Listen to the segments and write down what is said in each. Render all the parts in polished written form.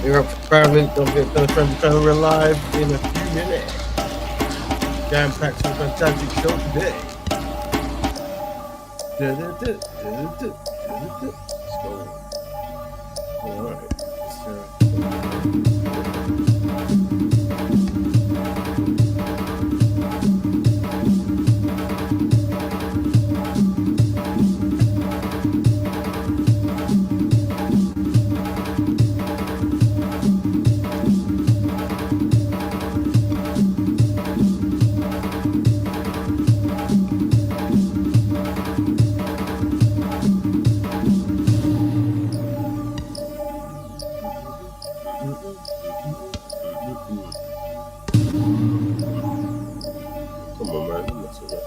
You're up for family. Don't forget to tell a friend to channel. We're live in a few minutes. Jam-packed some fantastic show today. Let's go. All right. Come on, man. Don't mess with that.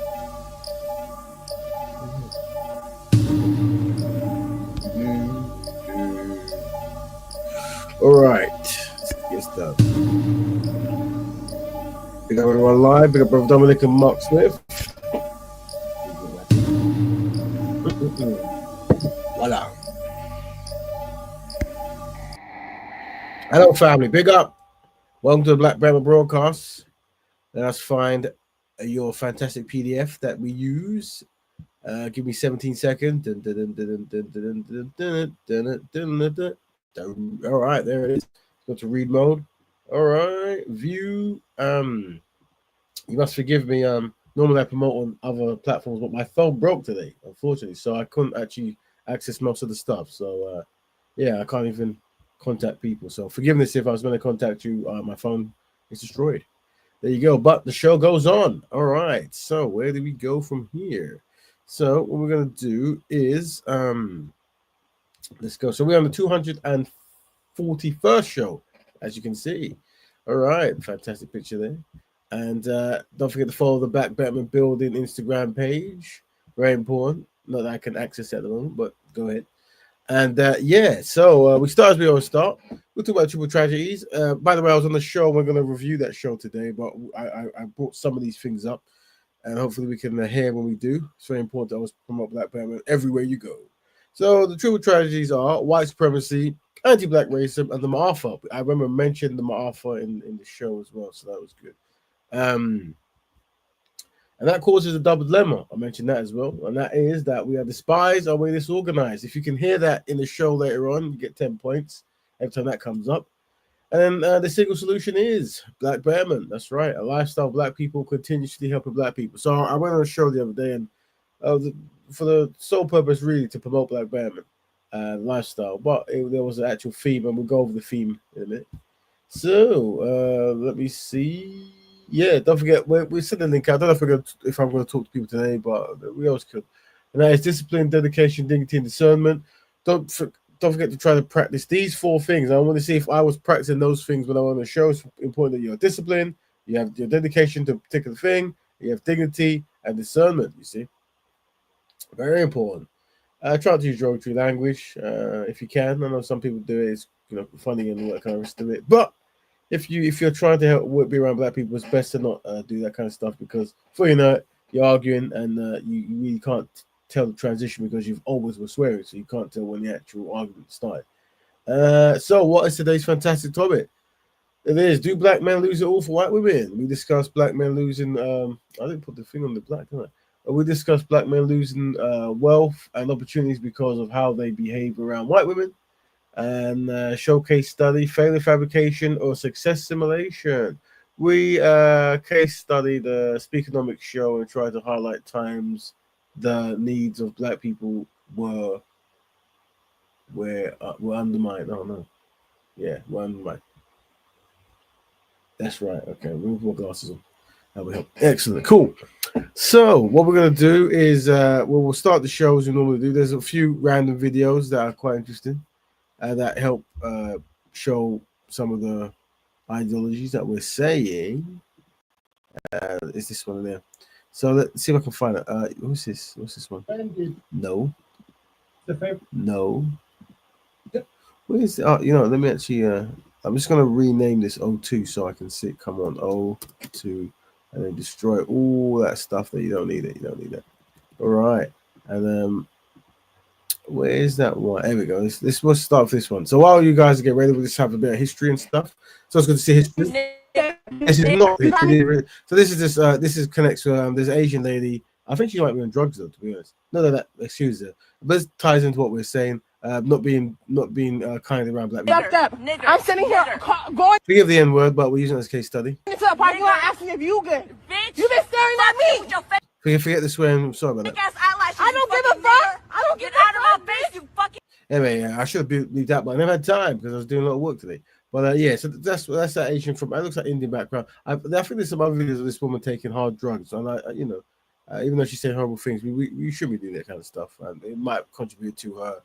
All right. Let's get started. Big up everyone live. Big up Brother Dominic and Mark Smith. Voila. Hello, family. Big up. Welcome to the Black Betterment broadcast. Let us find your fantastic PDF that we use. Give me 17 seconds. All right, there it is. Go to read mode. All right, view. You must forgive me. Normally I promote on other platforms, but my phone broke today, unfortunately, so I couldn't actually access most of the stuff. So yeah, I can't even contact people. So forgiveness if I was going to contact you. My phone is destroyed. There you go. But the show goes on. All right. So where do we go from here? So what we're going to do is let's go. So we're on the 241st show, as you can see. All right. Fantastic picture there. And don't forget to follow the Black Betterment Building Instagram page. Very important. Not that I can access it at the moment, but go ahead. And yeah, so we start as we always start. We'll talk about triple tragedies. By the way, I was on the show. We're going to review that show today, but I brought some of these things up, and hopefully we can hear when we do. It's very important to always promote Black Betterment everywhere you go. So the triple tragedies are white supremacy, anti-black racism, and the Ma'afa. I remember mentioning the Ma'afa in the show as well, so that was good. And that causes a double dilemma. I mentioned that as well. And that is that we are despised or we're disorganized. If you can hear that in the show later on, you get 10 points every time that comes up. And the single solution is Black Betterment. That's right. A lifestyle of Black people continuously helping Black people. So I went on a show the other day and for the sole purpose really to promote Black Betterment lifestyle. But there was an actual theme, and we'll go over the theme in a minute. So let me see. Yeah, don't forget, we sent the link out. I don't know if I'm going to talk to people today, but we always could. And that is discipline, dedication, dignity, and discernment. Don't forget to try to practice these 4 things. I want to see if I was practicing those things when I was on the show. It's important that you're disciplined, you have your dedication to a particular thing, you have dignity and discernment, you see. Very important. Try to use derogatory language if you can. I know some people do it. It's funny and all that kind of rest of it. But if you're trying to help be around Black people, it's best to not do that kind of stuff, because before you know it, you're arguing and you really can't tell the transition because you've always been swearing, so you can't tell when the actual argument started. So what is today's fantastic topic? It is, do Black men lose it all for white women? We discussed Black men losing, I didn't put the thing on the black, did I? We discussed Black men losing wealth and opportunities because of how they behave around white women. And showcase study, failure fabrication or success simulation. We case studied the Speakenomix show and tried to highlight times the needs of Black people were undermined. Oh no, yeah, were undermined. That's right. Okay, remove my glasses on. That will help. Excellent, cool. So what we're gonna do is we'll start the show as we normally do. There's a few random videos that are quite interesting. That help show some of the ideologies that we're saying. Is this one in there? So let's see if I can find it. What's this? What's this one? No. No. Where is it? Oh, let me actually. I'm just gonna rename this O2 so I can see it. Come on, O2, and then destroy all that stuff that you don't need. You don't need it. All right, and Where is that one? There we go. This we'll start with this one. So while you guys get ready, we'll just have a bit of history and stuff. So it's good to see history. This is not history. So this is this is connects to there's an Asian lady. I think she might be on drugs though, to be honest. No, that excuse her. But it ties into what we're saying. Not being kind around black people. I'm sitting here going. Forgive the N word, but we're using it as a case study. Into the parking lot asking if you good. Bitch, you been staring at me. Forget the swearing. I'm sorry about that. I don't give a fuck. I don't get out of my face, you fucking. Anyway, I should have believed that, but I never had time because I was doing a lot of work today. But yeah, so that's that Asian from. It looks like Indian background. I think there's some other videos of this woman taking hard drugs, and even though she's saying horrible things, we shouldn't be doing that kind of stuff. It might contribute to her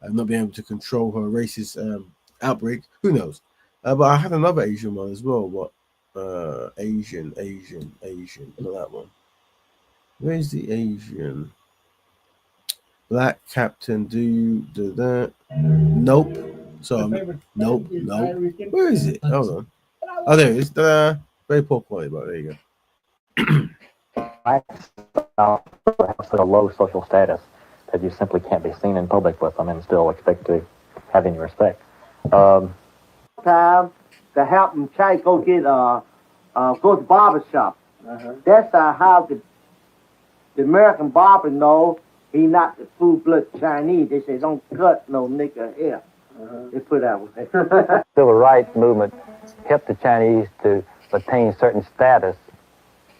not being able to control her racist outbreak. Who knows? But I had another Asian one as well. What? Asian. Not that one. Where's the Asian? Black captain, do that? Nope. So nope. Where is it? Hold on. Oh, there it is. Very poor quality, but there you go. Have such a low social status that you simply can't be seen in public with them and still expect to have any respect. Time to help him try to go to the barber shop. That's how the American barber know he not the full-blood Chinese. They say don't cut no nigger hair. They put that way. Civil rights movement helped the Chinese to attain certain status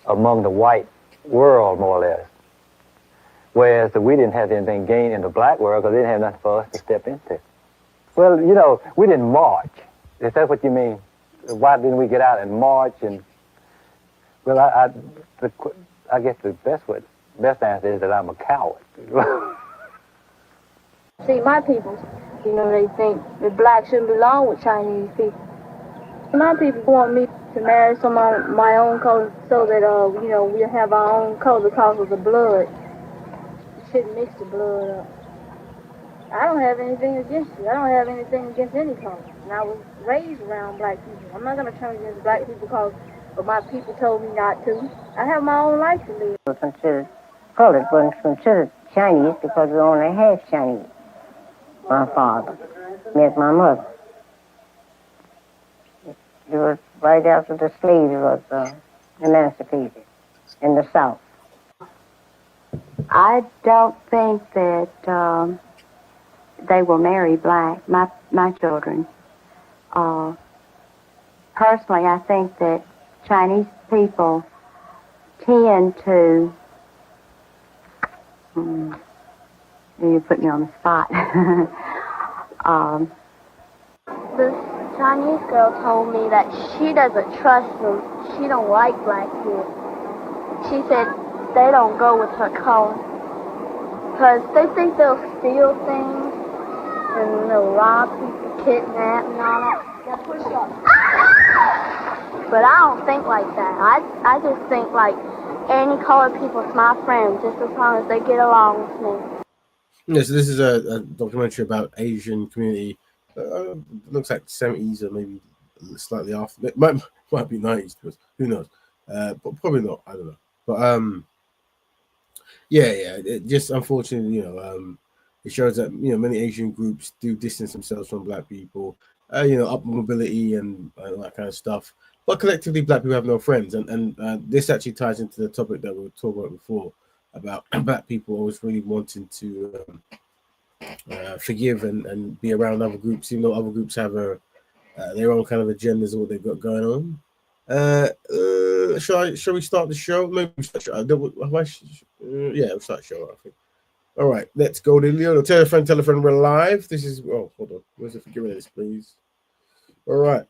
among the white world, more or less. Whereas we didn't have anything gained in the black world because they didn't have nothing for us to step into. Well, we didn't march. Is that what you mean? Why didn't we get out and march? And well, I guess the best answer is that I'm a coward. See, my people, they think that blacks shouldn't belong with Chinese people. My people want me to marry someone of my own color so that, we'll have our own color because of the blood. You shouldn't mix the blood up. I don't have anything against you. I don't have anything against any color. And I was raised around black people. I'm not going to turn against black people because my people told me not to. I have my own life to live. We're considered colored, but considered Chinese because we only had Chinese. My father met my mother. It was right after the slaves was emancipated in the South. I don't think that they will marry black, my children. Personally, I think that Chinese people tend to... you put me on the spot. This Chinese girl told me that she doesn't trust them. She don't like black kids. She said they don't go with her color because they think they'll steal things and they'll rob people, kidnap and all that. But I don't think like that. I just think like any colored people's my friend, just as long as they get along with me. Yeah, so this is a documentary about Asian community. Looks like 70s or maybe slightly after. It might be 90s, because who knows? But probably not. I don't know. But yeah. It just unfortunately, it shows that many Asian groups do distance themselves from black people. Up mobility and that kind of stuff. But collectively, black people have no friends, and this actually ties into the topic that we were talking about before about black people always really wanting to forgive and be around other groups, even though other groups have their own kind of agendas of what they've got going on. Shall we start the show? Maybe we start the show. Yeah, we'll start the show, I think. All right, let's go to Leo. Tell a friend, we're live. This is, hold on. Where's the forgive this, please? All right.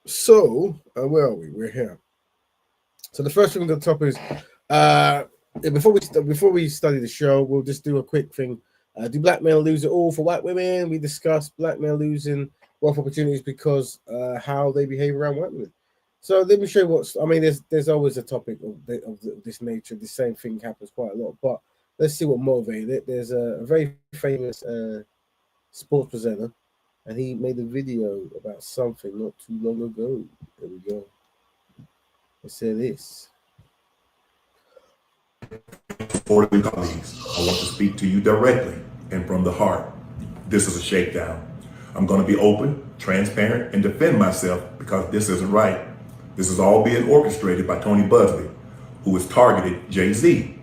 So, where are we? We're here. So the first thing on the top is, before we study the show, we'll just do a quick thing. Do black men lose it all for white women? We discussed black men losing wealth opportunities because how they behave around white women. So let me show you there's always a topic of this nature. The same thing happens quite a lot, but let's see what motivated it. There's a very famous sports presenter, and he made a video about something not too long ago. There we go. Let's say this. For the colleagues, I want to speak to you directly and from the heart. This is a shakedown. I'm going to be open, transparent, and defend myself because this isn't right. This is all being orchestrated by Tony Busby, who has targeted Jay-Z.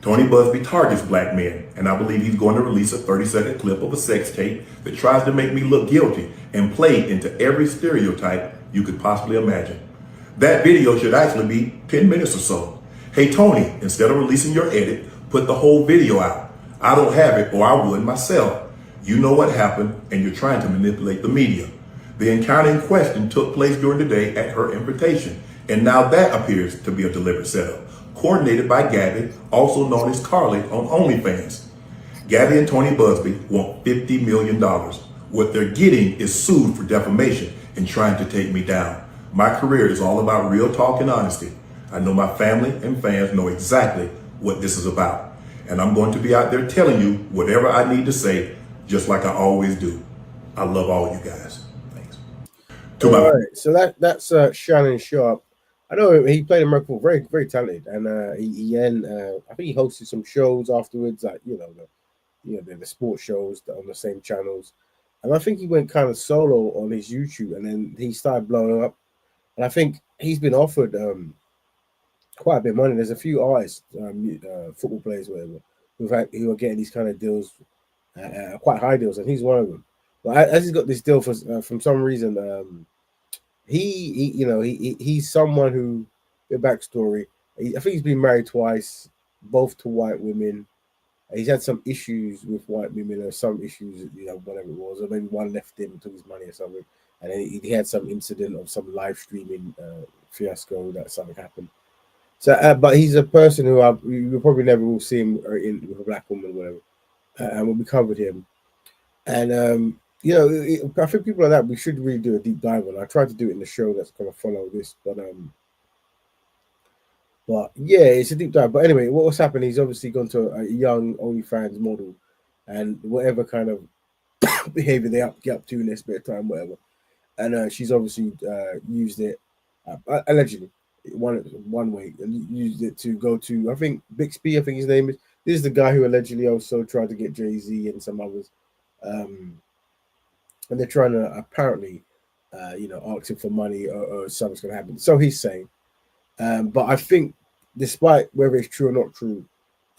Tony Busby targets black men, and I believe he's going to release a 30-second clip of a sex tape that tries to make me look guilty and play into every stereotype you could possibly imagine. That video should actually be 10 minutes or so. Hey Tony, instead of releasing your edit, put the whole video out. I don't have it, or I would myself. You know what happened, and you're trying to manipulate the media. The encounter in question took place during the day at her invitation, and now that appears to be a deliberate setup, coordinated by Gabby, also known as Carly on OnlyFans. Gabby and Tony Busby want $50 million. What they're getting is sued for defamation and trying to take me down. My career is all about real talk and honesty. I know my family and fans know exactly what this is about. And I'm going to be out there telling you whatever I need to say, just like I always do. I love all you guys. Thanks. All right, so that's Shannon Sharp. I know he played American, very, very talented, and I think he hosted some shows afterwards, like the sports shows on the same channels, and I think he went kind of solo on his YouTube, and then he started blowing up, and I think he's been offered quite a bit of money. There's a few artists, football players, whatever, who are getting these kind of deals, quite high deals, and he's one of them. But as he's got this deal from some reason, he's someone who, a backstory. I think he's been married twice, both to white women. He's had some issues with white women, or some issues, whatever it was, or maybe one left him, took his money or something, and then he had some incident of some live streaming fiasco that something happened. So, but he's a person who you probably never will see him with a black woman, or whatever, and we covered him, and I think people like that we should really do a deep dive on. I tried to do it in the show that's going to follow this, but yeah, it's a deep dive. But anyway, what's happened? He's obviously gone to a young OnlyFans model, and whatever kind of behavior they get up to in their spare time, whatever. And she's obviously used it allegedly one way, and used it to go to, I think, Bixby, I think his name is. This is the guy who allegedly also tried to get Jay-Z and some others. And they're trying to apparently, ask him for money or something's going to happen. So he's saying. But I think, despite whether it's true or not true,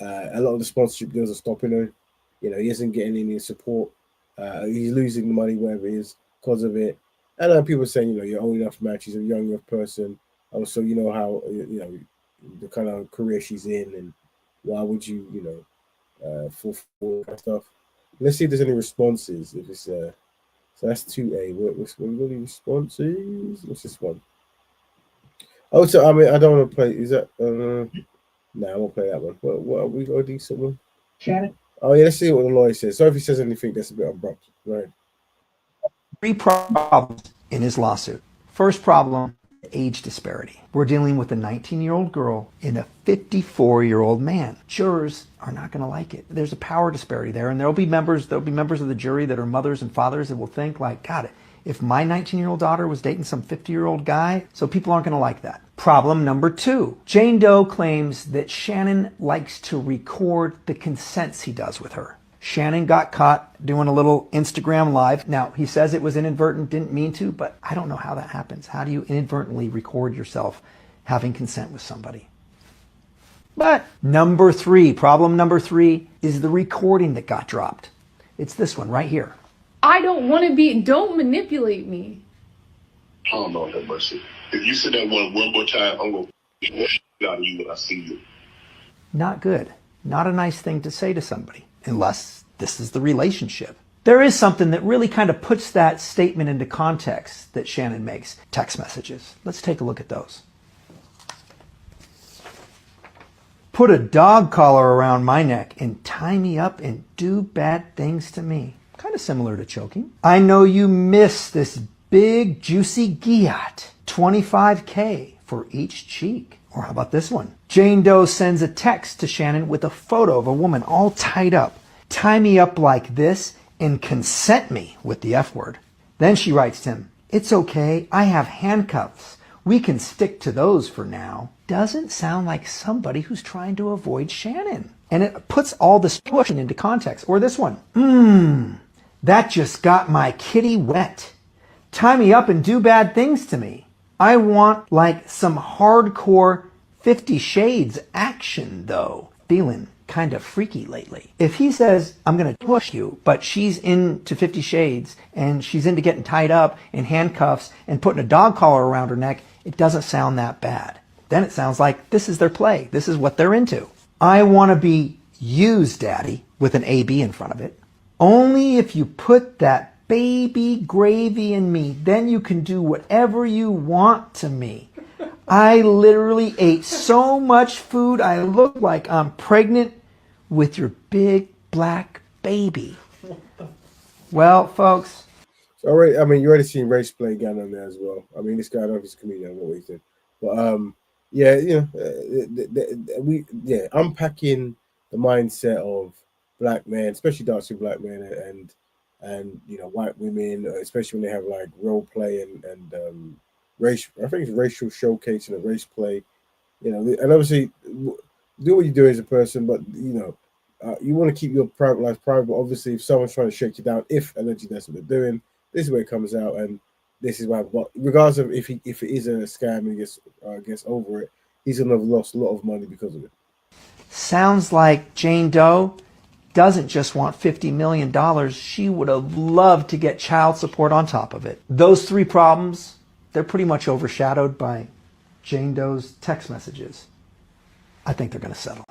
a lot of the sponsorship deals are stopping him. He isn't getting any support. He's losing the money, wherever it is, because of it. And people are saying, you're old enough match. She's a young enough person. Also, how, the kind of career she's in, and why would you, fall for that stuff. Let's see if there's any responses. If it's so that's 2A. What's any responses? What's this one? Oh, so I don't want to play. Is that no? I won't play that one. What we got a decent one? Shannon. Oh yeah, let's see what the lawyer says. So if he says anything that's a bit abrupt, right? 3 problems in his lawsuit. First problem, age disparity. We're dealing with a 19-year-old girl and a 54-year-old man. Jurors are not going to like it. There's a power disparity there, and there'll be members of the jury that are mothers and fathers that will think like, God, if my 19-year-old daughter was dating some 50-year-old guy, so people aren't going to like that. Problem number 2. Jane Doe claims that Shannon likes to record the consents he does with her. Shannon got caught doing a little Instagram live. Now, he says it was inadvertent, didn't mean to, but I don't know how that happens. How do you inadvertently record yourself having consent with somebody? But problem number 3 is the recording that got dropped. It's this one right here. I don't want to be, don't manipulate me. Oh, Lord have mercy. If you say that one more time, I'm going to beat the shit out of you when I see you. Not good. Not a nice thing to say to somebody, unless this is the relationship. There is something that really kind of puts that statement into context that Shannon makes. Text messages. Let's take a look at those. Put a dog collar around my neck and tie me up and do bad things to me. Kind of similar to choking. I know you miss this big juicy gyat. $25K for each cheek. Or how about this one? Jane Doe sends a text to Shannon with a photo of a woman all tied up. Tie me up like this and consent me with the F word. Then she writes to him, it's okay, I have handcuffs. We can stick to those for now. Doesn't sound like somebody who's trying to avoid Shannon. And it puts all this pushing into context. Or this one, that just got my kitty wet. Tie me up and do bad things to me. I want like some hardcore 50 Shades action though. Feeling kind of freaky lately. If he says, I'm going to push you, but she's into 50 Shades and she's into getting tied up in handcuffs and putting a dog collar around her neck, it doesn't sound that bad. Then it sounds like this is their play. This is what they're into. I want to be used, Daddy, with an AB in front of it. Only if you put that baby gravy in me, then you can do whatever you want to me. I literally ate so much food, I look like I'm pregnant with your big black baby. Well, folks. So already, I mean, you already seen race play going on there as well. I mean, this guy, I don't know if he's a comedian, I don't know what he did. But yeah, you know, unpacking the mindset of black men, especially dark-skinned black men, and you know, white women, especially when they have like role play and race. I think it's racial showcasing and race play. You know, and obviously do what you do as a person, but you know, you want to keep your private life private. But obviously, if someone's trying to shake you down, if allegedly that's what they're doing, this is where it comes out, and this is why. But regardless of if it is a scam and he gets over it, he's gonna have lost a lot of money because of it. Sounds like Jane Doe doesn't just want $50 million. She would have loved to get child support on top of it. Those three problems, they're pretty much overshadowed by Jane Doe's text messages. I think they're going to settle.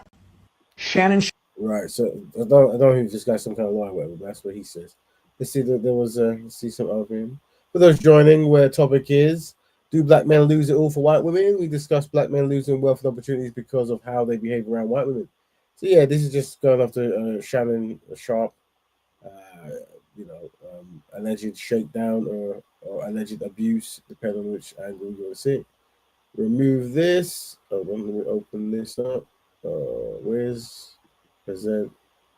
Shannon. Right. So I don't know if this guy's some kind of lawyer or whatever, but that's what he says. Let's see that there was let's see some other thing. For those joining, where topic is, do black men lose it all for white women? We discussed black men losing wealth and opportunities because of how they behave around white women. So yeah, this is just going after Shannon Sharp, you know, alleged shakedown or alleged abuse, depending on which angle you want to see it. Remove this. Hold on, let me open this up. Where's present?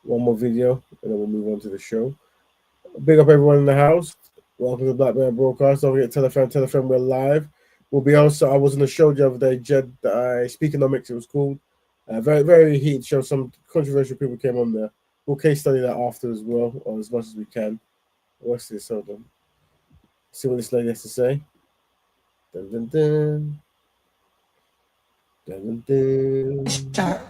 One more video, and then we'll move on to the show. Big up everyone in the house. Welcome to Black Man Broadcast. Don't forget, tell a friend we're live. We'll be also, I was on the show the other day, Speakenomix, it was called. Very, very heated show. Some controversial people came on there. We'll case study that after as well, or as much as we can. What's this? Hold on. See what this lady has to say. Dun, dun, dun. Dun, dun, dun. Sharp.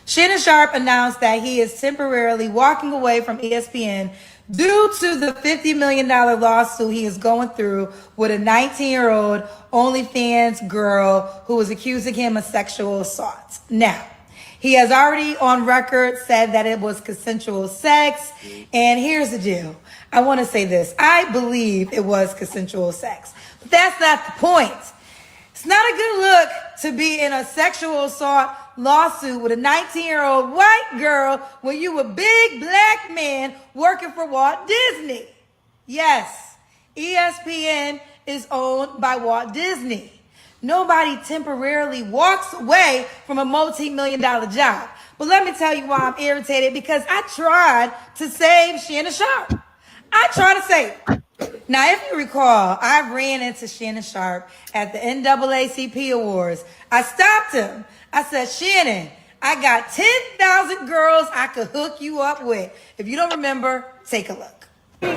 Shannon Sharp announced that he is temporarily walking away from ESPN due to the $50 million lawsuit he is going through with a 19-year-old OnlyFans girl who was accusing him of sexual assault. Now, he has already on record said that it was consensual sex. And here's the deal. I want to say this. I believe it was consensual sex. But that's not the point. It's not a good look to be in a sexual assault lawsuit with a 19-year-old white girl when you a big black man working for Walt Disney. Yes, ESPN is owned by Walt Disney. Nobody temporarily walks away from a multi-million-dollar job. But let me tell you why I'm irritated, because I tried to save Shannon Sharp. I tried to save her. Now, if you recall, I ran into Shannon Sharp at the NAACP Awards. I stopped him. I said, Shannon, I got 10,000 girls I could hook you up with. If you don't remember, take a look. I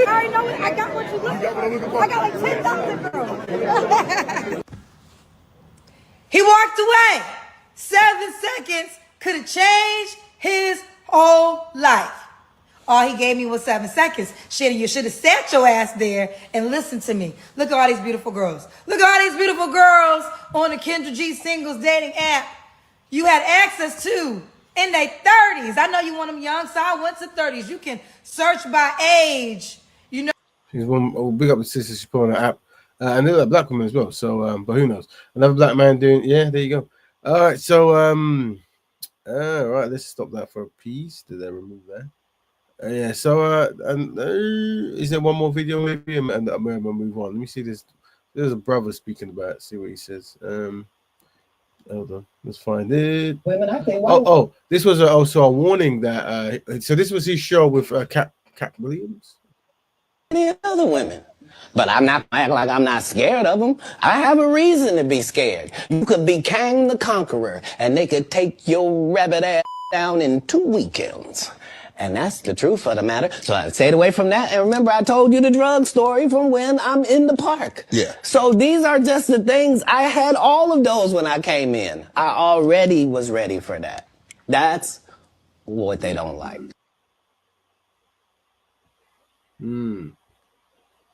already know it. I got what you looking for. I got like 10,000 girls. He walked away. 7 seconds could have changed his whole life. All he gave me was 7 seconds. Shannon, you should have sat your ass there and listened to me. Look at all these beautiful girls. Look at all these beautiful girls on the Kendra G singles dating app you had access to in their 30s. I know you want them young, so I went to 30s. You can search by age. You know. She's one. Oh, big up the sister. She put on an app, and they're a black woman as well. So, but who knows? Another black man doing. Yeah, there you go. All right. So, all right. Let's stop that for a piece. Did they remove that? Yeah. So, is there one more video maybe? And I'm gonna move on. Let me see this. There's a brother speaking about it. See what he says. Hold on, let's find it. This was also a warning that. So this was his show with Cat Williams. Any other women. But I'm not act like I'm not scared of them. I have a reason to be scared. You could be Kang the Conqueror, and they could take your rabbit ass down in 2 weekends. And that's the truth of the matter. So I stayed away from that. And remember, I told you the drug story from when I'm in the park. Yeah. So these are just the things. I had all of those when I came in. I already was ready for that. That's what they don't like.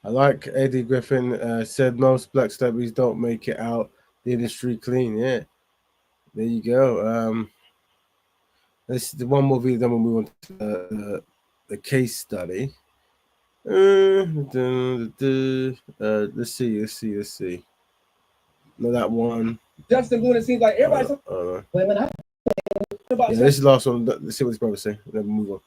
I like Eddie Griffin said most black celebrities don't make it out the industry clean. Yeah, there you go. This is the one more video, then we'll move on to the case study. Let's see. No, that one. Justin Boone, it seems like everybody's. Yeah, this is the last one. Let's see what this brother say. Then we'll move on.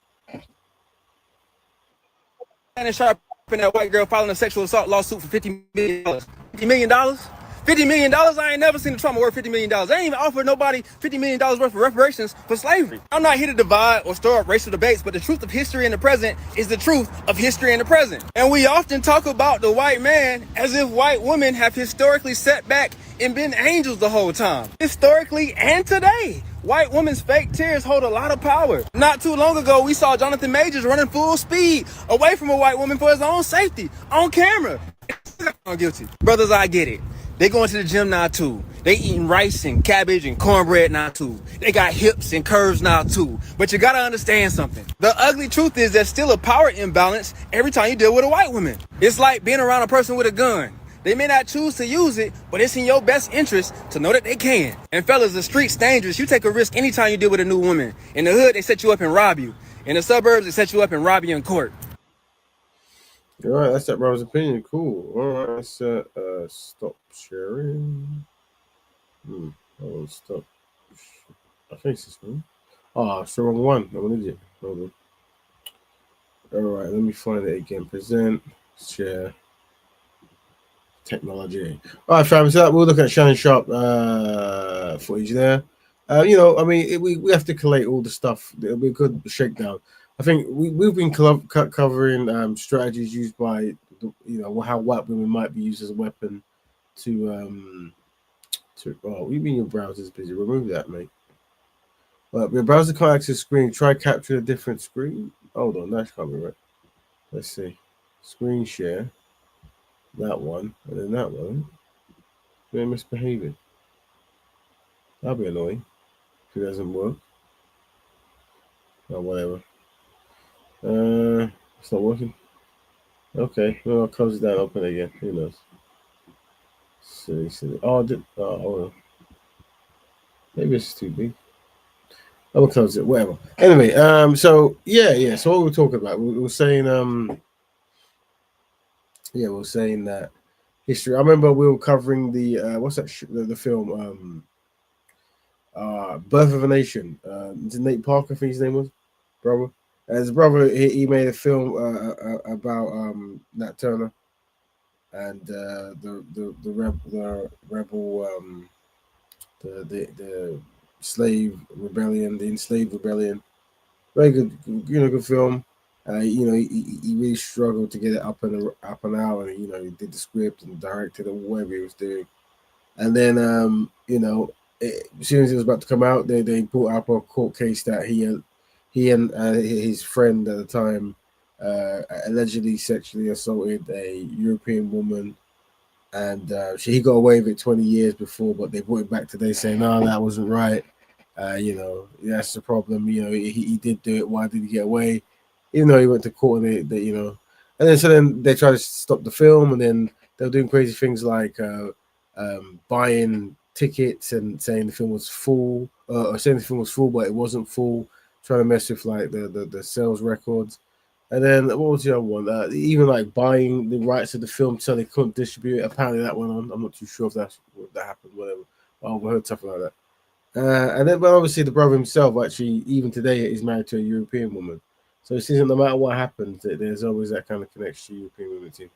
And Sharp and that white girl filing a sexual assault lawsuit for $50 million. $50 million? $50 million? I ain't never seen a trauma worth $50 million. They ain't even offered nobody $50 million worth of reparations for slavery. I'm not here to divide or stir up racial debates, but the truth of history in the present is the truth of history in the present. And we often talk about the white man as if white women have historically sat back and been angels the whole time. Historically and today. White women's fake tears hold a lot of power. Not too long ago, we saw Jonathan Majors running full speed away from a white woman for his own safety on camera. I'm guilty. Brothers, I get it. They going to the gym now too. They eating rice and cabbage and cornbread now too. They got hips and curves now too. But you gotta understand something. The ugly truth is there's still a power imbalance every time you deal with a white woman. It's like being around a person with a gun. They may not choose to use it, but it's in your best interest to know that they can. And fellas, the street's dangerous. You take a risk anytime you deal with a new woman. In the hood, they set you up and rob you. In the suburbs, they set you up and rob you in court. All right, that's that brother's opinion. Cool. All right, let's stop sharing. Oh, stop. I think it's this one. Oh, it's the wrong one. I'm an idiot. Hold on. All right, let me find it again. Present, share. Technology. All right, fam. So we're looking at Shannon Sharp footage there. You know, I mean, we have to collate all the stuff. It'll be a good shakedown. I think we've been covering strategies used by, you know, how white women might be used as a weapon to oh, we mean your browser's busy. Remove that, mate. Well, your browser can't access screen. Try capturing a different screen. Hold on, that's can't be right. Let's see. Screen share. That one, and then that one. They're misbehaving. That'll be annoying if it doesn't work. Or whatever. It's not working. Okay, well, I'll close it down, open it again. Who knows? Silly. Oh, hold on. Maybe it's too big. I will close it, whatever. Anyway, so yeah. So what we're talking about, we were saying, we're saying that history. I remember we were covering the what's that? The film, Birth of a Nation. Nate Parker, I think his name was, brother. His brother, he made a film about Nat Turner and the slave rebellion, the enslaved rebellion. Very good, good film. He really struggled to get it up and out, and he did the script and directed it, whatever he was doing. And then as soon as it was about to come out, they brought up a court case that he and his friend at the time allegedly sexually assaulted a European woman, and he got away with it 20 years before, but they brought it back today saying, no, that wasn't right. That's the problem. He did do it. Why did he get away? Even though he went to court and and then they tried to stop the film, and then they were doing crazy things like buying tickets and saying the film was full, or saying the film was full but it wasn't full, trying to mess with like the sales records. And then what was the other one? Even like buying the rights of the film so they couldn't distribute it. Apparently that went on. I'm not too sure if that happened, whatever. I overheard something like that. And then, but obviously the brother himself actually, even today, is married to a European woman. So it seems no matter what happens, there's always that kind of connection to European women too.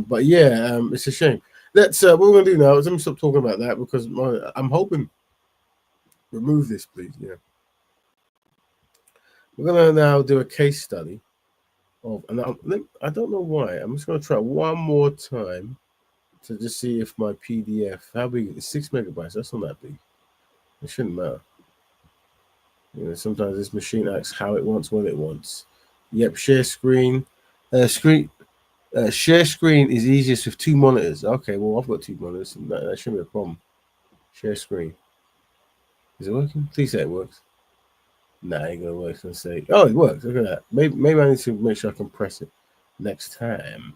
But yeah, it's a shame. Let's what we're gonna do now is let me stop talking about that, because I'm hoping. Remove this, please. Yeah. We're gonna now do a case study of, and I don't know why. I'm just gonna try one more time to just see if my PDF, how big? 6 megabytes. That's not that big. It shouldn't matter. You know, sometimes this machine acts how it wants when it wants. Yep, share screen. Share screen is easiest with 2 monitors. Okay, well I've got 2 monitors, and that shouldn't be a problem. Share screen. Is it working? Please say it works. Nah, it ain't gonna work. It's gonna say, oh, it works. Look at that. Maybe I need to make sure I can press it next time.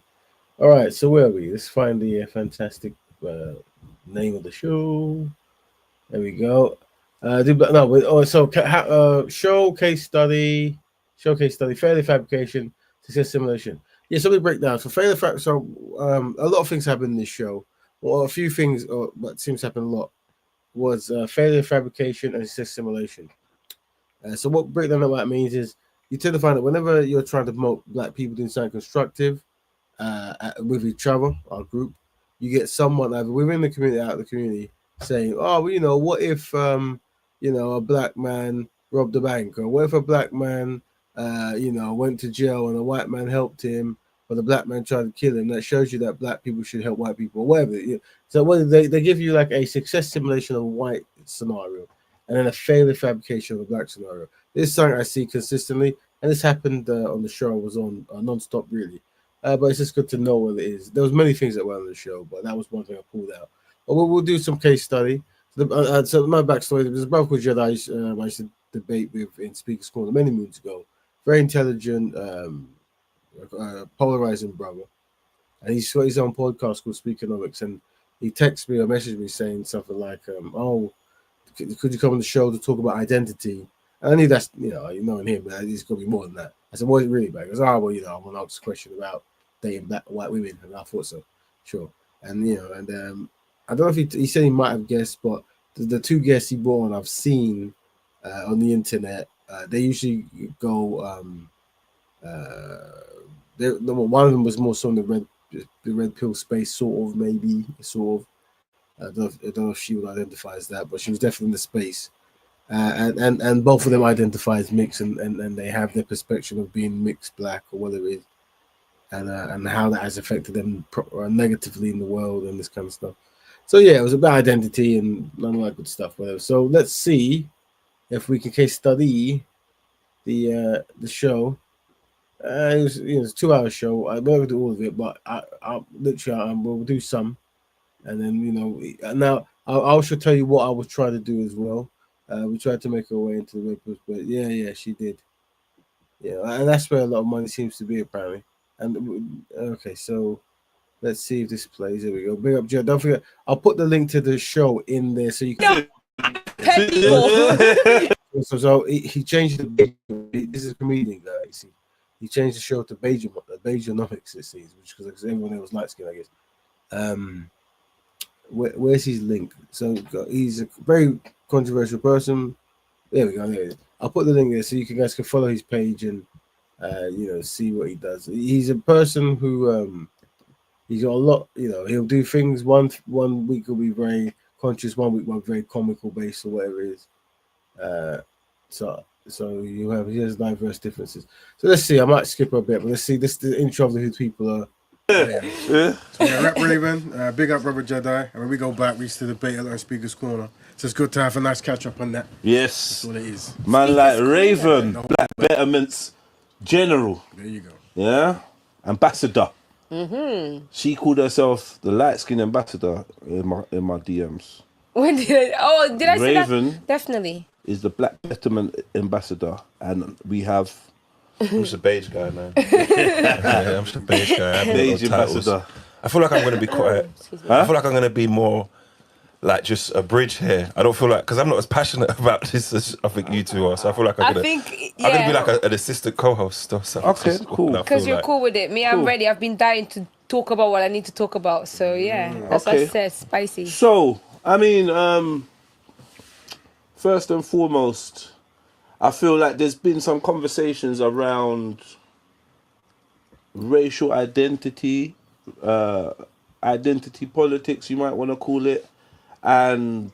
All right, so where are we? Let's find the fantastic name of the show. There we go. Show case study, failure fabrication, success simulation. Yeah, so let me break down. So failure fabrication. So a lot of things happen in this show. Well, a few things, but seems to happen a lot, was failure fabrication and success simulation. So what breakdown of that means is you tend to find that whenever you're trying to promote Black people doing something constructive with each other, our group, you get someone either within the community, out of the community, saying, "Oh, well, you know, what if a Black man robbed a bank, or what if a Black man, went to jail and a white man helped him, but the Black man tried to kill him?" That shows you that Black people should help white people, or whatever. So what they give you like a success simulation of a white scenario, and then a failure fabrication of a Black scenario. This is something I see consistently, and this happened on the show I was on non-stop, really. But it's just good to know what it is. There was many things that were on the show, but that was one thing I pulled out. But we'll do some case study. So my backstory: there's a brother called Jedi I used to debate with in Speaker's Corner many moons ago. Very intelligent, polarizing brother, and he's got his own podcast called Speakenomix, and he texted me or messaged me saying something like, "Oh, could you come on the show to talk about identity?" And I knew that's, knowing him, but it's going to be more than that. I said, "What is it really about?" He goes, "Oh, well, I want to ask a question about dating Black white women." And I thought so, sure. And, I don't know if he said he might have guessed, but the 2 guests he brought on, I've seen on the internet. They usually go, one of them was more so in the red pill space, sort of. I don't know if she would identify as that, but she was definitely in the space. And both of them identify as mixed, and they have their perspective of being mixed Black or whatever it is, and how that has affected them negatively in the world and this kind of stuff. So yeah, it was about identity and none of that good stuff, whatever. So let's see if we can case study the show. It was, it's a 2-hour show. I won't do all of it, but I'll literally we'll do some, and then now I should tell you what I was trying to do as well. We tried to make our way into the Whippers, but yeah, she did. Yeah, and that's where a lot of money seems to be, apparently. And okay, so let's see if this plays. There we go. Big up, Joe. Don't forget, I'll put the link to the show in there so you can. So he changed the. This is a comedian guy. You see, he changed the show to Betterment, it seems, because everyone there was light skinned, I guess. Where's his link? So he's a very controversial person. There we go. There it is. I'll put the link there so you guys can follow his page and see what he does. He's a person who he's got a lot. He'll do things. One week will be very conscious. 1 week will be very comical based or whatever it is. So he has diverse differences. So let's see. I might skip a bit, but let's see. This is the intro of who people are. So Rap Raven, big up Brother Jedi. And when we go back, we used to debate a lot of Speaker's Corner. So it's good to have a nice catch up on that. Yes. That's what it is. Man like Raven, Black Betterment's general. There you go. Yeah? Ambassador. Mm-hmm. She called herself the light skin ambassador in my DMs. When did I say that? Raven Definitely. is the Black Betterment ambassador, and we have. I'm just a beige guy, man. I'm just a beige guy. Beige ambassador. I feel like I'm going to be quiet. I feel like I'm going to be more like just a bridge here. I don't feel like, because I'm not as passionate about this as I think you two are. So I feel like I'm going to be like an assistant co-host or something. Okay, cool. Because you're cool with it. Me, I'm ready. I've been dying to talk about what I need to talk about. So yeah, that's what I said. Spicy. So, I mean, first and foremost, I feel like there's been some conversations around racial identity, identity politics, you might want to call it. And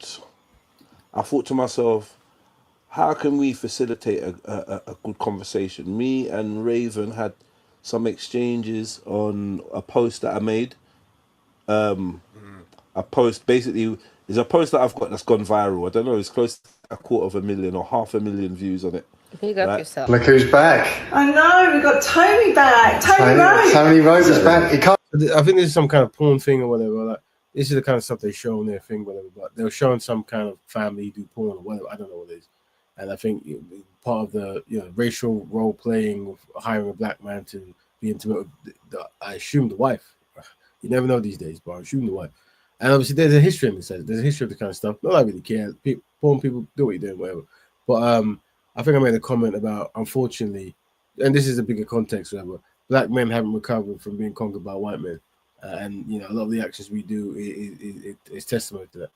I thought to myself, how can we facilitate a good conversation? Me and Raven had some exchanges on a post that I made. A post basically is a post that I've got that's gone viral. I don't know, it's close to 250,000 or 500,000 views on it. Big up yourself. Look who's back. I know, we got Tony back. Tony Rowe is back. He can't. I think this is some kind of porn thing or whatever. Like, this is the kind of stuff they show on their thing, whatever. But they were showing some kind of family do porn or whatever. I don't know what it is. And I think part of the racial role playing of hiring a black man to be intimate with, I assume the wife. You never know these days, but I assume the wife. And obviously, there's a history in this. There's a history of the kind of stuff. Not that I really care. Porn people do what you're doing, whatever. But I think I made a comment about, unfortunately, and this is a bigger context, whatever. Black men haven't recovered from being conquered by white men, and a lot of the actions we do is testimony to that.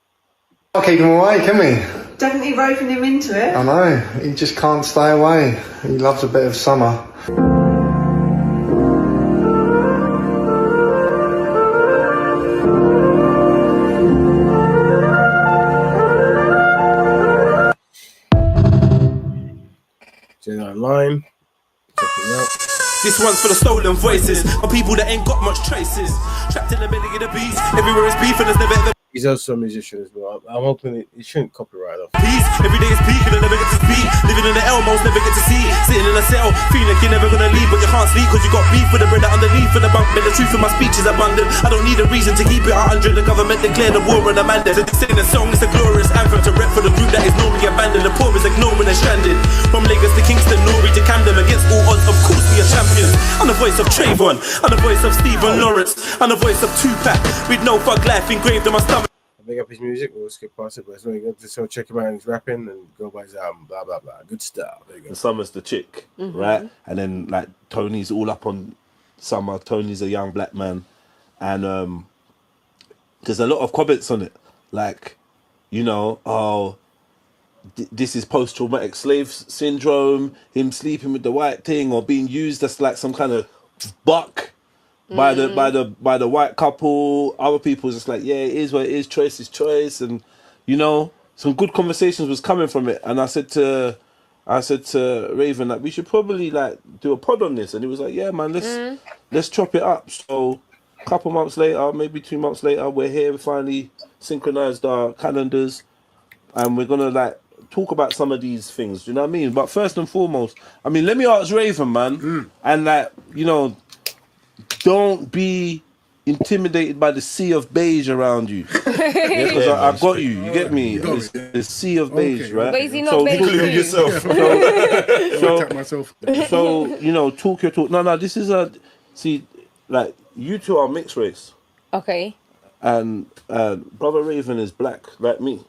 Can't keep him away, can we? Definitely roping him into it. I know. He just can't stay away. He loves a bit of summer. Online. Check it out. This one's for the stolen voices of people that ain't got much traces. Trapped in the belly of the beast. Everywhere is beef and there's never ever. He's also a musician as well. I'm hoping it shouldn't copyright off. Peace. Every day is peak and I never get to speak. Living in the Elmos, never get to see. Sitting in a cell, feeling like you're never gonna leave, but you can't sleep because you got beef with the brother underneath in the bunk. Man, the truth in my speech is abundant. I don't need a reason to keep it 100. The government declared the war on the man. So they sing the song, it's a glorious anthem to rep for the group that is normally abandoned. The poor is ignored when they're stranded. From Lagos to Kingston, Nori to Camden, against all odds, of course we are champions. I'm the voice of Trayvon, I'm the voice of Stephen Lawrence, I'm the voice of Tupac, with no fuck life engraved on my stomach. Big up his music, we'll skip past it, but it's really good. Just go check him out. He's rapping and go by his album, blah blah blah. Good stuff. There you go. And Summer's the chick, right? And then like Tony's all up on Summer. Tony's a young black man, and there's a lot of comments on it, like, this is post-traumatic slave syndrome, him sleeping with the white thing or being used as like some kind of buck by the white couple. Other people just like, yeah, it is what it is, choice is choice. And some good conversations was coming from it. And I said to Raven, like, we should probably like do a pod on this. And he was like, yeah man, let's chop it up. So a couple months later, maybe 2 months later, we're here. We finally synchronized our calendars and we're gonna like talk about some of these things, do you know what I mean? But first and foremost, I mean, let me ask Raven, man, and like, don't be intimidated by the sea of beige around you. Because I've got you. You get me? It's the sea of beige, right? But is he not beige? Include yourself. So talk your talk. No, this is like you two are mixed race. Okay. And brother Raven is black, like me.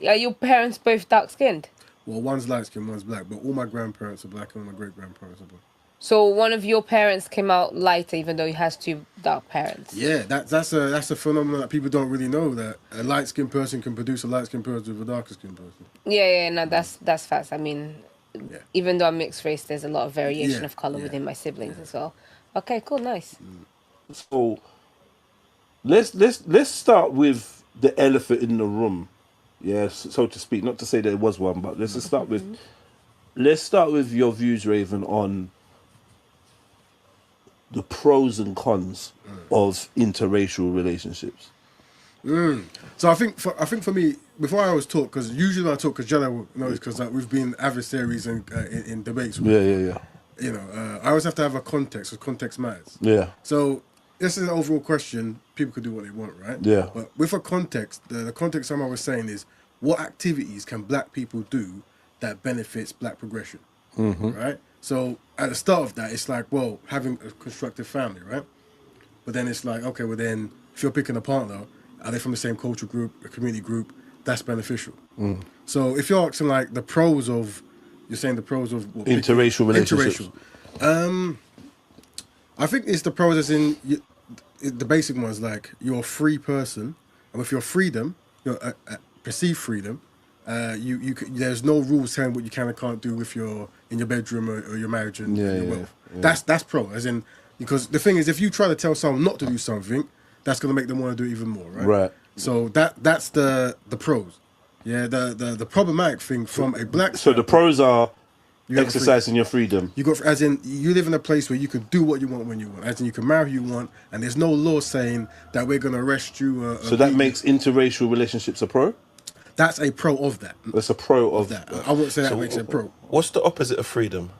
Are your parents both dark skinned? Well, one's light skinned, one's black, but all my grandparents are black and all my great grandparents are black. So one of your parents came out lighter, even though he has two dark parents. Yeah, that's a phenomenon that people don't really know, that a light skinned person can produce a light skinned person with a darker skinned person. Yeah, no, that's facts. I mean, even though I'm mixed race, there's a lot of variation of color within my siblings as well. Okay, cool, nice. So let's start with the elephant in the room, yes, so to speak. Not to say there was one, but let's start with your views, Raven, on the pros and cons of interracial relationships. So I think for me, before I always talk, because usually when I talk, because Jenna will know this, because we've been adversaries in debates. Yeah. I always have to have a context, because context matters. Yeah. So this is an overall question. People could do what they want, right? Yeah. But with a context, the context someone was saying is, what activities can black people do that benefits black progression, right? So at the start of that, it's like, well, having a constructive family, right? But then it's like, okay, well then, if you're picking a partner, are they from the same cultural group, a community group? That's beneficial. So if you're asking like the pros of, you're saying the pros of what, interracial relationships. I think it's the pros as in the basic ones, like you're a free person, and with your freedom, your perceived freedom, there's no rules saying what you can and can't do if you're in your bedroom or your marriage and your wealth. That's pro, as in, because the thing is, if you try to tell someone not to do something, that's going to make them want to do it even more, right? Right. So that's the pros. Yeah, the problematic thing from a black... So the pros are exercising your freedom. You got, as in, you live in a place where you can do what you want when you want. As in, you can marry who you want, and there's no law saying that we're going to arrest you. So that makes interracial relationships a pro? That's a pro of that. That's a pro of that. I wouldn't say that makes it a pro. What's the opposite of freedom?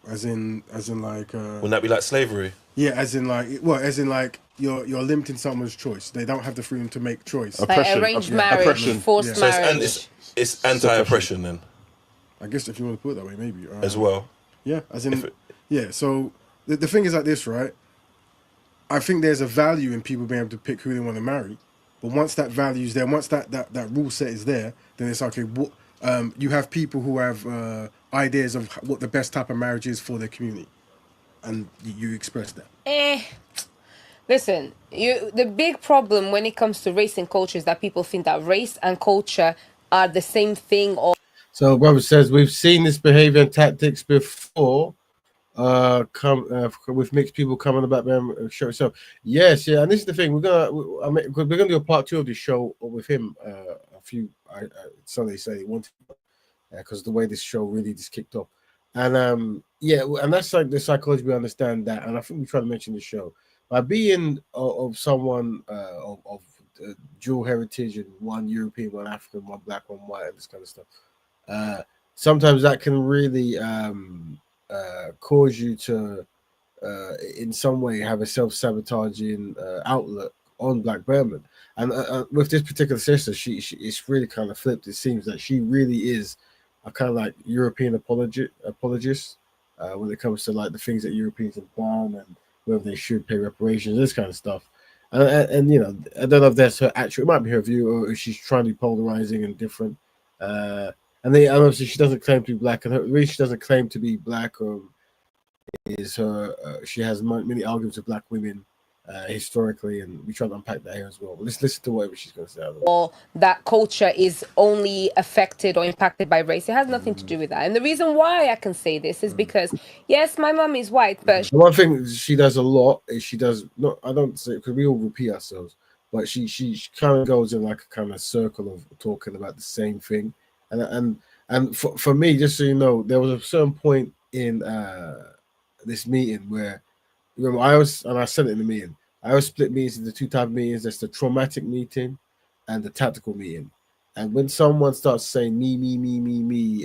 As in like. Wouldn't that be like slavery? Yeah, as in like you're limiting someone's choice. They don't have the freedom to make choice. Oppression. Like arranged marriage, forced marriage. It's anti-oppression then. I guess if you want to put it that way, maybe. As well. Yeah, as in, yeah. So the thing is like this, right? I think there's a value in people being able to pick who they want to marry, but once that value's there, once that rule set is there, then it's okay. What you have people who have ideas of what the best type of marriage is for their community, and you express that. Listen, the big problem when it comes to race and culture is that people think that race and culture are the same thing. Or so, Robert says we've seen this behavior and tactics before. With mixed people coming about them show. So yes, yeah, and this is the thing. We're gonna do a part 2 of this show with him. A few Sunday say wanted because the way this show really just kicked off, and yeah, and that's like the psychology we understand that, and I think we try to mention the show by being of someone of dual heritage and one European, one African, one black, one white, and this kind of stuff. Sometimes that can really cause you to, in some way, have a self-sabotaging outlook on Black Betterment. And with this particular sister, she it's really kind of flipped. It seems that she really is a kind of like European apologist when it comes to like the things that Europeans have done and whether they should pay reparations, this kind of stuff. And you know, I don't know if that's her actual. It might be her view, or if she's trying to be polarizing and different. And obviously she doesn't claim to be black, and her reason she doesn't claim to be black is her. She has many arguments with black women historically, and we try to unpack that here as well. But let's listen to whatever she's going to say. Or that culture is only affected or impacted by race. It has nothing to do with that. And the reason why I can say this is because, yes, my mom is white, but one thing she does a lot is she does not. I don't say because we all repeat ourselves, but she kind of goes in like a kind of circle of talking about the same thing. And for me, just so you know, there was a certain point in this meeting where, remember, I said it in the meeting, I always split meetings into 2 types of meetings. There's the traumatic meeting and the tactical meeting. And when someone starts saying me,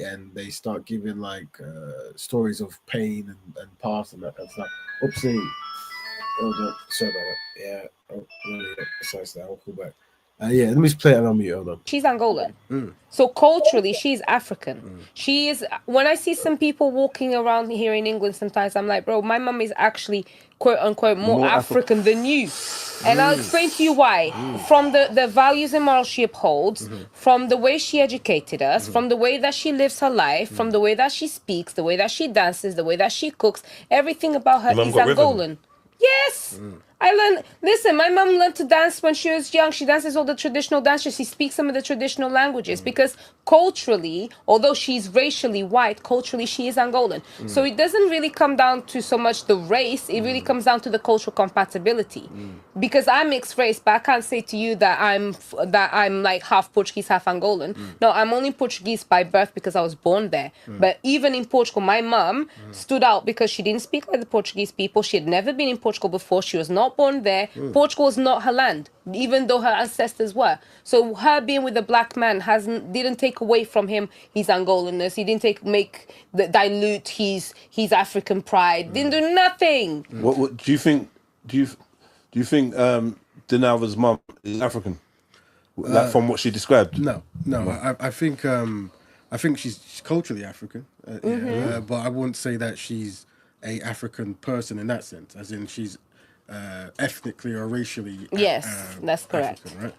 and they start giving like stories of pain and past and that kind of stuff. Oopsie. Oh, sorry about that. Yeah. Oh, sorry, I'll call back. Yeah, let me just play it on mute. Hold on. she's Angolan. So culturally, she's African. She is. When I see some people walking around here in England, sometimes I'm like, bro, my mum is actually quote unquote more African than you. And I'll explain to you why. From the values and morals she upholds, from the way she educated us, from the way that she lives her life, from the way that she speaks, the way that she dances, the way that she cooks, everything about her is Angolan. Yes. I learned. Listen, my mom learned to dance when she was young. She dances all the traditional dances. She speaks some of the traditional languages because culturally, although she's racially white, culturally she is Angolan. So it doesn't really come down to so much the race. It really comes down to the cultural compatibility. Because I'm mixed race, but I can't say to you that I'm like half Portuguese, half Angolan. No, I'm only Portuguese by birth because I was born there. But even in Portugal, my mom stood out because she didn't speak like the Portuguese people. She had never been in Portugal before. She was not born there. Portugal is not her land, even though her ancestors were. So her being with a black man didn't take away from him his Angolanness. He didn't dilute his African pride. Didn't do nothing. What do you think? Do you think Dinava's mum is African? Like from what she described? No. I think she's culturally African, but I wouldn't say that she's a African person in that sense, as in she's ethnically or racially. Yes, that's correct. African, right?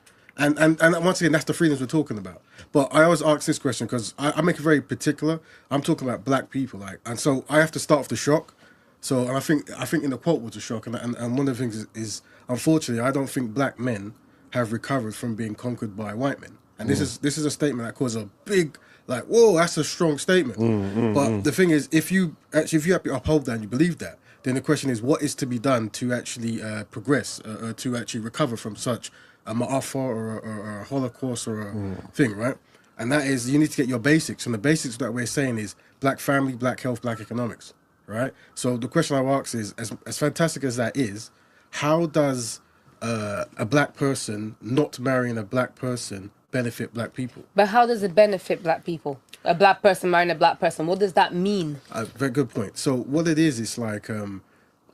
And once again, that's the freedoms we're talking about. But I always ask this question because I make it very particular. I'm talking about black people, and so I have to start with the shock. So and I think in the quote was a shock, and one of the things is unfortunately I don't think black men have recovered from being conquered by white men. And this is a statement that causes a big like, whoa, that's a strong statement. But the thing is, if you uphold that and you believe that, then the question is, what is to be done to actually progress, to actually recover from such a ma'afa or a Holocaust or a thing, right? And that is, you need to get your basics. And the basics that we're saying is black family, black health, black economics, right? So the question I will ask is, as fantastic as that is, how does a black person not marrying a black person benefit black people? But how does it benefit black people? A black person marrying a black person, what does that mean? Very good point. So what it is, it's like...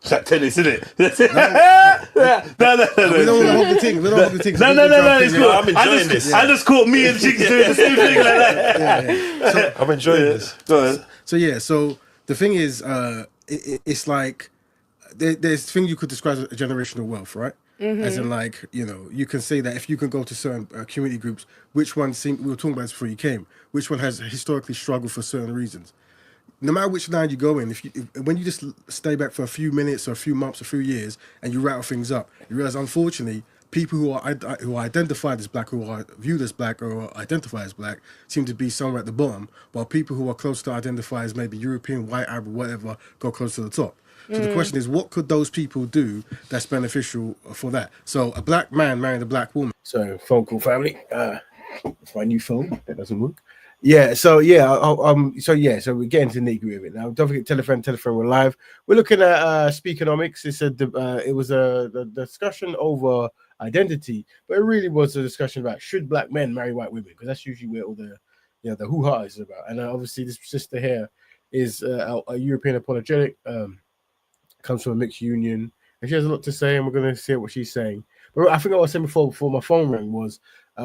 that tennis, isn't it? No. We don't want to hold the thing. We don't hold the thing. No, it's cool. I'm enjoying this. I just caught me and Chicks doing the same thing like that. Yeah. So, I'm enjoying this. Go ahead. So the thing is, it's like there's thing you could describe as a generational wealth, right? Mm-hmm. As in, like, you know, you can say that if you can go to certain community groups, which one we were talking about this before you came, which one has historically struggled for certain reasons. No matter which line you go in, when you just stay back for a few minutes or a few months or a few years and you rattle things up, you realize, unfortunately, people who are identified as black, who are viewed as black or identify as black, seem to be somewhere at the bottom, while people who are close to identify as maybe European, white, Arab, whatever, go close to the top. So the question is, what could those people do that's beneficial for that? So a black man marrying a black woman. So phone call, family. It's my new phone. That doesn't work. Yeah. So we're getting to nitty-gritty of it now. Don't forget telephone. We're live. We're looking at Speakenomix. It was a discussion over identity, but it really was a discussion about should black men marry white women, because that's usually where all the hoo-ha is about. And obviously, this sister here is a European apologetic. Comes from a mixed union, and she has a lot to say, and we're going to see what she's saying. But I think I was saying before my phone rang was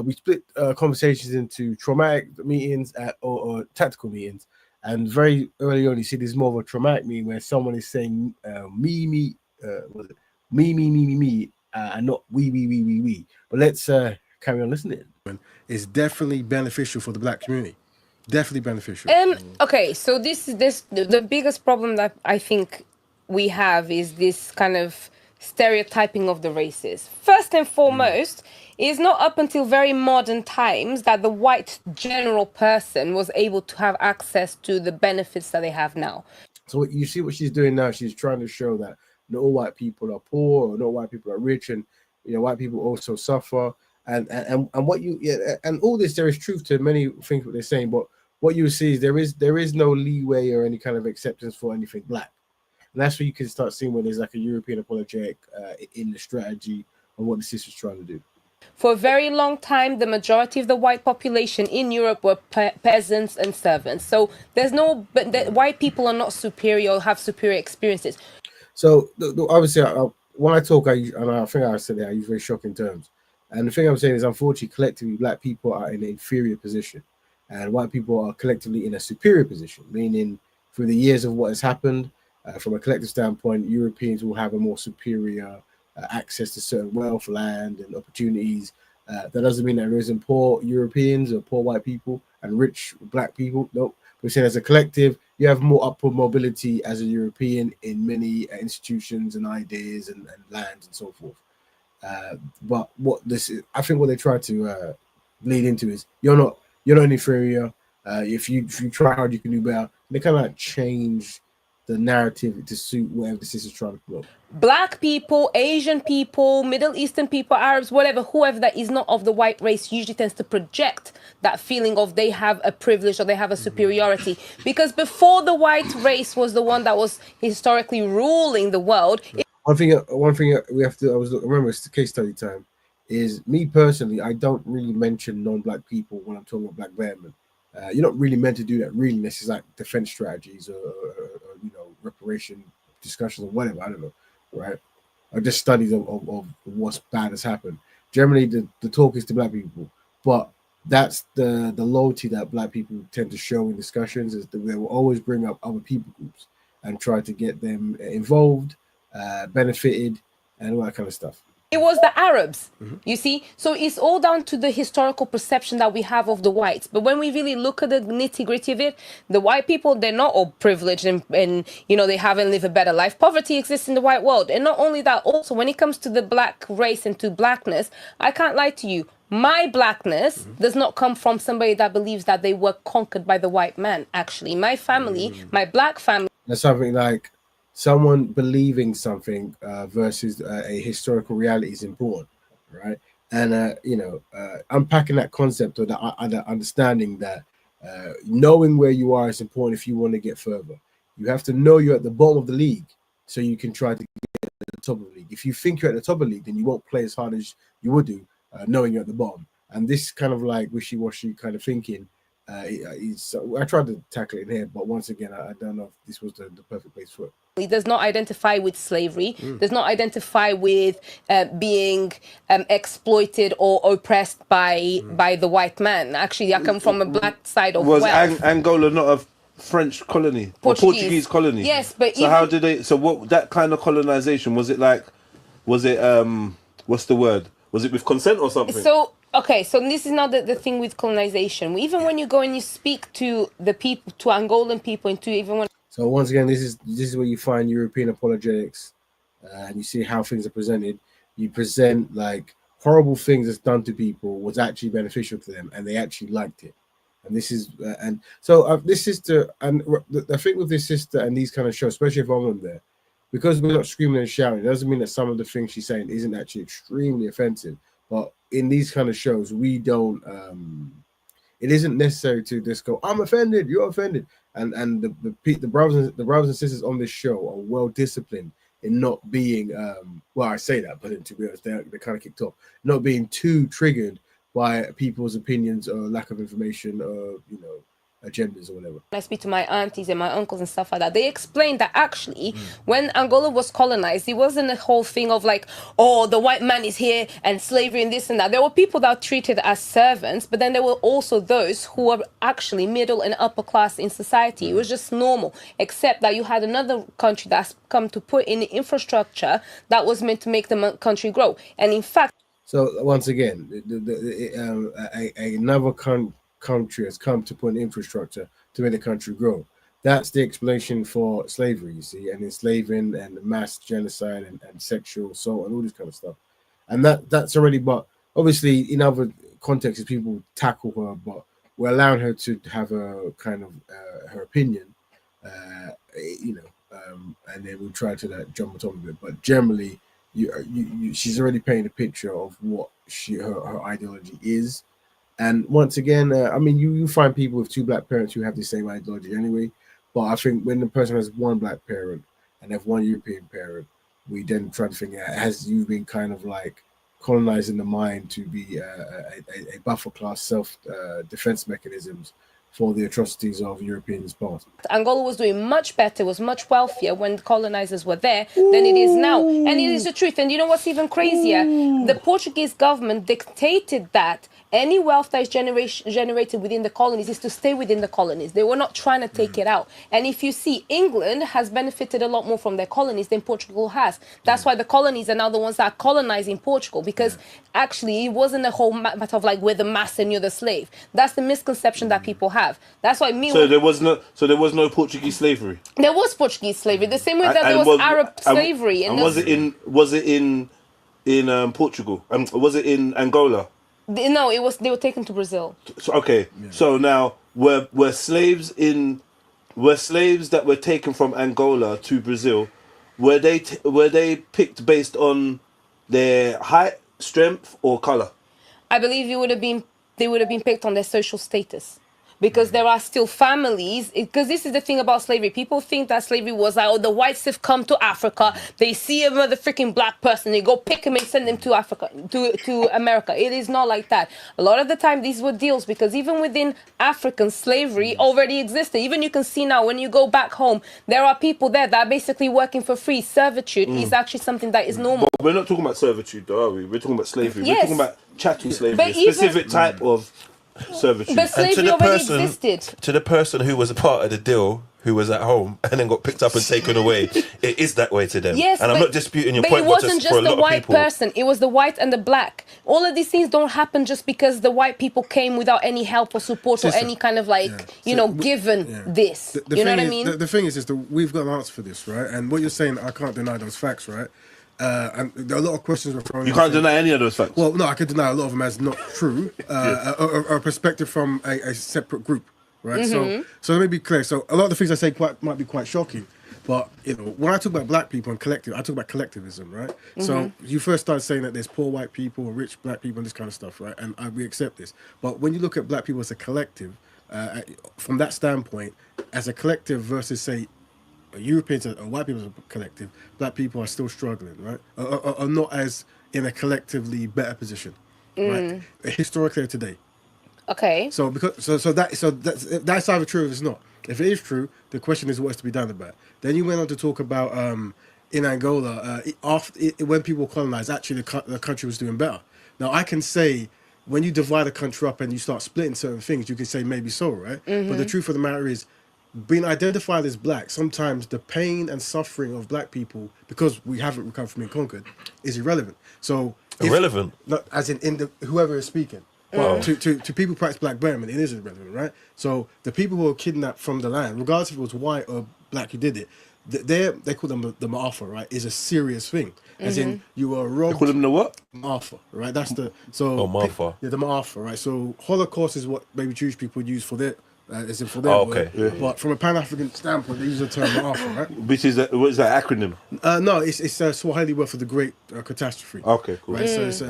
we split conversations into traumatic meetings or tactical meetings, and very early on you see there's more of a traumatic meeting where someone is saying me, and not we. But let's carry on listening. It's definitely beneficial for the black community. Definitely beneficial. Okay, so the biggest problem that I think we have is this kind of stereotyping of the races. First and foremost, it's not up until very modern times that the white general person was able to have access to the benefits that they have now. So you see what she's doing now. She's trying to show that not all white people are poor, or not all white people are rich, and white people also suffer. And all this, there is truth to many things what they're saying. But what you see is there is no leeway or any kind of acceptance for anything black. And that's where you can start seeing where there's like a European apologetic in the strategy of what the sister's trying to do. For a very long time, the majority of the white population in Europe were peasants and servants. So white people are not superior or have superior experiences. So obviously, when I talk, I think I said that I use very shocking terms. And the thing I'm saying is, unfortunately, collectively, black people are in an inferior position, and white people are collectively in a superior position, meaning through the years of what has happened, from a collective standpoint, Europeans will have a more superior access to certain wealth, land, and opportunities. That doesn't mean that there isn't poor Europeans or poor white people and rich black people. Nope. We're saying as a collective, you have more upward mobility as a European in many institutions and ideas and lands and so forth. But I think what they try to lead into is you're not inferior. If you try hard, you can do better. And they kind of like change the narrative to suit whatever the sister's trying to promote. Black people, Asian people, Middle Eastern people, Arabs, whoever that is not of the white race usually tends to project that feeling of they have a privilege or they have a superiority. Because before the white race was the one that was historically ruling the world. One thing we have to, remember it's the case study time, is me personally, I don't really mention non-black people when I'm talking about black Betterment. You're not really meant to do that really unless it's like defense strategies or reparation discussions or whatever, I don't know, right? Or just studies of what's bad has happened. Generally, the talk is to black people, but that's the loyalty that black people tend to show in discussions, is that they will always bring up other people groups and try to get them involved, benefited, and all that kind of stuff. It was the Arabs, you see? So it's all down to the historical perception that we have of the whites. But when we really look at the nitty-gritty of it, the white people, they're not all privileged and they haven't lived a better life. Poverty exists in the white world. And not only that, also, when it comes to the black race and to blackness, I can't lie to you. My blackness does not come from somebody that believes that they were conquered by the white man, actually. My family, my black family... That's something like... someone believing something versus a historical reality is important, right? And unpacking that concept or that understanding that knowing where you are is important if you want to get further. You have to know you're at the bottom of the league so you can try to get at the top of the league. If you think you're at the top of the league, then you won't play as hard as you would do knowing you're at the bottom. And this kind of like wishy-washy kind of thinking, I tried to tackle it in here, but once again, I don't know if this was the perfect place for it. It does not identify with slavery, does not identify with being exploited or oppressed by the white man. Actually, I come from a black side of Was wealth. Angola not a French colony or Portuguese colony? Yes, but so how did they? So what that kind of colonization was it like? Was it what's the word? Was it with consent or something? So okay, so this is not the thing with colonization. Even when you go and you speak to the people, to Angolan people, and to even when. So once again, this is where you find European apologetics, and you see how things are presented. You present like horrible things that's done to people was actually beneficial to them, and they actually liked it. And this is this sister, and the thing with this sister and these kind of shows, especially if I'm on there, because we're not screaming and shouting, it doesn't mean that some of the things she's saying isn't actually extremely offensive. But in these kind of shows, we don't. It isn't necessary to just go, I'm offended, you're offended. And the brothers and sisters on this show are well disciplined in not being well, I say that, but to be honest, they're kind of kicked off, not being too triggered by people's opinions or lack of information or agendas or whatever. I speak to my aunties and my uncles and stuff like that. They explained that actually when Angola was colonized, it wasn't a whole thing of like, oh, the white man is here and slavery and this and that. There were people that were treated as servants, but then there were also those who were actually middle and upper class in society. It was just normal, except that you had another country that's come to put in the infrastructure that was meant to make the country grow. And in fact, so once again, another country has come to put an infrastructure to make the country grow. That's the explanation for slavery, you see, and enslaving and mass genocide and sexual assault and all this kind of stuff. And that's already, but obviously in other contexts, people tackle her, but we're allowing her to have a kind of her opinion, and then we'll try to jump on top of it. But generally, she's already painting a picture of what her ideology is. And once again, I mean, you find people with two black parents who have the same ideology anyway. But I think when the person has one black parent and they have one European parent, we then try to figure out, has you been kind of like colonizing the mind to be a buffer class self-defense mechanisms for the atrocities of Europeans' past. Angola was doing much better, was much wealthier when the colonizers were there than it is now. And it is the truth. And you know what's even crazier? The Portuguese government dictated that any wealth that is generated within the colonies is to stay within the colonies. They were not trying to take it out. And if you see, England has benefited a lot more from their colonies than Portugal has. That's why the colonies are now the ones that are colonizing Portugal, because actually it wasn't a whole matter of like we're the master and you're the slave. That's the misconception that people have. That's why there was no Portuguese slavery. There was Portuguese slavery, the same way that there was Arab slavery. And was it in Portugal? Was it in Angola? No, it was. They were taken to Brazil. So, okay, so now were slaves that were taken from Angola to Brazil? Were they picked based on their height, strength, or color? I believe they would have been picked on their social status. Because there are still families, because this is the thing about slavery. People think that slavery was like, oh, the whites have come to Africa, they see a motherfucking black person, they go pick him and send him to Africa, to America. It is not like that. A lot of the time, these were deals, because even within African slavery already existed. Even you can see now, when you go back home, there are people there that are basically working for free. Servitude is actually something that is normal. But we're not talking about servitude, though, are we? We're talking about slavery. Yes. We're talking about chattel slavery, a specific type of servitude. But slavery already existed. To the person who was a part of the deal, who was at home and then got picked up and taken away, it is that way to them. Yes, and I'm not disputing your point. But it wasn't just the white person, it was the white and the black. All of these things don't happen just because the white people came without any help or support or any kind of like, given this. You know what I mean? The thing is that we've got an answer for this, right? And what you're saying, I can't deny those facts, right? And there are a lot of questions were thrown. You can't deny any of those facts. Well, no, I could deny a lot of them as not true, or a perspective from a separate group, right? So let me be clear. So a lot of the things I say might be quite shocking, But when I talk about black people and collective, I talk about collectivism, right? So you first started saying that there's poor white people, rich black people, and this kind of stuff, right? And we accept this. But when you look at black people as a collective, from that standpoint, as a collective versus say Europeans or white people as a collective, black people are still struggling, right? Are not as in a collectively better position, right? Historically or today. Okay. So that's either true or it's not. If it is true, the question is what's to be done about it. Then you went on to talk about in Angola, when people were colonized, actually the country was doing better. Now I can say when you divide a country up and you start splitting certain things, you can say maybe so, right? But the truth of the matter is, being identified as black, sometimes the pain and suffering of black people, because we haven't recovered from being conquered, is irrelevant. So irrelevant, as in whoever is speaking. But to people who practice black Betterment, it is irrelevant, right? So the people who are kidnapped from the land, regardless if it was white or black who did it, they call them the Ma'afa, right? Is a serious thing. As in you are robbed. They call them the what? Ma'afa, right? That's the Ma'afa. Yeah, the Ma'afa, right? So Holocaust is what maybe Jewish people use for their as in for their okay. word. Yeah. But from a Pan-African standpoint, they use the term Ma'afa, right? Which is what is that acronym? No, it's Swahili word for the Great Catastrophe. Okay, cool. Right, so it's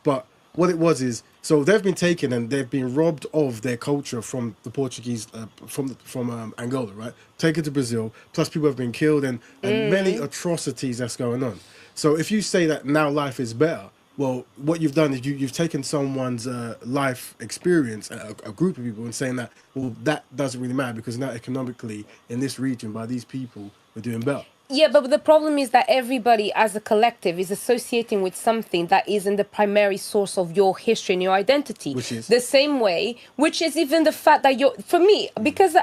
but what it was is, so they've been taken and they've been robbed of their culture from the Portuguese, from Angola, right? Taken to Brazil, plus people have been killed and many atrocities that's going on. So if you say that now life is better, well, what you've done is you've taken someone's life experience, a group of people, and saying that, well, that doesn't really matter because now economically in this region by these people, we're doing better. Yeah, but the problem is that everybody as a collective is associating with something that isn't the primary source of your history and your identity. Which is? The same way, which is even the fact that for me, because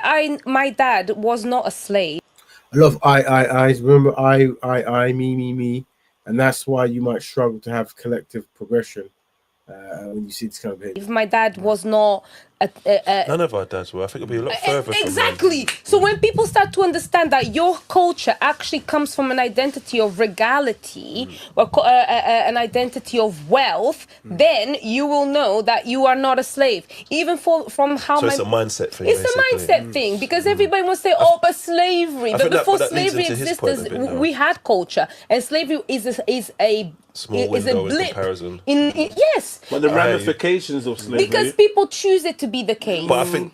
my dad was not a slave. I love I. Remember I, me. And that's why you might struggle to have collective progression when you see this kind of behavior. If my dad was not... None of our dads were. I think it'll be a lot further exactly. So when people start to understand that your culture actually comes from an identity of regality, or an identity of wealth, then you will know that you are not a slave. Even from how so it's a mindset thing. It's a mindset thing because everybody wants to say, "Oh, but slavery." But before slavery existed, we had culture, and slavery is a small window in comparison. Yes. But the ramifications of slavery. Because people choose it to be the case. But I think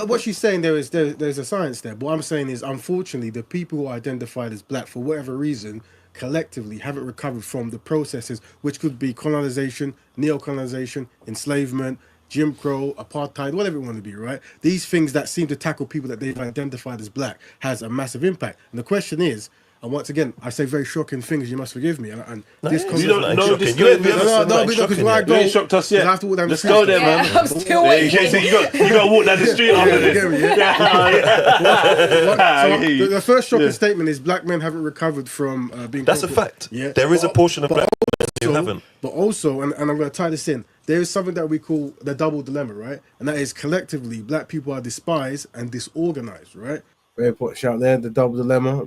what she's saying there's a science there. But what I'm saying is, unfortunately, the people who are identified as black for whatever reason collectively haven't recovered from the processes, which could be colonization, neo-colonization, enslavement, Jim Crow, apartheid, whatever it want to be, right? These things that seem to tackle people that they've identified as black has a massive impact. And the question is, and once again, I say very shocking things. You must forgive me. And this you don't know this. No, because where I go, you ain't shocked us yet. I have to walk down the street. Let's go there, man. I'm still waiting. You got to walk down the street after this. So the first shocking statement is black men haven't recovered from being. That's conquered. a fact. Yeah. There is a portion of black men who haven't. But also, and I'm going to tie this in. There is something that we call the double dilemma, right? And that is collectively, black people are despised and disorganized, right? Very important shout there. The double dilemma.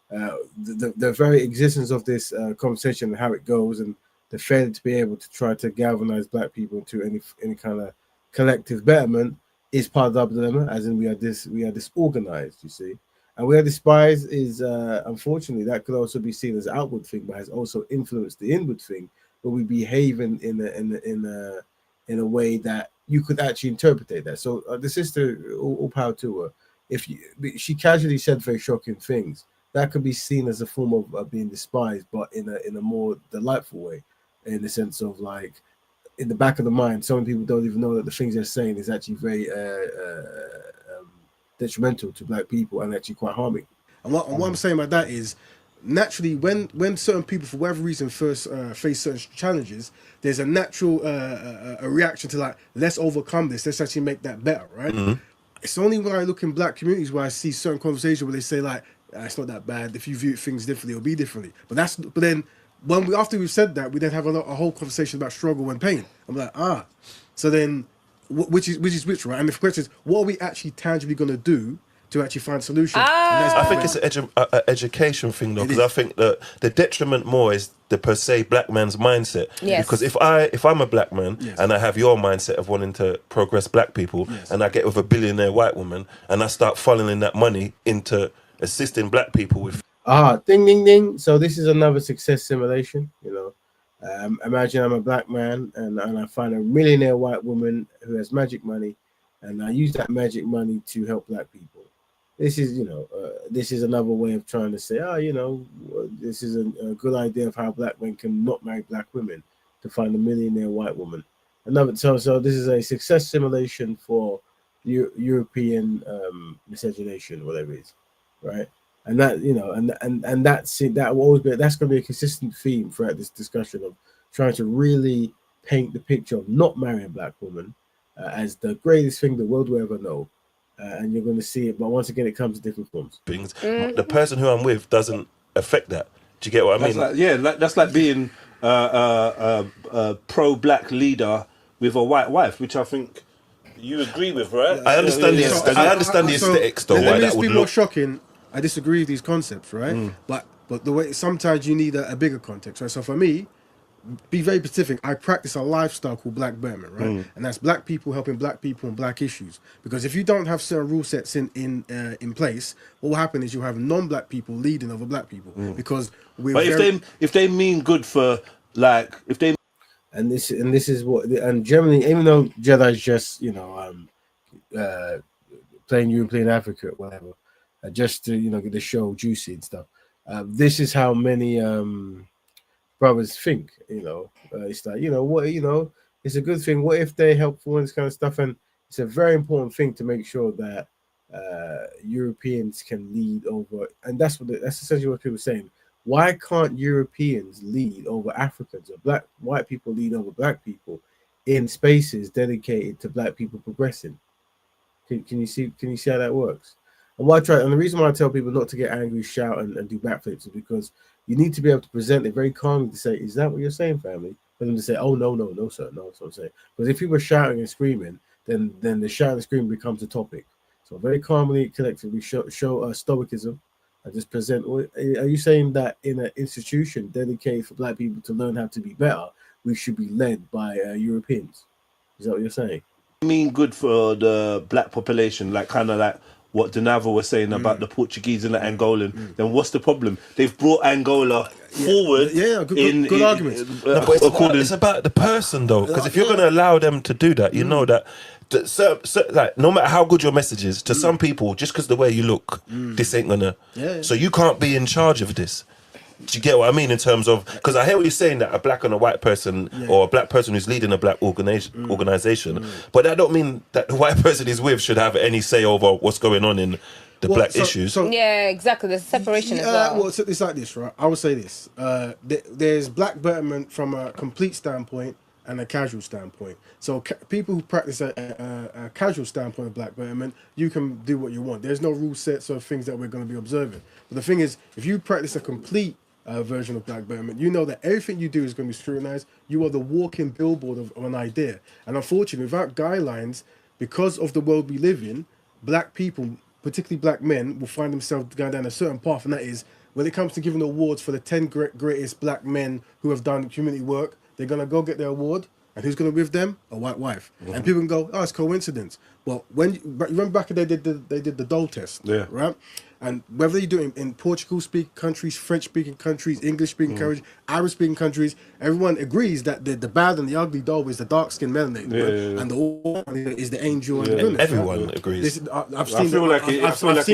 The very existence of this conversation and how it goes, and the failure to be able to try to galvanize black people into any kind of collective betterment is part of the double dilemma. As in, we are disorganized. You see, and we are despised is unfortunately that could also be seen as an outward thing, but has also influenced the inward thing, where we behave in a way that you could actually interpret that. So the sister, all power to her. She casually said very shocking things, that could be seen as a form of being despised, but in a more delightful way, in the sense of like in the back of the mind, some people don't even know that the things they're saying is actually very detrimental to black people and actually quite harming. And what I'm saying about that is, naturally, when certain people for whatever reason first face certain challenges, there's a natural a reaction to like, let's overcome this, let's actually make that better, right? Mm-hmm. It's only when I look in black communities where I see certain conversations where they say like, it's not that bad. If you view things differently, it'll be differently. But then after we've said that, we then have a whole conversation about struggle and pain. I'm like, so then which is which, right? And the question is, what are we actually tangibly going to do to actually find solutions? I think it's an education thing though, because I think that the detriment more is the per se black man's mindset. Yes. Because if I'm a black man and I have your mindset of wanting to progress black people, and I get with a billionaire white woman and I start funneling that money into assisting black people with. Ding, ding, ding. So this is another success simulation. Imagine I'm a black man and I find a millionaire white woman who has magic money, and I use that magic money to help black people. This is, this is another way of trying to say, this is a good idea of how black men can not marry black women to find a millionaire white woman. So this is a success simulation for European miscegenation, whatever it is, right? And that, and that's it. That will always be, that's going to be a consistent theme throughout this discussion of trying to really paint the picture of not marrying a black woman as the greatest thing the world will ever know. And you're going to see it, but once again, it comes in different forms. The person who I'm with doesn't affect that. Do you get what I mean? That's like being a pro-black leader with a white wife, which I think you agree with, right? I understand the aesthetics, though. Let Why me that just would be more look shocking. I disagree with these concepts, right? But the way sometimes you need a bigger context, right? So for me, be very specific. I practice a lifestyle called Black Betterment, right? And that's black people helping black people on black issues. Because if you don't have certain rule sets in place, what will happen is you have non-black people leading over black people. Because if they mean good for and this is what, and generally, even though Jedi's just playing European Africa, whatever, just to get the show juicy and stuff. This is how many brothers think. It's like it's a good thing. What if they're helpful and this kind of stuff? And it's a very important thing to make sure that Europeans can lead over, and that's essentially what people are saying. Why can't Europeans lead over Africans, or white people lead over black people in spaces dedicated to black people progressing? Can you see how that works? And the reason why I tell people not to get angry, shout, and do backflips is because you need to be able to present it very calmly to say, "Is that what you're saying, family?" For them to say, "Oh no, sir, no." That's what I'm saying. Because if people are shouting and screaming, then the shouting and screaming becomes a topic. So very calmly, collectively show stoicism. I just present. Are you saying that in an institution dedicated for black people to learn how to be better, we should be led by Europeans? Is that what you're saying? mean good for the black population, like kind of like what Donavo was saying about the Portuguese and the Angolan, then what's the problem? They've brought Angola forward. Good arguments. It's about the person, though, because if you're going to allow them to do that, you know that like no matter how good your message is, to some people, just because the way you look, this ain't gonna. So you can't be in charge of this. Do you get what I mean in terms of, because I hear what you're saying, that a black and a white person or a black person who's leading a black organization, but that don't mean that the white person he's with should have any say over what's going on in the black issues. Yeah, exactly. There's separation as well. Well, so it's like this, right? I would say this. There's black betterment from a complete standpoint and a casual standpoint. So people who practice a casual standpoint of black betterment, you can do what you want. There's no rule sets or things that we're going to be observing. But the thing is, if you practice a complete version of black betterment, you know that everything you do is going to be scrutinized. You are the walking billboard of an idea. And unfortunately, without guidelines, because of the world we live in, black people, particularly black men, will find themselves going down a certain path, and that is when it comes to giving awards for the 10 greatest black men who have done community work, they're going to go get their award, and who's going to be with them? A white wife. And people can go, oh, it's coincidence. Well, remember back when they did the Dole test, right? And whether you do it in Portugal-speaking countries, French-speaking countries, English-speaking countries, Irish-speaking countries, everyone agrees that the bad and the ugly doll is the dark-skinned melanated, and the white one is the angel and the goodness. Everyone agrees. I've seen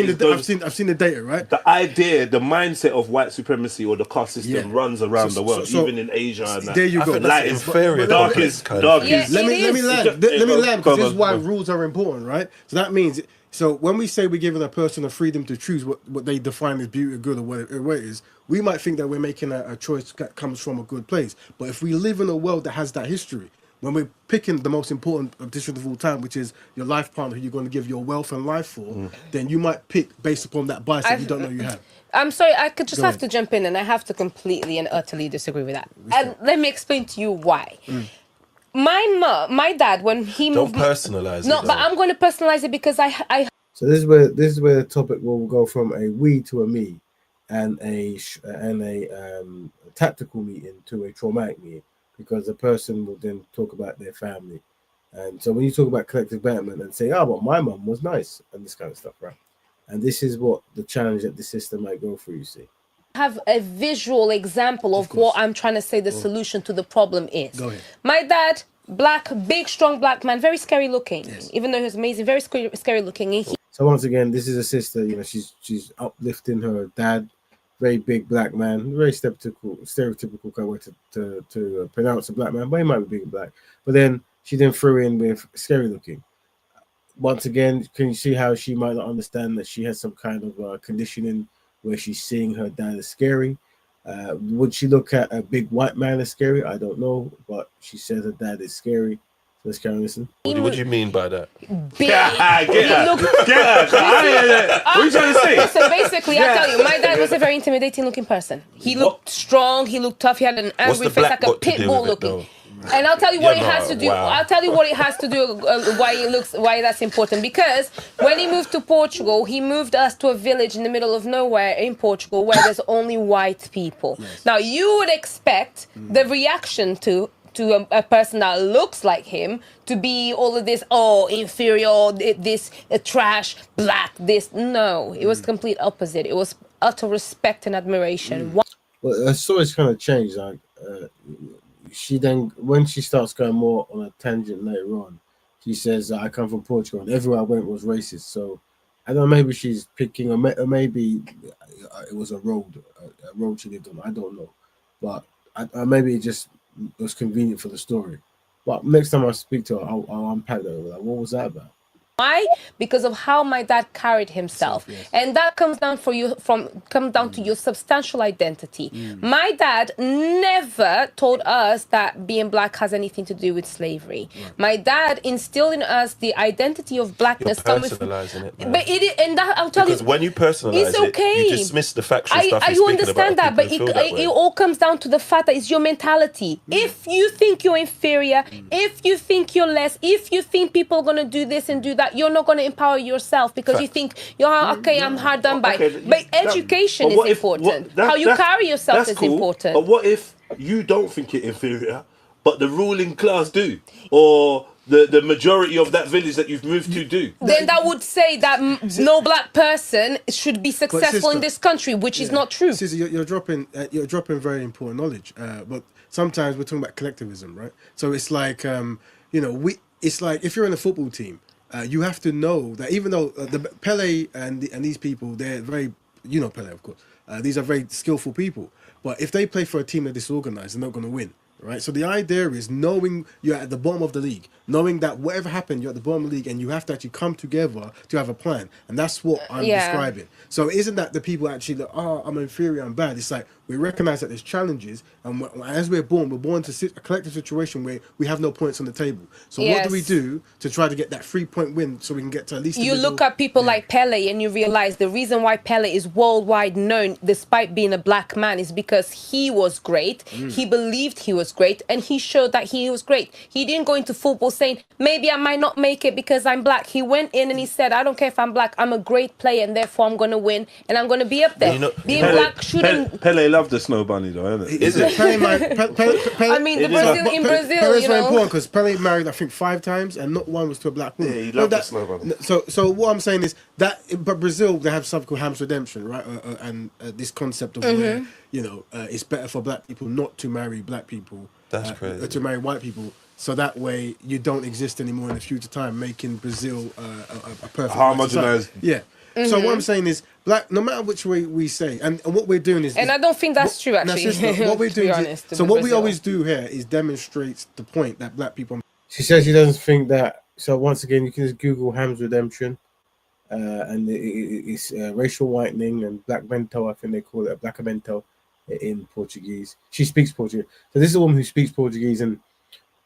the data, right? The idea, the mindset of white supremacy or the caste system runs around the world, even in Asia. And there you go. Light inferior, dark is. Let me land because this is why rules are important, right? So that means. So when we say we're giving a person a freedom to choose what they define as beauty or good or whatever it is, we might think that we're making a choice that comes from a good place. But if we live in a world that has that history, when we're picking the most important decision of all time, which is your life partner who you're going to give your wealth and life for, then you might pick based upon that bias that you don't know you have. I'm sorry, I could just have to jump in, and I have to completely and utterly disagree with that. And let me explain to you why. My dad, when he moved... Don't personalize it. No, but I'm going to personalize it because I... So this is where the topic will go from a we to a me, and a tactical meeting to a traumatic meeting, because the person will then talk about their family. And so when you talk about collective betterment and say, oh, but my mum was nice, and this kind of stuff, right? And this is what the challenge that the system might go through, you see. Have a visual example of what I'm trying to say the solution to the problem is. Go ahead. My dad, black, big, strong black man, very scary looking. Even though he was amazing, very scary looking. So once again, this is a sister, you know, she's uplifting her dad, very big black man, very stereotypical kind of way to pronounce a black man, but he might be big and black. But then she then threw in with scary looking. Once again, can you see how she might not understand that she has some kind of conditioning where she's seeing her dad as scary? Would she look at a big white man as scary? I don't know, but she says her dad is scary. Let's carry on, listen. What do you mean by that? Big. Get her. What are you trying to say? So basically, I tell you, my dad was a very intimidating looking person. He looked strong, he looked tough, he had an angry face like a pit bull looking. And I'll tell you what it has to do. Wow. I'll tell you what it has to do. Why that's important. Because when he moved to Portugal, he moved us to a village in the middle of nowhere in Portugal where there's only white people. Now you would expect the reaction to a person that looks like him to be all of this, inferior, this trash, black, this. No, it was complete opposite. It was utter respect and admiration. Well, her story's kind of changed. Like, she then, when she starts going more on a tangent later on, she says, I come from Portugal and everywhere I went was racist. So I don't know, maybe she's picking, or maybe it was a road she lived on. I don't know. But maybe it was convenient for the story. But next time I speak to her, I'll unpack that. Like, what was that about? Why? Because of how my dad carried himself, and that comes down to your substantial identity. My dad never told us that being black has anything to do with slavery. My dad instilled in us the identity of blackness. You're personalizing it, man. But I'll tell because you, when you personalize it's okay. it, you dismiss the factual stuff. I understand that, but it all comes down to the fact that it's your mentality. If you think you're inferior, if you think you're less, if you think people are gonna do this and do that, you're not going to empower yourself because you think, I'm hard done by. But education is important. How you carry yourself is important. But what if you don't think you're inferior, but the ruling class do? Or the majority of that village that you've moved to do? Then that would say that no black person should be successful in this country, which is not true. Sister, you're dropping very important knowledge. But sometimes we're talking about collectivism, right? So it's like, it's like if you're in a football team, you have to know that even though the Pele and these people, they're very, Pele, of course, these are very skillful people. But if they play for a team that is disorganized, they're not going to win. Right, so the idea is knowing you're at the bottom of the league, knowing that whatever happened, you're at the bottom of the league, and you have to actually come together to have a plan, and that's what I'm describing. So it isn't that the people actually like, I'm inferior, I'm bad. It's like we recognize that there's challenges, and as we're born to a collective situation where we have no points on the table. So what do we do to try to get that 3-point win so we can get to at least? You look at people like Pele, and you realize the reason why Pele is worldwide known, despite being a black man, is because he was great. He believed he was great, and he showed that he was great. He didn't go into football saying, maybe I might not make it because I'm black. He went in and he said, I don't care if I'm black, I'm a great player, and therefore I'm going to win, and I'm going to be up there. Being black shouldn't... Pele loved the snow bunny though, isn't it? Is it? I mean, in Brazil, Pele's very important because Pele married, I think, 5 times, and not one was to a black woman. Yeah, he loved the snow bunny. So what I'm saying is that, but Brazil, they have something called Ham's Redemption, right? And this concept of where, it's better for black people not to marry black people. That's crazy. To marry white people, so that way you don't exist anymore in the future time, making Brazil a perfect homogenized. Yeah. So what I'm saying is, black, no matter which way we say, and what we're doing is, and I don't think that's true actually. What we're doing, what we always do here is demonstrates the point that black people. She says she doesn't think that. So once again, you can just Google Ham's Redemption, and it's racial whitening and blackmento. I think they call it blackmento in Portuguese. She speaks Portuguese. So this is a woman who speaks Portuguese, and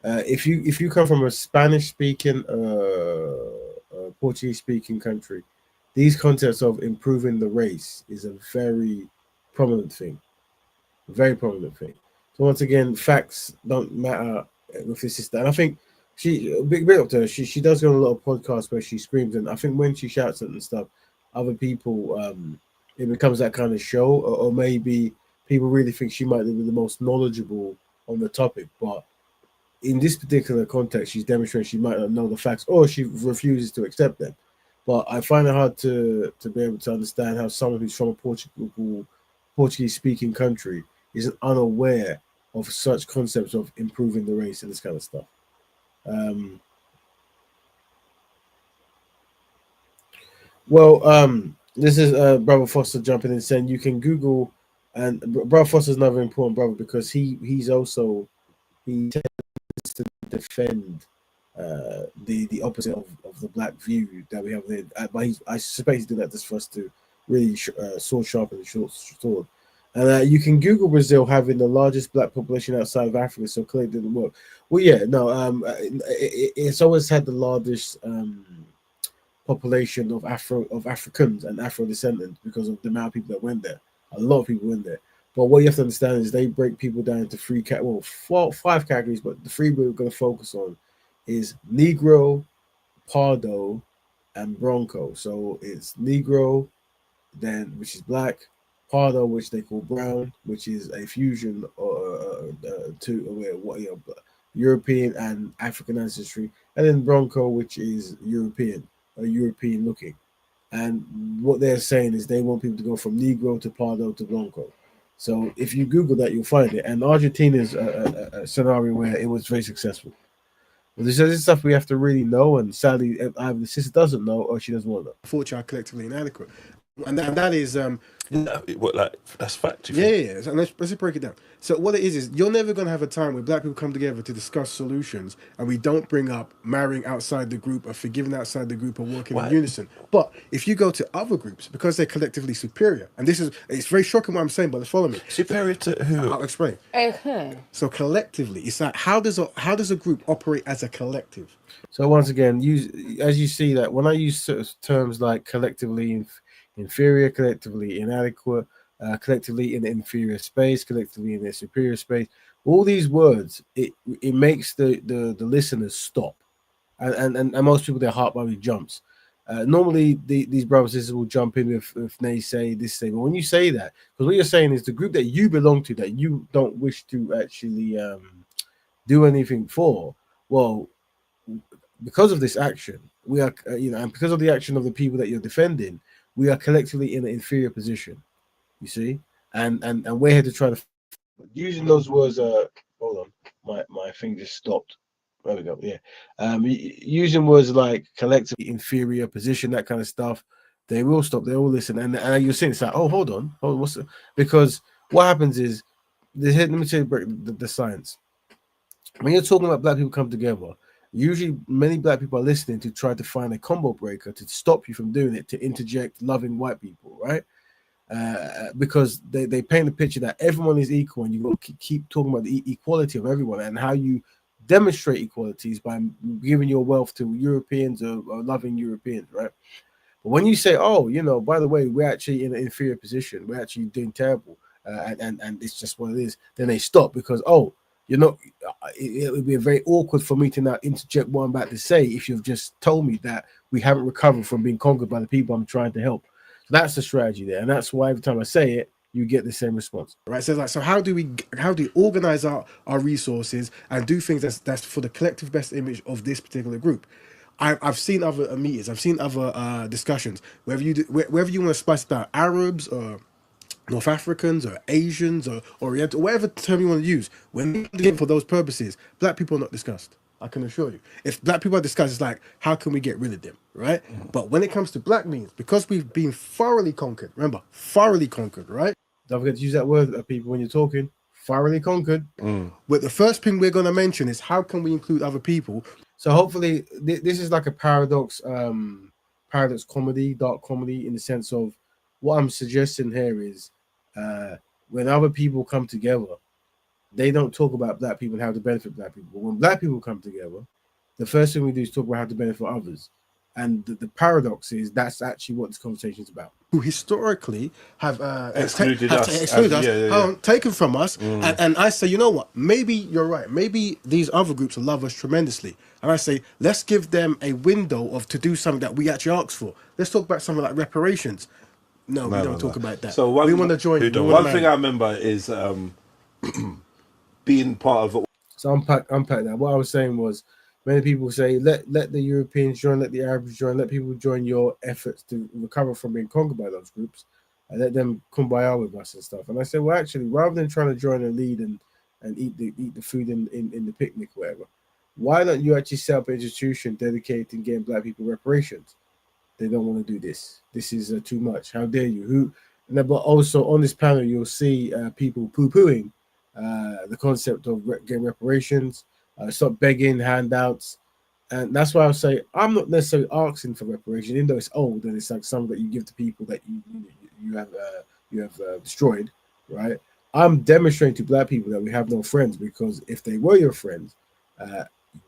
if you come from a Spanish-speaking, Portuguese-speaking country, these concepts of improving the race is a very prominent thing. Very prominent thing. So once again, facts don't matter with this sister. And I think big up to her. She does go on a lot of podcasts where she screams, and I think when she shouts and stuff, other people, it becomes that kind of show, or maybe people really think she might be the most knowledgeable on the topic. But in this particular context, she's demonstrating she might not know the facts, or she refuses to accept them. But I find it hard to be able to understand how someone who's from a Portuguese speaking country isn't unaware of such concepts of improving the race and this kind of stuff. This is Brother Foster jumping in saying you can Google, and Brother Foster is another important brother because he tends to defend the opposite of the black view that we have there. But I suspect he's doing that just for us to really sword sharpen the short sword. And you can Google Brazil having the largest black population outside of Africa, so clearly it didn't work. Well, yeah, no, it's always had the largest population of Africans and Afro descendants because of the amount of people that went there. A lot of people went there. But what you have to understand is they break people down into five categories, but the three we're going to focus on is Negro, Pardo, and Bronco. So it's Negro, then which is black, Pardo, which they call brown, which is a fusion European and African ancestry, and then Bronco, which is European looking. And what they're saying is they want people to go from Negro to Pardo to Blanco. So if you Google that, you'll find it. And Argentina's a scenario where it was very successful. But this is stuff we have to really know, and sadly, either the sister doesn't know or she doesn't want to know. Unfortunately, are collectively inadequate. And that is that's fact. Yeah. So let's break it down. So what it is you're never going to have a time where black people come together to discuss solutions, and we don't bring up marrying outside the group or forgiving outside the group or working in unison. But if you go to other groups, because they're collectively superior, and it's very shocking what I'm saying, but follow me. Superior to who? I'll explain. So collectively, it's like how does a group operate as a collective? So once again, as you see that when I use terms like collectively inferior, collectively inadequate, collectively in the inferior space, collectively in the superior space, all these words, it makes the listeners stop, and most people, their heart probably jumps. Normally these brothers and sisters will jump in if they say this thing, but when you say that, because what you're saying is the group that you belong to that you don't wish to actually do anything for, well, because of this action, we are and because of the action of the people that you're defending, we are collectively in an inferior position, you see, and we're here to try to using those words. Hold on, my thing just stopped. There we go. Yeah, using words like collectively inferior position, that kind of stuff, they will stop. They will listen, and you're saying it's like, oh, hold on, because what happens is, let me tell you the science. When you're talking about black people come together, usually many black people are listening to try to find a combo breaker to stop you from doing it, to interject loving white people, right? Because they paint a picture that everyone is equal, and you got to keep talking about the equality of everyone, and how you demonstrate equalities by giving your wealth to Europeans or loving Europeans, right? But when you say, oh, by the way, we're actually in an inferior position, we're actually doing terrible, and it's just what it is, then they stop because, it would be very awkward for me to now interject what I'm about to say if you've just told me that we haven't recovered from being conquered by the people I'm trying to help. So that's the strategy there, and that's why every time I say it, you get the same response. Right. So how do we organize our resources and do things that's for the collective best image of this particular group? I've seen other meetings, I've seen other discussions, whether you want to spice it out, Arabs or North Africans or Asians or Oriental, whatever term you want to use, when you're for those purposes, black people are not discussed. I can assure you. If black people are discussed, it's like, how can we get rid of them, right? But when it comes to black means, because we've been thoroughly conquered, remember, thoroughly conquered, right? Don't forget to use that word, people, when you're talking. Thoroughly conquered. But the first thing we're going to mention is how can we include other people? So hopefully this is like a paradox comedy, dark comedy, in the sense of what I'm suggesting here is when other people come together, they don't talk about black people and how to benefit black people. But when black people come together, the first thing we do is talk about how to benefit others. And the paradox is that's actually what this conversation is about. Who historically have excluded us, taken from us, and I say, you know what? Maybe you're right. Maybe these other groups love us tremendously, and I say, let's give them a window to do something that we actually asked for. Let's talk about something like reparations. No, we don't talk about that. So we want to join. One thing I remember is being part of. So unpack that. What I was saying was, many people say, let the Europeans join, let the Arabs join, let people join your efforts to recover from being conquered by those groups, and let them kumbaya with us and stuff. And I said, well, actually, rather than trying to join and lead and eat the food in the picnic, whatever, why don't you actually set up an institution dedicated to getting black people reparations? They don't want to do this. This is too much. How dare you? But also on this panel, you'll see people poo-pooing the concept of getting reparations, stop begging handouts. And that's why I'll say I'm not necessarily asking for reparation, even though it's old and it's like something that you give to people that you have destroyed, right? I'm demonstrating to black people that we have no friends, because if they were your friends,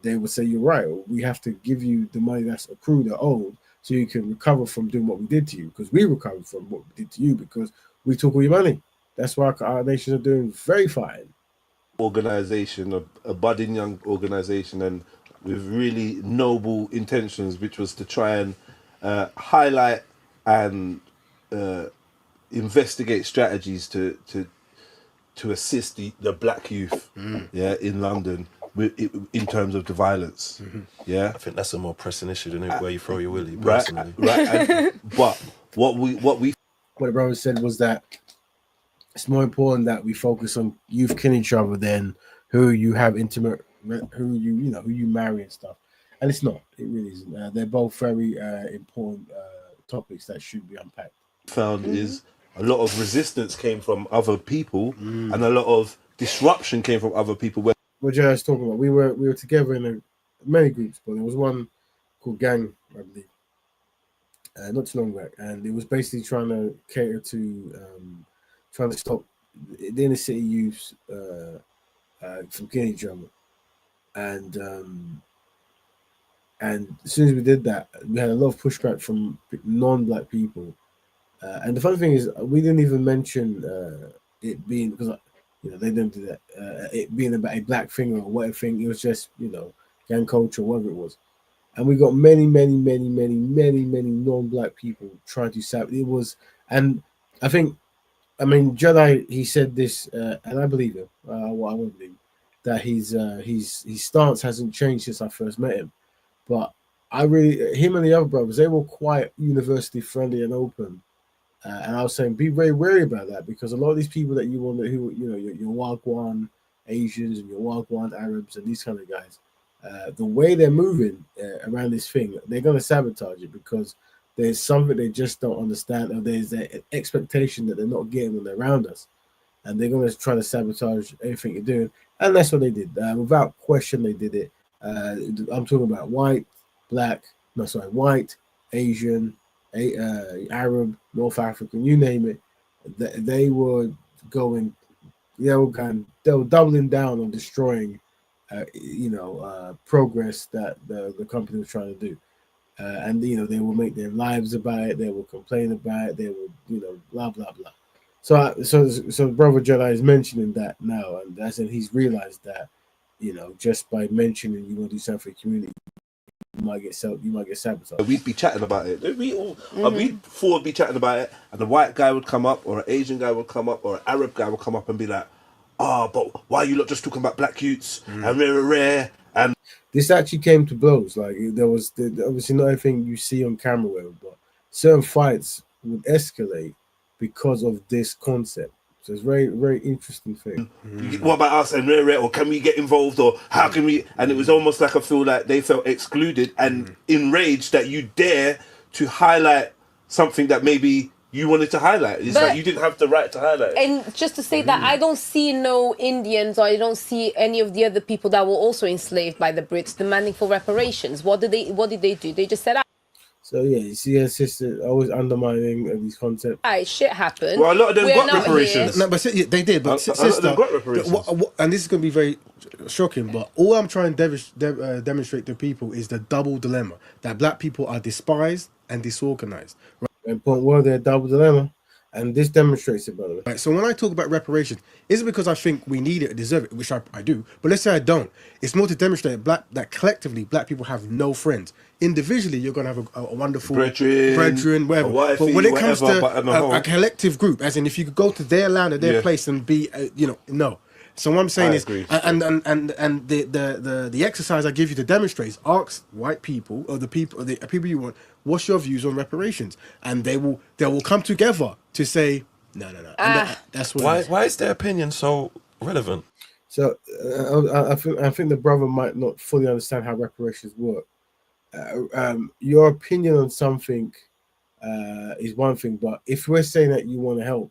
they would say, you're right, we have to give you the money that's accrued or owed so you can recover from doing what we did to you, because we recovered from what we did to you because we took all your money. That's why our nations are doing very fine. Organization, a budding young organization, and with really noble intentions, which was to try and highlight and investigate strategies to assist the black youth, in London in terms of the violence. I think that's a more pressing issue than where you throw your willy, right? Personally. But what the brother said was that it's more important that we focus on youth killing each other than who you have intimate, who you marry and stuff. And it's not. It really isn't. They're both very important topics that should be unpacked. Found is a lot of resistance came from other people, and a lot of disruption came from other people. What Jay was talking about, we were together in many groups, but there was one called Gang, I believe, not too long back, and it was basically trying to cater to trying to stop the inner city youths from killing each other. And as soon as we did that, we had a lot of pushback from non-black people. And the funny thing is, we didn't even mention it being, because they didn't do that, it being about a black thing or whatever thing. It was just gang culture, whatever it was. And we got many non-black people trying to sabotage it. Was, and I mean, Jedi, he said this, and I believe him. I won't believe that his stance hasn't changed since I first met him. But him and the other brothers, they were quite university friendly and open. And I was saying, be very wary about that, because a lot of these people that you want, your Wagwan Asians and your Wagwan Arabs and these kind of guys, the way they're moving around this thing, they're going to sabotage it, because there's something they just don't understand, or there's an expectation that they're not getting when they're around us, and they're going to try to sabotage everything you're doing. And that's what they did. Without question, they did it. I'm talking about white, Asian, Arab, North African, you name it. They were doubling down on destroying, progress that the company was trying to do. And they will make their lives about it. They will complain about it. They will, blah blah blah. So Brother Jedi is mentioning that now, and as in he's realized that, just by mentioning you want to do something for the community, you might get sabotaged. We'd be chatting about it. We'd four would be chatting about it, and the white guy would come up, or an Asian guy would come up, or an Arab guy would come up and be like, but why are you not just talking about black youths and rare? And this actually came to blows. Like, there was obviously not everything you see on camera, but certain fights would escalate because of this concept. So it's very, very interesting thing. What about us and rare, or can we get involved, or how can we? And it was almost like I feel like they felt excluded and enraged that you dare to highlight something that maybe you wanted to highlight. It's like you didn't have the right to highlight it. And just to say that I don't see no Indians, or I don't see any of the other people that were also enslaved by the Brits demanding for reparations. What did they do? They just said, so yeah, you see her sister always undermining these concepts. Shit happened. Well, a lot of them got reparations. No, but they did. But sister, got reparations. And this is going to be very shocking, but all I'm trying to demonstrate to people is the double dilemma that black people are despised and disorganized. Right? And point word there, double dilemma. And this demonstrates it, by the way. Right, so when I talk about reparations, is it because I think we need it or deserve it, which I do, but let's say I don't. It's more to demonstrate that collectively black people have no friends. Individually, you're going to have a wonderful brethren, whatever. Wifey, but when it comes whatever, to a collective group, as in if you could go to their land or their place and be, no. So what I'm saying I is, agree. and the exercise I give you to demonstrate is ask white people or the people you want, what's your views on reparations, and they will come together to say no. And that's what. Why is their opinion so relevant? So I think the brother might not fully understand how reparations work. Your opinion on something is one thing, but if we're saying that you want to help,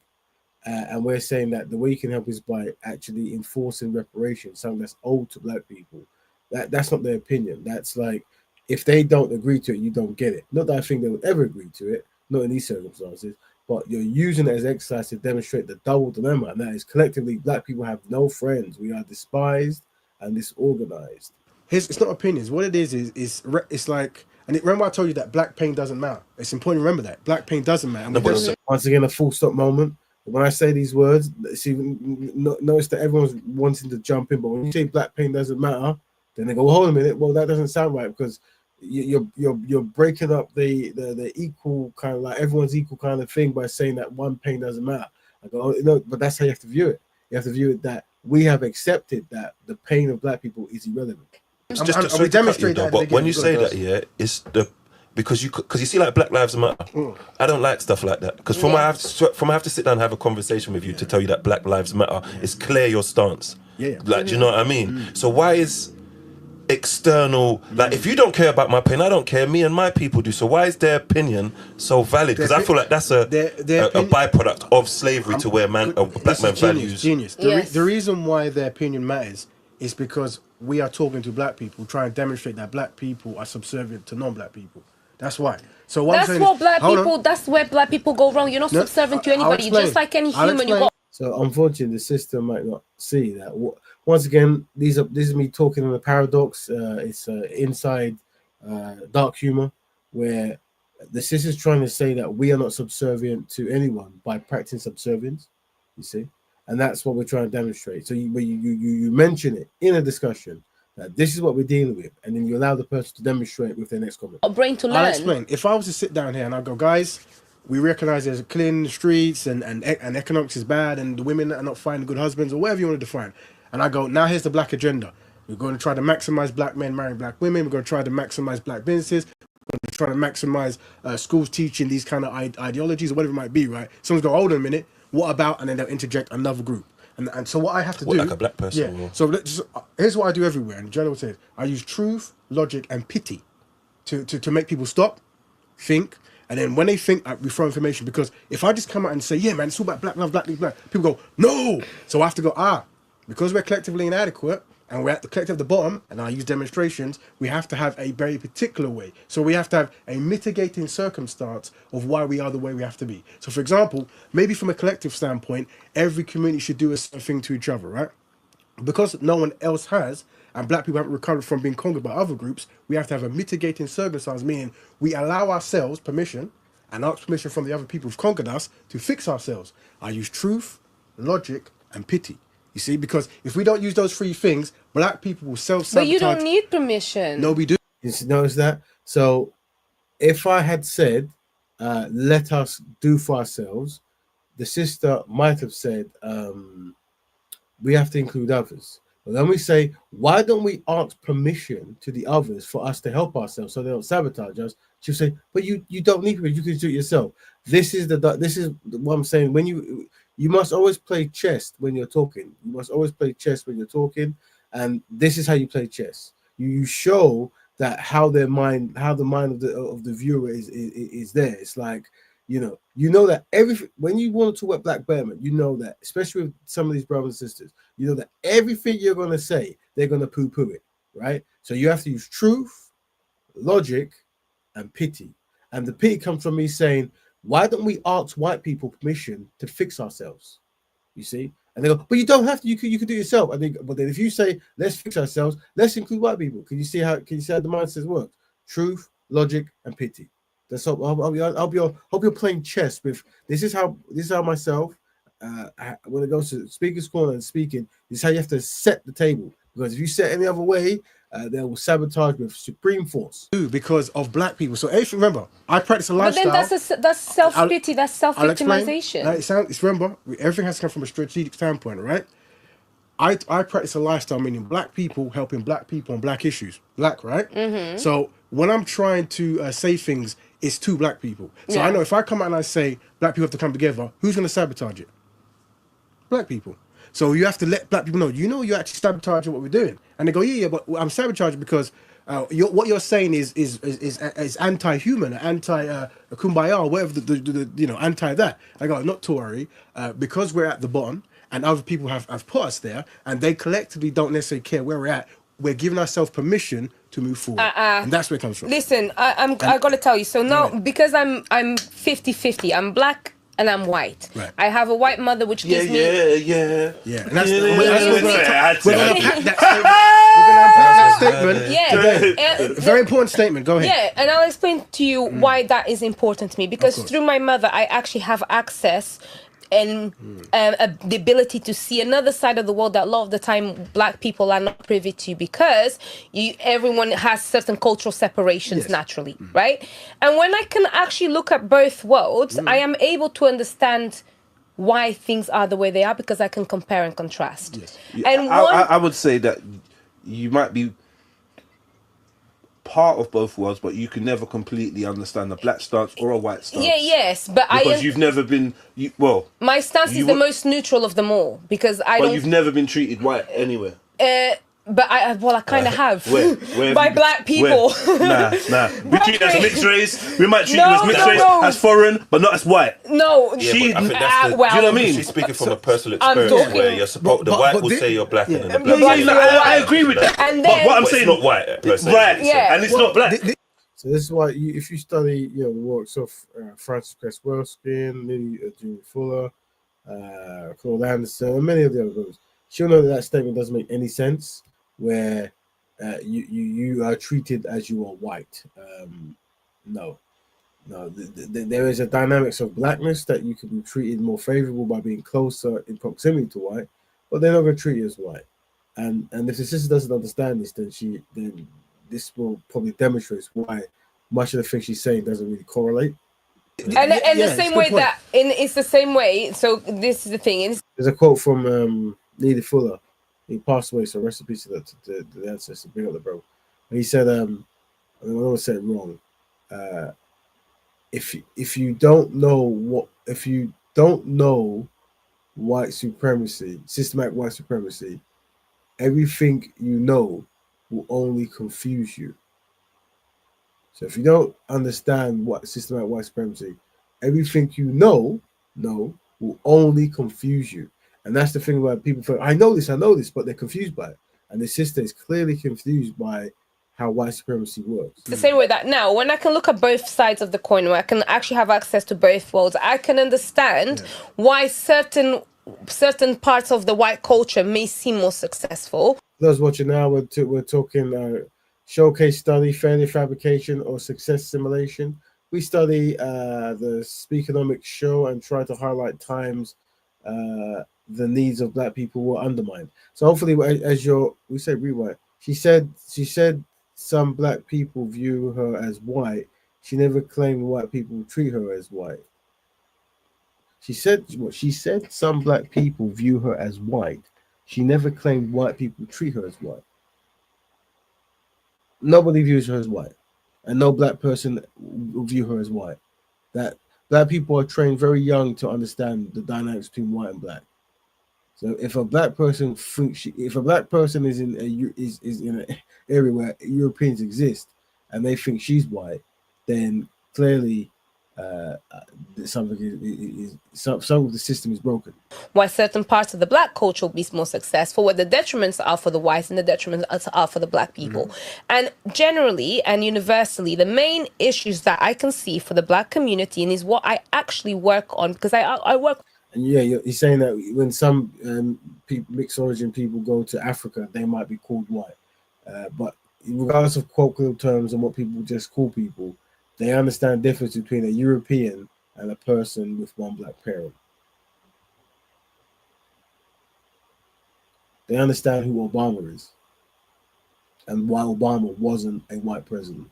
and we're saying that the way you can help is by actually enforcing reparations, something that's owed to black people, that's not their opinion. That's like, if they don't agree to it, you don't get it. Not that I think they would ever agree to it, not in these circumstances, but you're using it as exercise to demonstrate the double dilemma, and that is collectively black people have no friends. We are despised and disorganized. It's not opinions. What it is it's like, and remember I told you that black pain doesn't matter. It's important to remember that black pain doesn't matter. Once again, a full stop moment. When I say these words, see, notice that everyone's wanting to jump in, but when you say black pain doesn't matter, then they go, well, hold a minute, well, that doesn't sound right, because you're breaking up the equal kind of, like, everyone's equal kind of thing by saying that one pain doesn't matter. I go, no, but that's how you have to view it. You have to view it that we have accepted that the pain of black people is irrelevant. We demonstrate that. But when you say that, yeah, it's because you see, like, Black Lives Matter. I don't like stuff like that, because I have to sit down and have a conversation with you to tell you that Black Lives Matter is clear your stance. Like, do you know what I mean? So why is external, like, if you don't care about my pain, I don't care, me and my people do, so why is their opinion so valid? Because I feel like that's a byproduct of slavery, to where black man values. Genius. The reason why their opinion matters is because we are talking to black people, trying to demonstrate that black people are subservient to non-black people. That's why. So that's where black people go wrong. You're not subservient to anybody. You're just like any human. You got. So unfortunately, the system might not see that. Once again, this is me talking in a paradox. It's inside dark humor, where the system's trying to say that we are not subservient to anyone by practicing subservience. You see, and that's what we're trying to demonstrate. So you mention it in a discussion, that this is what we're dealing with, and then you allow the person to demonstrate with their next comment. A brain to learn. I'll explain. If I was to sit down here and I go, guys, we recognize there's a clean in the streets, and economics is bad, and the women are not finding good husbands, or whatever you want to define. And I go, now here's the black agenda. We're going to try to maximize black men marrying black women. We're going to try to maximize black businesses. We're going to try to maximize schools teaching these kind of ideologies, or whatever it might be, right? Someone's go, hold on a minute, what about? And then they'll interject another group. And so what I have to do, like a black person. Yeah. So here's what I do everywhere. And the journal says I use truth, logic, and pity to make people stop, think, and then when they think, we throw information. Because if I just come out and say, yeah, man, it's all about black love, black, people go, no. So I have to go, because we're collectively inadequate, and we're at the collective at the bottom, and I use demonstrations, we have to have a very particular way. So we have to have a mitigating circumstance of why we are the way we have to be. So for example, maybe from a collective standpoint, every community should do a certain thing to each other, right? Because no one else has, and black people haven't recovered from being conquered by other groups, we have to have a mitigating circumstance, meaning we allow ourselves permission, and ask permission from the other people who've conquered us to fix ourselves. I use truth, logic, and pity. You see, because if we don't use those three things, black people will self-sabotage. But you don't need permission. No, we do. You notice that? So if I had said, let us do for ourselves, the sister might have said, we have to include others. But then we say, why don't we ask permission to the others for us to help ourselves so they don't sabotage us? She'll say, but you don't need permission, you can do it yourself. This is what I'm saying. When you must always play chess when you're talking. You must always play chess when you're talking, and this is how you play chess. You show that how the mind of the viewer is there. It's like, you know that when you want to talk about black Betterment, you know that, especially with some of these brothers and sisters, you know that everything you're gonna say, they're gonna poo-poo it, right? So you have to use truth, logic, and pity. And the pity comes from me saying, why don't we ask white people permission to fix ourselves? You see? And they go, but you don't have to. You can do it yourself. I think, but then if you say let's fix ourselves, let's include white people. Can you see how the mindset works? Truth, logic, and pity. That's hope you're playing chess with. This is how myself. When it goes to speaker's corner and speaking, this is how you have to set the table. Because if you set any other way, they will sabotage with supreme force. Because of black people. So if remember, I practice a lifestyle. But then that's self-pity, that's self-victimization. Remember, everything has to come from a strategic standpoint, right? I practice a lifestyle meaning black people helping black people on black issues. Black, right? Mm-hmm. So when I'm trying to say things, it's to black people. So I know if I come out and I say black people have to come together, who's going to sabotage it? Black people. So you have to let black people know, you're actually sabotaging what we're doing. And they go, yeah, but I'm sabotaging because what you're saying is anti-human, anti-kumbaya, whatever the anti that. I go, not to worry, because we're at the bottom and other people have put us there, and they collectively don't necessarily care where we're at. We're giving ourselves permission to move forward, and that's where it comes from. Listen, I gotta tell you. So now, because I'm 50-50, I'm black and I'm white. Right. I have a white mother, which gives me. Yeah. And that's we're gonna unpack that statement. Yeah. Very important statement. Go ahead. Yeah, and I'll explain to you why that is important to me. Because through my mother, I actually have access and the ability to see another side of the world that a lot of the time black people are not privy to, because everyone has certain cultural separations naturally, right? And when I can actually look at both worlds, I am able to understand why things are the way they are, because I can compare and contrast. And I would say that you might be part of both worlds, but you can never completely understand a black stance or a white stance. Yes, but because you've never been my stance is the most neutral of them all, because But you've never been treated white anywhere. But I kind of have. Where by black people. Nah. We treat you as mixed race. We might treat you as mixed race, as foreign, but not as white. No. I think that's do you know what I mean? She's speaking from a personal experience where you're supposed, the white will say you're black and then the black say you're I agree with that. And but what I'm saying, it's not white. Per se. Right, and it's not black. So this is why if you study, the works of Francis Cresswellskin, Lily June Fuller, Claude Anderson, and many of the other brothers, she'll know that statement doesn't make any sense, where you are treated as you are white. No. There is a dynamics of blackness that you can be treated more favorable by being closer in proximity to white, but they're not going to treat you as white. And if the sister doesn't understand this, then this will probably demonstrate why much of the things she's saying doesn't really correlate. And the same way that it's the same way. So this is the thing. There's a quote from Neely Fuller. He passed away, so rest in peace to the ancestor. Bring up the bro. And he said, I don't want to say it wrong. If you don't know white supremacy, systematic white supremacy, everything you know will only confuse you. So if you don't understand what systematic white supremacy, everything you know will only confuse you. And that's the thing about people feel, I know this, but they're confused by it. And the sister is clearly confused by how white supremacy works. The same way that now, when I can look at both sides of the coin, where I can actually have access to both worlds, I can understand why certain parts of the white culture may seem more successful. Those watching now, we're talking showcase study, FailureFabrication or success simulation. We study the Speakenomix show and try to highlight times the needs of black people were undermined. So hopefully, we say rewrite. She said some black people view her as white. She never claimed white people treat her as white. She said some black people view her as white. She never claimed white people treat her as white. Nobody views her as white, and no black person will view her as white. That black people are trained very young to understand the dynamics between white and black. So if a black person is in an area where Europeans exist and they think she's white, then clearly some of the system is broken. Why certain parts of the black culture will be more successful, where the detriments are for the whites and the detriments are for the black people. And generally and universally, the main issues that I can see for the black community, and is what I actually work on, because I work. And he's saying that when some mixed origin people go to Africa, they might be called white. But regardless of colloquial terms and what people just call people, they understand the difference between a European and a person with one black parent. They understand who Obama is and why Obama wasn't a white president.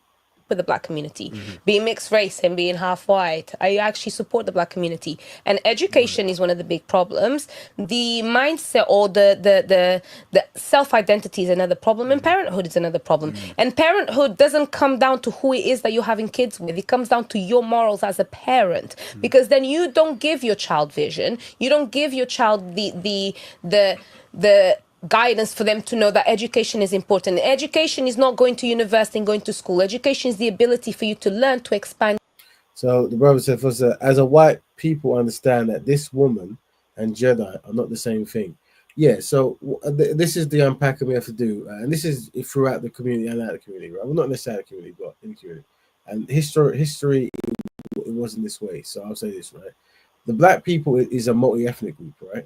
with the black community. Being mixed race and being half white, I actually support the black community. And education is one of the big problems. The mindset or the self-identity is another problem, and parenthood is another problem. And parenthood doesn't come down to who it is that you're having kids with. It comes down to your morals as a parent, because then you don't give your child vision. You don't give your child the guidance for them to know that education is important. Education is not going to university and going to school. Education is the ability for you to learn, to expand. So the brother said, as a white people understand that this woman and Jedi are not the same thing. Yeah, so this is the unpacking we have to do. And this is throughout the community and out of the community, right? Well, not necessarily the community, but in the community. And history, it wasn't this way. So I'll say this, right? The black people is a multi-ethnic group, right?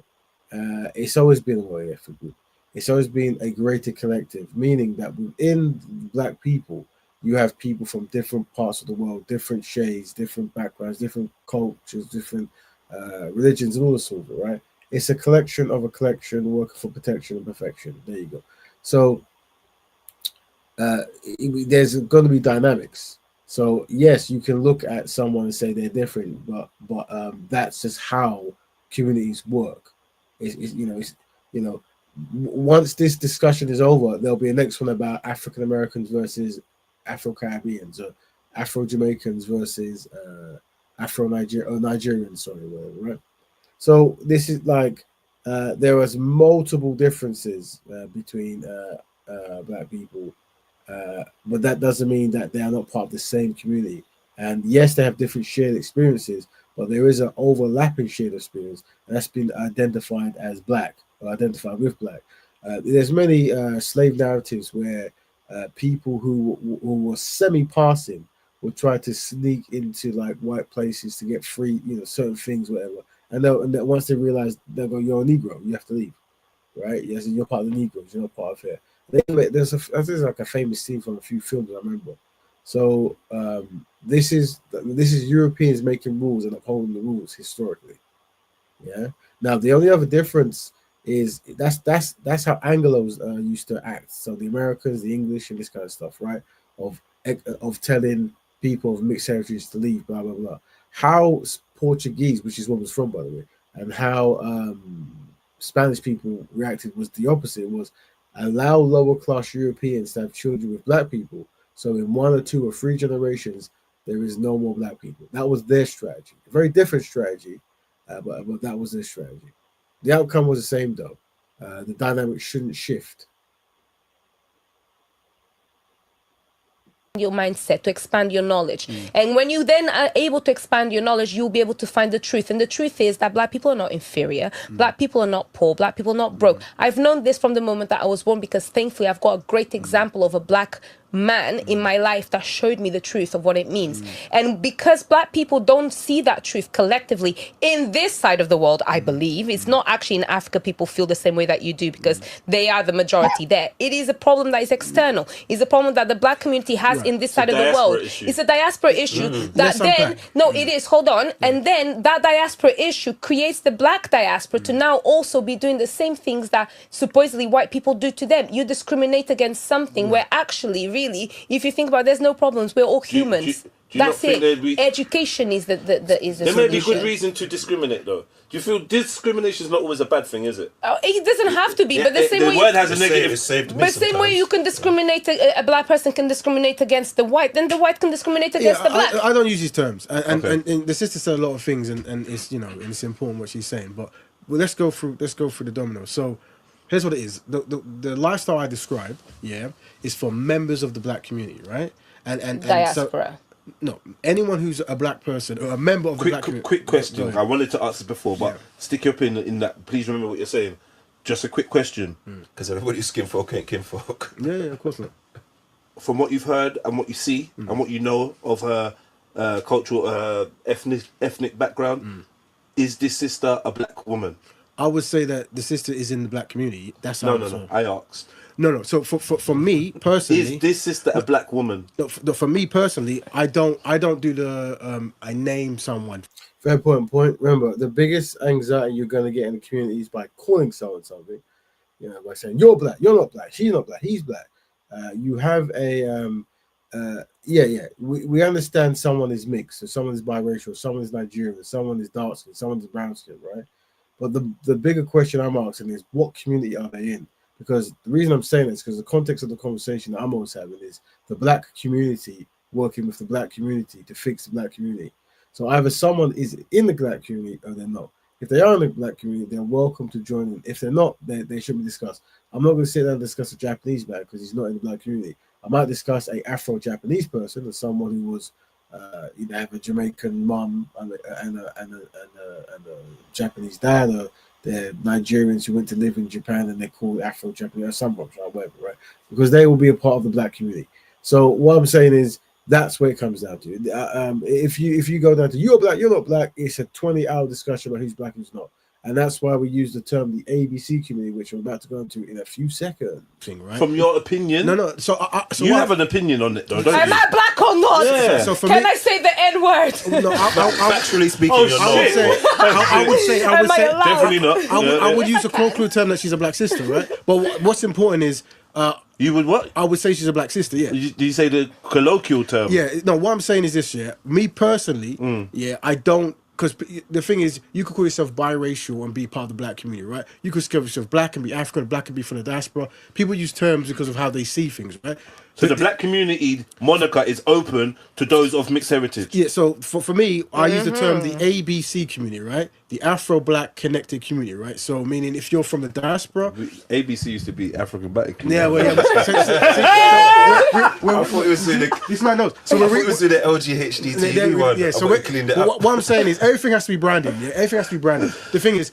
It's always been a multi-ethnic group. It's always been a greater collective, meaning that within black people, you have people from different parts of the world, different shades, different backgrounds, different cultures, different religions, and all this sort of it, right? It's a collection of a collection working for protection and perfection. There you go. So there's going to be dynamics. So yes, you can look at someone and say they're different, but that's just how communities work. Once this discussion is over, there'll be a next one about African Americans versus Afro-Caribbeans, or Afro-Jamaicans versus Nigerians, sorry, whatever, right? So this is like there was multiple differences between black people, but that doesn't mean that they are not part of the same community. And yes, they have different shared experiences, but there is an overlapping shared experience, and that's been identified as black, or identified with black. There's many slave narratives where people who were semi-passing would try to sneak into like white places to get free, certain things, whatever. And then once they realize, they'll go, "You're a Negro, you have to leave," right? Yes, you're part of the Negroes, you're not part of here. There's like a famous scene from a few films I remember. So this is Europeans making rules and upholding the rules historically. Yeah. Now the only other difference is that's how Anglos used to act. So the Americans, the English, and this kind of stuff, right? Of telling people of mixed heritage to leave, blah blah blah. How Portuguese, which is what was from, by the way, and how Spanish people reacted was the opposite. Was allow lower class Europeans to have children with black people. So in 1 or 2 or 3 generations, there is no more black people. That was their strategy. A very different strategy, but that was their strategy. The outcome was the same, though. The dynamic shouldn't shift. Your mindset, to expand your knowledge. And when you then are able to expand your knowledge, you'll be able to find the truth. And the truth is that black people are not inferior. Black people are not poor. Black people are not broke. I've known this from the moment that I was born, because thankfully I've got a great example of a black man in my life that showed me the truth of what it means. And because black people don't see that truth collectively in this side of the world, I believe, it's not actually in Africa people feel the same way that you do, because they are the majority there. It is a problem that is external. It's a problem that the black community has in this side of the world. It's a diaspora issue that then, it is, hold on. And then that diaspora issue creates the black diaspora to now also be doing the same things that supposedly white people do to them. You discriminate against something where actually, really, if you think about it, there's no problems. We're all humans. That's it. Education is the solution. There may be good reason to discriminate, though. Do you feel discrimination is not always a bad thing, is it? It doesn't have to be, but the same way word has a negative. But same way you can discriminate, a black person can discriminate against the white, then the white can discriminate against the black. I don't use these terms, and the sister said a lot of things, and it's and it's important what she's saying. But let's go through the dominoes. So here's what it is: the lifestyle I described, is for members of the black community, right? And diaspora. No, anyone who's a black person or a member of the black community. Quick question. I wanted to ask this before, but stick your pin in that. Please remember what you're saying. Just a quick question, because everybody's skinfolk ain't kinfolk. Yeah, of course not. From what you've heard and what you see and what you know of her cultural ethnic background, is this sister a black woman? I would say that the sister is in the black community. That's how no. I asked. No. So for me personally, is this sister a black woman? No, for me personally, I don't do the I name someone. Very important point. Remember, the biggest anxiety you're going to get in the community is by calling someone something. By saying you're black, you're not black, she's not black, he's black. You have a we understand someone is mixed, so someone is biracial, someone is Nigerian, someone is dark skin, someone is brown skin, right? But the bigger question I'm asking is, what community are they in? Because the reason I'm saying this, because the context of the conversation that I'm always having is the black community working with the black community to fix the black community. So either someone is in the black community or they're not. If they are in the black community, they're welcome to join in. If they're not, they should be discussed. I'm not going to sit there and discuss a Japanese man because he's not in the black community. I might discuss a Afro-Japanese person as someone who was, have a Jamaican mum and a Japanese dad, or they're Nigerians who went to live in Japan and they're called Afro-Japanese or something, whatever, right? Because they will be a part of the black community. So what I'm saying is that's where it comes down to. If you go down to you're black, you're not black, it's a 20-hour discussion about who's black and who's not. And that's why we use the term the ABC community, which I'm about to go into in a few seconds. Right? From your opinion? No. So you have an opinion on it, though, don't you? Am I black or not? Yeah. So for Can me, I say the N-word? No, Factually speaking, you're I would say definitely not. I would use a colloquial term that she's a black sister, right? But what's important is you would what? I would say she's a black sister. Yeah. Do you say the colloquial term? Yeah. No. What I'm saying is this. Yeah. Me personally. Yeah. I don't. Because the thing is, you could call yourself biracial and be part of the black community, right? You could call yourself black and be African, black and be from the diaspora. People use terms because of how they see things, right? So the black community moniker is open to those of mixed heritage. Yeah, so for me, I use the term the ABC community, right? The Afro-Black Connected Community, right? So meaning if you're from the diaspora... ABC used to be African Black Community. Yeah, well, I thought it was in the... This man knows. So I thought it was in the LGHDTV one. Yeah, so what I'm saying is everything has to be branded. Yeah, everything has to be branded. The thing is,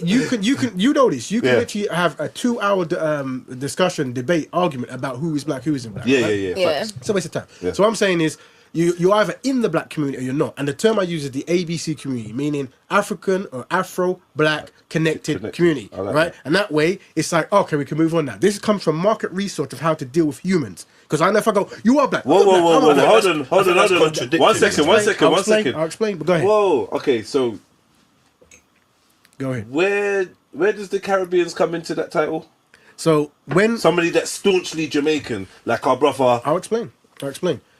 you know this. You can literally have a 2-hour discussion, debate, argument about who is black, who isn't black. Yeah. It's a waste of time. Yeah. So what I'm saying is, you're either in the black community or you're not. And the term I use is the ABC community, meaning African or Afro-Black Connected Community, like right? that. And that way, it's like, okay, we can move on now. This comes from market research of how to deal with humans. Because I know if I go, you are black. Whoa. Hold on. contradictory. One second. I'll explain, but go ahead. Whoa, okay, so... Go ahead. Where does the Caribbeans come into that title? So when... Somebody that's staunchly Jamaican, like our brother... I'll explain.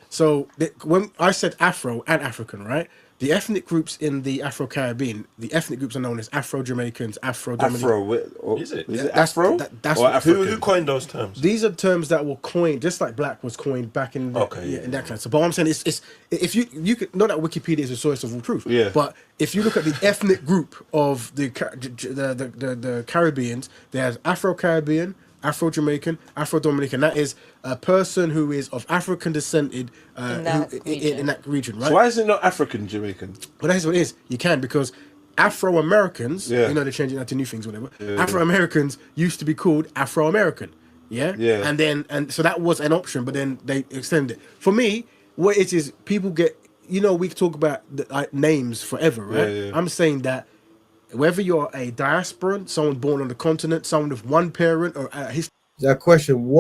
So when I said Afro and African, right? The ethnic groups in the Afro-Caribbean, the ethnic groups are known as Afro-Jamaicans, Afro-Dominican. Is it Afro? That's or who coined those terms? These are terms that were coined, just like black was coined back in in that kind of stuff. But what I'm saying is if you could, not that Wikipedia is a source of all truth, but if you look at the ethnic group of the Caribbeans, there's Afro-Caribbean, Afro-Jamaican, Afro-Dominican. That is a person who is of African descent in that region, right? So why is it not African-Jamaican? Well, that's what it is. You can, because Afro-Americans, you know, they're changing that to new things, whatever. Afro-Americans used to be called Afro-American, and so that was an option, but then they extended it. For me, what it is, people get, you know, we talk about names forever, right? I'm saying that whether you're a diasporan, someone born on the continent, someone with one parent, or that question,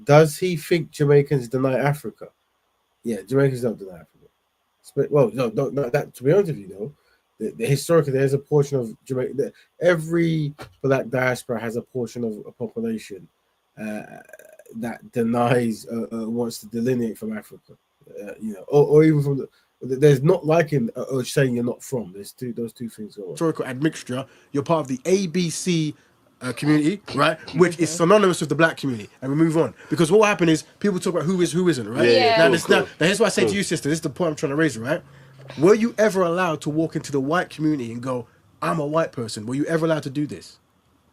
does he think Jamaicans deny Africa? Yeah, Jamaicans don't deny Africa. Well, no, that, to be honest with you, though, historically, there's a portion of Jamaica, every black diaspora has a portion of a population that denies, wants to delineate from Africa, or even from there's not liking or saying you're not from. There's those two things go on. Historical admixture. You're part of the ABC community, right? Which is synonymous with the black community, and we move on because what will happen is people talk about who is, who isn't, right? Now here's what I say to you, sister. This is the point I'm trying to raise, right? Were you ever allowed to walk into the white community and go, "I'm a white person"? Were you ever allowed to do this?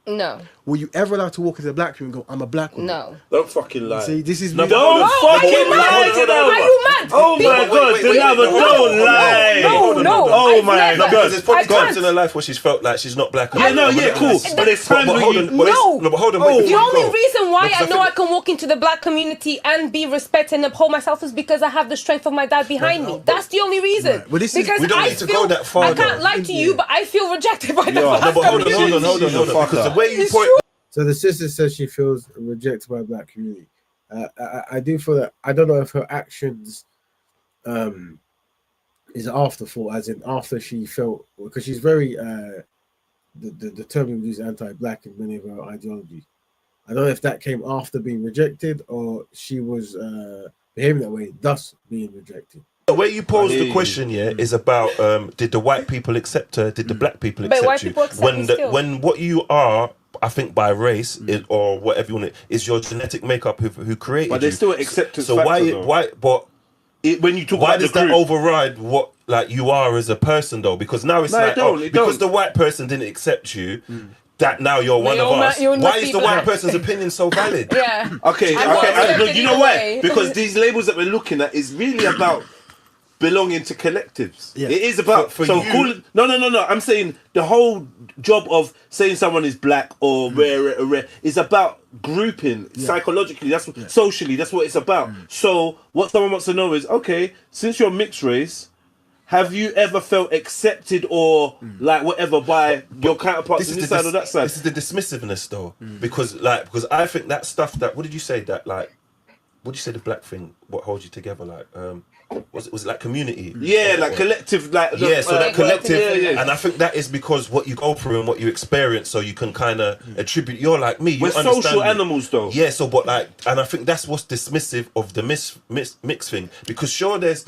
No. Were you ever allowed to walk into the black community and go, "I'm a black woman"? No. Don't fucking lie. See, this is don't fucking lie to them. Are you mad? Oh my God, don't lie. No. Oh my God. There's probably times in her life where she's felt like she's not black. Cool. But there's times where you... But hold on. The only reason why I know I can walk into the black community and be respected and uphold myself is because I have the strength of my dad behind me. That's the only reason. Right. Well, because we don't need to go that far. I can't lie to you, but I feel rejected by the black community. Hold on. Because the way you point... So the sister says she feels rejected by the black community. I do feel that, I don't know if her actions is afterthought, as in after she felt, because she's very, the term we use anti-black in many of her ideologies. I don't know if that came after being rejected or she was behaving that way, thus being rejected. The way you pose the question, is about did the white people accept her? Did the black people But accept white you? people accept When me still. when what you are, I think by race or whatever you want, is your genetic makeup who created But you. there's still an acceptance So factor, though. when you talk about does that override what like you are as a person though? Because now it's because the white person didn't accept you. That now you're one of us. Why is the white person's opinion so valid? Yeah. Okay. No, you know why? Because these labels that we're looking at is really about belonging to collectives. Yeah. It is about No. I'm saying the whole job of saying someone is black or rare is about grouping psychologically. That's what socially. That's what it's about. So what someone wants to know is, okay, since you're mixed race, have you ever felt accepted or like whatever by your counterparts on this side or that side? This is the dismissiveness though, because I think that stuff that what did you say that like, what did you say the black thing? What holds you together? Like, was it like community? Yeah, like collective, like so that collective, and I think that is because what you go through and what you experience, so you can kind of attribute. You're like me. We're social animals, though. Yeah, so but like, and I think that's what's dismissive of the mix thing, because sure, there's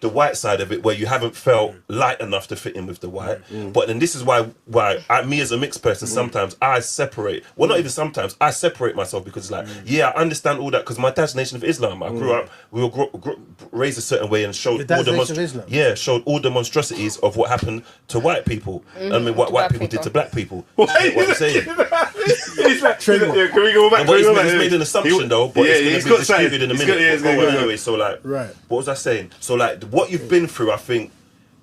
the white side of it where you haven't felt light enough to fit in with the white, but then this is why me as a mixed person sometimes I separate. Well, not even sometimes I separate myself because like I understand all that because my dad's Nation of Islam. I grew up, we were raised a certain way and showed all showed all the monstrosities of what happened to white people. I mean, what white people did to black people. What I'm saying. It's like, can we go back? He's made an assumption though, but it's going to be disputed in a minute. Anyway, so like, what was I saying? So like, what you've been through, I think,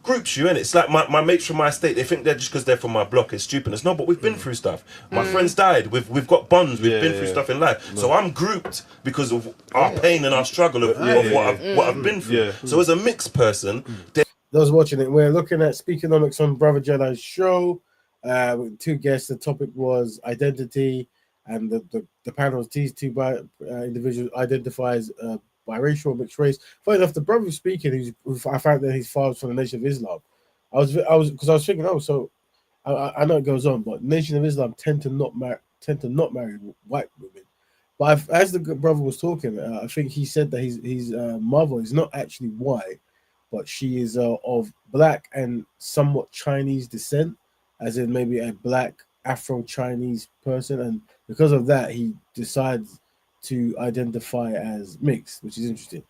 groups you, innit? It's like my mates from my estate, they think they're just because they're from my block is stupidness. No, but we've been through stuff. My friends died. We've got bonds. We've been through stuff in life. So I'm grouped because of our pain and our struggle of what I've been through. So as a mixed person, those watching it, we're looking at Speakenomix on Brother Jedi's show. With two guests. The topic was identity, and the panels. These two individuals identify as biracial, mixed race. Funny enough, the brother who's speaking, who I found that his father's from the Nation of Islam. I was thinking, I know it goes on, but Nation of Islam tend to not marry white women. But as the brother was talking, I think he said that his mother is not actually white, but she is of black and somewhat Chinese descent, as in maybe a black Afro-Chinese person, and because of that, he decides to identify as mixed, which is interesting.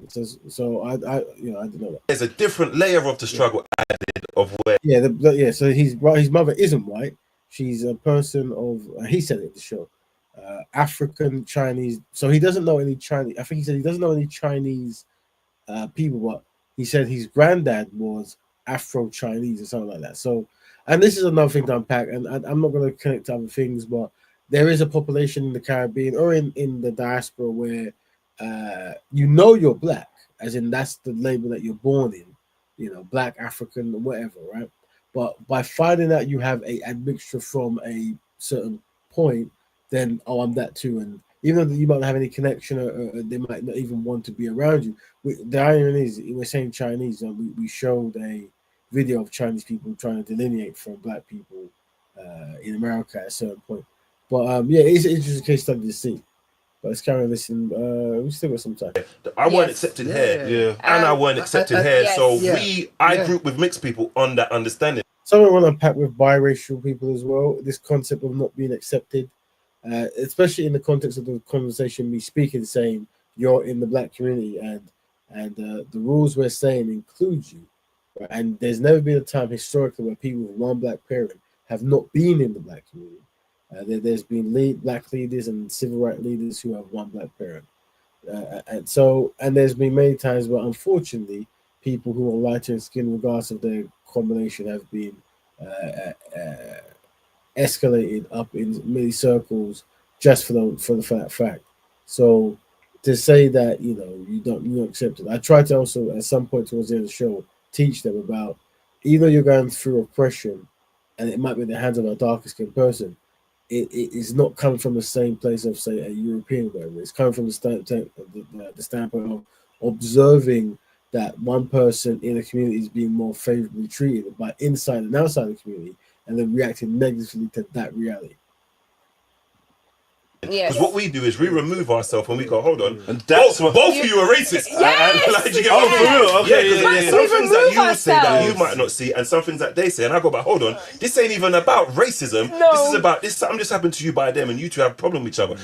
So I didn't know that. There's a different layer of the struggle added of where. So his mother isn't white. She's a person of. He said it at the show, African Chinese. So he doesn't know any Chinese. I think he said he doesn't know any Chinese people, but he said his granddad was Afro-Chinese or something like that. So, and this is another thing to unpack, and I'm not going to connect to other things, but there is a population in the Caribbean or in the diaspora where you're black, as in that's the label that you're born in, black, African, whatever, right? But by finding out you have a admixture from a certain point, then I'm that too. And even though you might not have any connection, or they might not even want to be around you. The irony is, we're saying Chinese, and we showed a video of Chinese people trying to delineate from black people in America at a certain point. But it's an interesting case study to see. But let's carry on listening. We still got some time. I weren't accepted here, and I weren't accepted here. So I group with mixed people on that understanding. Something I want to unpack with biracial people as well. This concept of not being accepted, especially in the context of the conversation we speaking, saying you're in the black community, and the rules we're saying include you. Right? And there's never been a time historically where people with one black parent have not been in the black community. There's been black leaders and civil rights leaders who have one black parent, and there's been many times where, unfortunately, people who are lighter in skin, regardless of their combination, have been escalated up in many circles just for the fact. So to say that you don't accept it, I try to also at some point towards the end of the show teach them about, even though you're going through oppression, and it might be in the hands of a darker skinned person. It is not coming from the same place of, say, a European, whatever. It's coming from the standpoint of observing that one person in a community is being more favorably treated by inside and outside the community, and then reacting negatively to that reality. Because what we do is we remove ourselves and we go, hold on, and that's both of you are racist. Yes, Like, you get oh, for real? Okay, yeah. Some things that you say that you might not see, and some things that they say, and I go, but hold on, this ain't even about racism. No. This is about this. Something just happened to you by them, and you two have a problem with each other.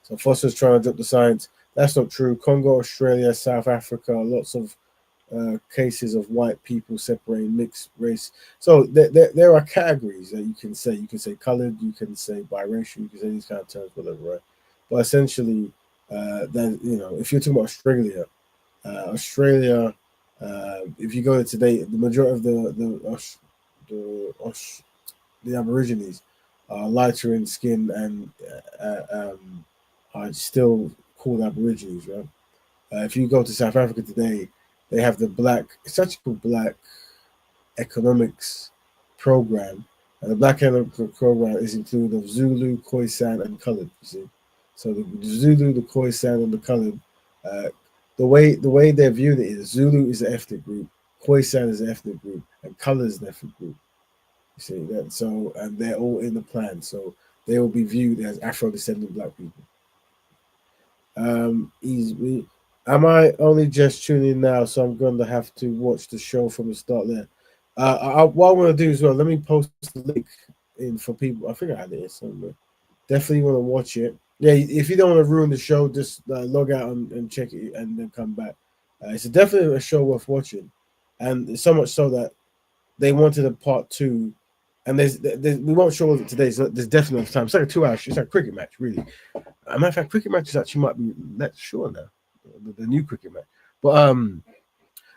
So Foster's trying to drop the science. That's not true. Congo, Australia, South Africa, lots of cases of white people separating mixed race. So there are categories that you can say. You can say colored, you can say biracial, you can say these kind of terms, whatever, right? But essentially, then if you're talking about Australia, if you go to today, the majority of the Aborigines are lighter in skin and are still called Aborigines, right? If you go to South Africa today, they have the it's actually called Black Economics Program. And the Black Economics Program is included of Zulu, Khoisan, and colored, you see. So the Zulu, the Khoisan, and the colored, the way they're viewed it is Zulu is an ethnic group, Khoisan is an ethnic group, and color is an ethnic group. You see that? So, and they're all in the plan. So they will be viewed as Afro-descendant Black people. Am I only just tuning in now? So I'm going to have to watch the show from the start there. What I want to do as well, let me post the link in for people. I think I had it somewhere. Definitely want to watch it. Yeah, if you don't want to ruin the show, just log out and check it and then come back. It's definitely a show worth watching. And so much so that they wanted a part 2. And we won't show it today, so there's definitely enough time. It's like a 2 hour show. It's like a cricket match, really. As a matter of fact, cricket matches actually might be let sure now. The new cricket match. But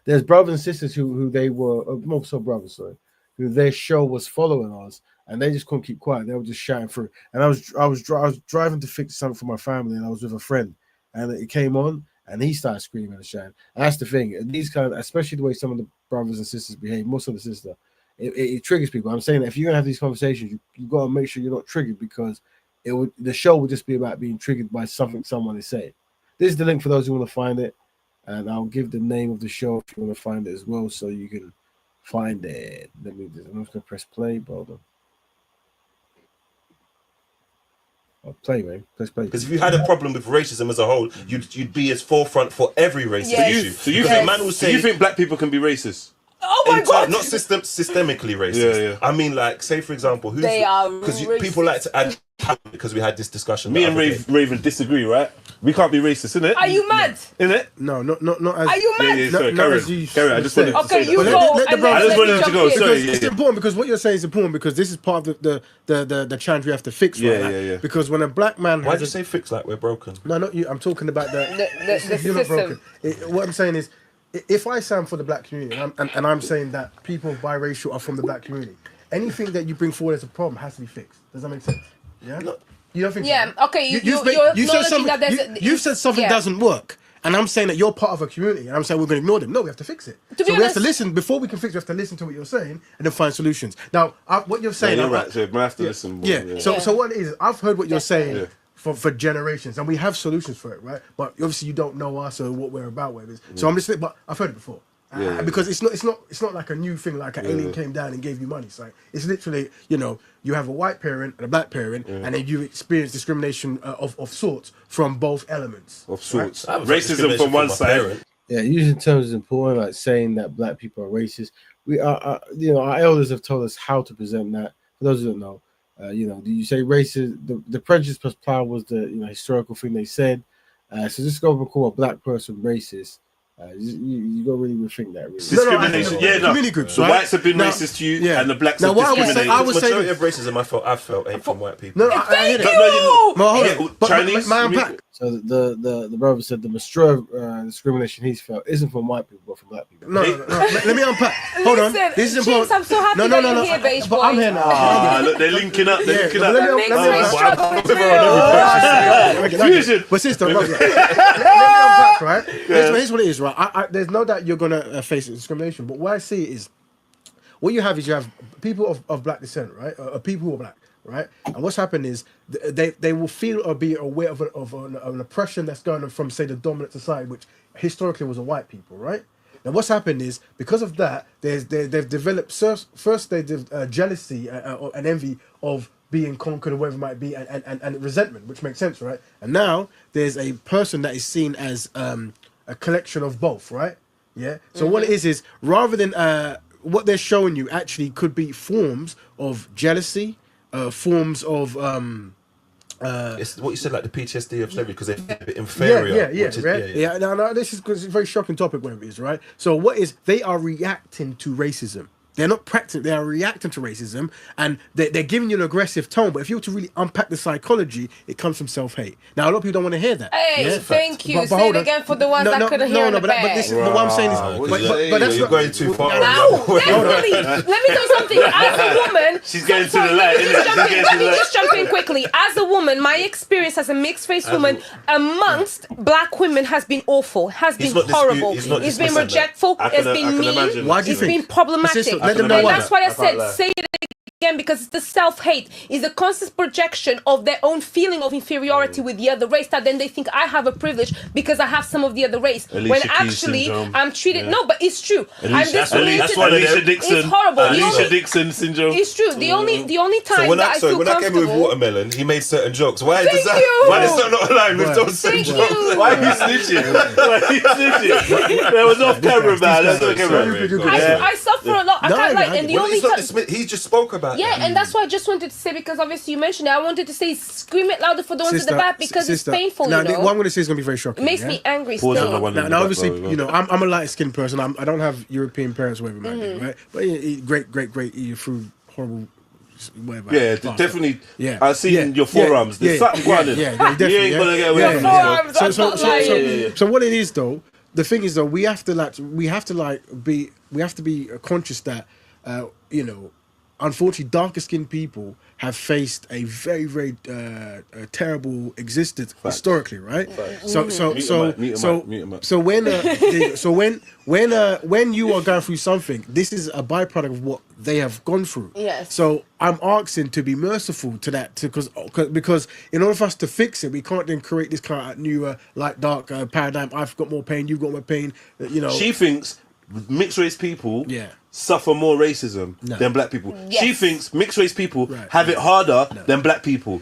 there's brothers and sisters who they were brothers, sorry, who their show was following us, and they just couldn't keep quiet. They were just shouting through. And I was driving to fix something for my family, and I was with a friend, and it came on, and he started screaming and shouting. And that's the thing. These especially the way some of the brothers and sisters behave, most of the sister, it triggers people. I'm saying that if you're gonna have these conversations, you got to make sure you're not triggered, because the show would just be about being triggered by something someone is saying. This is the link for those who want to find it, and I'll give the name of the show if you want to find it as well, so you can find it. I'm just going to press play, but hold on. Oh, play, man. Press play. Because if you had a problem with racism as a whole, you'd be as forefront for every racist issue. So you think black people can be racist? Oh my God! Not systemically racist. Yeah. I mean, like, say for example, because people like to add, because we had this discussion. Me and Raven disagree, right? We can't be racist, innit? Are you mad? Innit? No, not as. Are you mad? Yeah, sorry, carry on. I just wanted to say you go. I just wanted to go. Sorry, it's important, because what you're saying is important, because this is part of the challenge we have to fix. Yeah. Because when a black man, why'd you say fix like we're broken? No, not you. I'm talking about the you're not system. broken. What I'm saying is, if I stand for the black community, and I'm saying that people biracial are from the black community, anything that you bring forward as a problem has to be fixed. Does that make sense? Yeah. No. You don't think? Yeah. So? Okay. You've said something doesn't work, and I'm saying that you're part of a community, and I'm saying we're going to ignore them. No, we have to fix it. So we have to listen before we can fix. We have to listen to what you're saying and then find solutions. Now, what you're saying, you're right. So we have to listen more. Yeah. So what it is, I've heard what you're saying. Yeah. For generations, and we have solutions for it, right? But obviously you don't know us or what we're about with it. So I'm just saying, but I've heard it before. Because it's not like a new thing, like an alien came down and gave you money. So it's literally, you have a white parent and a black parent, and then you experience discrimination of sorts from both elements. Of sorts. Right? Racism from one side. Yeah, using terms is important, like saying that black people are racist. We are, our elders have told us how to present that. For those who don't know, do you say racist? The prejudice plus power was the historical thing they said. So just go and call a black person racist. You got to really rethink that. Really. Discrimination, community groups. The right? whites have been racist to you, and the blacks have discriminated. I would say the majority of racism I felt hate from white people. I hear that. Chinese. So the brother said the most discrimination he's felt isn't from white people, but from black people. No. Let me unpack. Hold on. This is important. I'm so happy that you're here, beige boy. I'm here now. Look, they're linking up. Fusion. But sister, let me unpack, right? Here's what it is, right? There's no doubt you're gonna face discrimination, but what I see is, what you have people of black descent, right? People who are black. Right, and what's happened is they will feel or be aware of an oppression that's going on from, say, the dominant society, which historically was a white people. Right, now what's happened is, because of that, they've developed jealousy and envy of being conquered or whatever it might be, and resentment, which makes sense, right? And now there's a person that is seen as a collection of both, right? Yeah. So what it is rather than what they're showing you actually could be forms of jealousy, forms of it's what you said, like the PTSD of slavery, because they're a bit inferior. Yeah. No, this is because it's a very shocking topic, whatever it is, right? So what is they are reacting to racism. They're not practicing, they are reacting to racism, and they're giving you an aggressive tone. But if you were to really unpack the psychology, it comes from self-hate. Now, a lot of people don't want to hear that. Hey, thank you. Say it again for the ones that couldn't hear but this is what I'm saying is... But that's you're going too far. No, definitely. Let me tell you something. As a woman... She's getting to the light, Let me just jump in quickly. As a woman, my experience as a mixed-race woman amongst black women has been awful, has been horrible. It's been rejectful, it's been mean, it's been problematic. And that's why I said, say it again, because it's the self-hate, is the constant projection of their own feeling of inferiority with the other race, that then they think I have a privilege because I have some of the other race. When actually, I'm treated... No, but it's true. That's Alicia Dixon. It's horrible. Alicia Dixon syndrome. It's true. The only time when that I feel when I came with Watermelon, he made certain jokes. Why is that not aligned with those same jokes? Why are you snitching? There was off camera, man. That's off camera. I suffer a lot. I can't lie. And the only time... He just spoke about that. And that's why I just wanted to say, because obviously you mentioned it, I wanted to say scream it louder for the ones in the back, because it's painful, now, you know. What I'm going to say is going to be very shocking. It makes me angry still. Now, obviously, you know, I'm a light-skinned person. I don't have European parents, whatever it might be, right? But eat great, eat through horrible... Whatever. Yeah, definitely. Yeah, I've seen your forearms. There's something going on. Definitely. You ain't gonna get away from it. So what it is, though, the thing is, though, we have to be conscious that, you know, unfortunately, darker skinned people have faced a very, very terrible existence historically, right? So when you are going through something, this is a byproduct of what they have gone through. Yes. So I'm asking to be merciful to that, because in order for us to fix it, we can't then create this kind of new light dark paradigm. I've got more pain, you've got more pain. You know, she thinks mixed race people suffer more racism than black people. Yes. She thinks mixed race people have it harder than black people.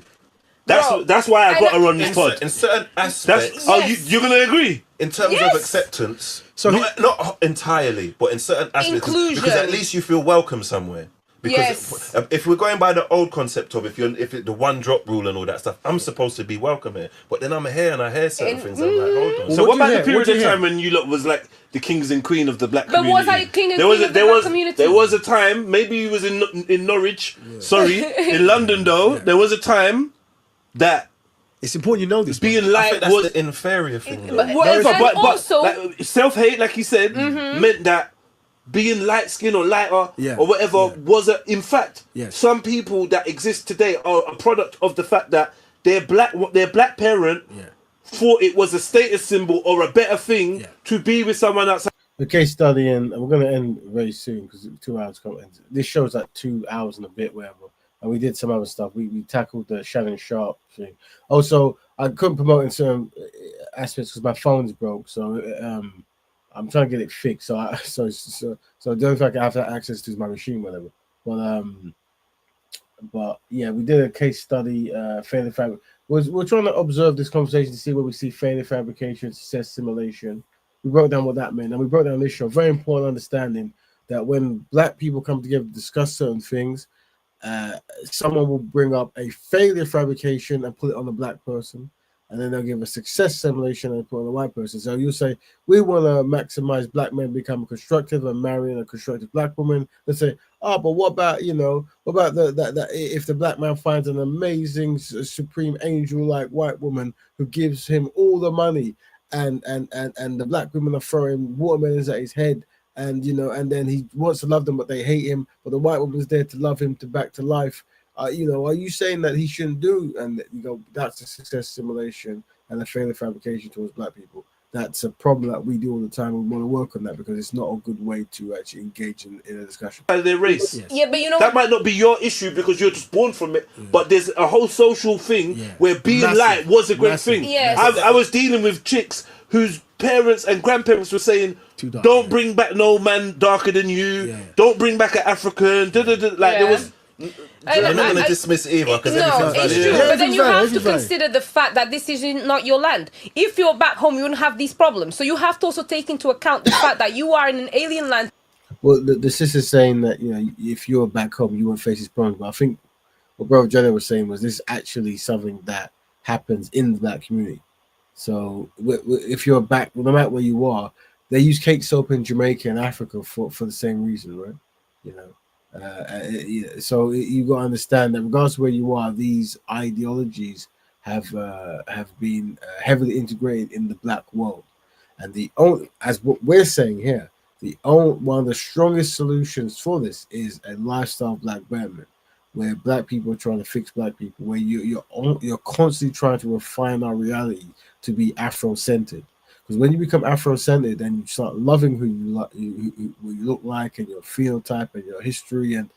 That's why I got her on this pod. In certain aspects, you're gonna agree. In terms of acceptance, so not entirely, but in certain aspects, because at least you feel welcome somewhere. Because if we're going by the old concept of if the one drop rule and all that stuff, I'm supposed to be welcome here, but then I'm here and I hear certain things. I'm like, hold on. So what about the period of time when you lot was like the kings and queen of the black community? But was I king and queen of the black community? There was a time, maybe you was in Norwich, in London though, there was a time that it's important you know this. Being light was the inferior thing. But like, self-hate, like you said, meant that being light skin or lighter or whatever was in fact some people that exist today are a product of the fact that their black parent thought it was a status symbol or a better thing to be with someone outside. The case study, and we're going to end very soon because 2 hours coming. This show's like 2 hours and a bit, whatever. And we did some other stuff. We tackled the Shannon Sharp thing. Also, I couldn't promote in certain aspects because my phone's broke. So I'm trying to get it fixed. So the only thing I can have access to is my machine, whatever. But yeah, we did a case study. Failure fabrication. We're trying to observe this conversation to see where we see failure fabrication, success simulation. We broke down what that meant, and we broke down this show. Very important understanding that when black people come together to discuss certain things, someone will bring up a failure fabrication and put it on the black person, and then they'll give a success simulation and put it on the white person. So you'll say, we want to maximize black men becoming constructive and marrying a constructive black woman. Let's say, but what about, that if the black man finds an amazing supreme angel-like white woman who gives him all the money, and the black women are throwing watermelons at his head, and then he wants to love them, but they hate him. But the white woman's there to love him back to life. Are you saying that he shouldn't do? And that's a success simulation and a failure fabrication towards black people. That's a problem that we do all the time. We want to work on that because it's not a good way to actually engage in a discussion. Their race. Yes. Yeah, but that might not be your issue because you're just born from it. But there's a whole social thing where being light was a great thing. Yes. I was dealing with chicks whose parents and grandparents were saying, don't bring back no man darker than you. Don't bring back an African. There was I'm not going to dismiss either because no, it's true. But then you have to consider the fact that this is not your land. If you're back home, you wouldn't have these problems. So you have to also take into account the fact that you are in an alien land. Well, the sister's saying that, you know, if you're back home, you won't face these problems. But I think what Brother Jenna was saying was this is actually something that happens in the black community. So if you're back, no matter where you are, they use cake soap in Jamaica and Africa for the same reason, right? You know, so you got to understand that regardless of where you are, these ideologies have been heavily integrated in the black world, and the only, as what we're saying here, one of the strongest solutions for this is a lifestyle black betterment, where black people are trying to fix black people, where you're constantly trying to refine our reality to be Afro-centered. Because when you become Afro-centered, then you start loving who you look like, and your phenotype and your history, and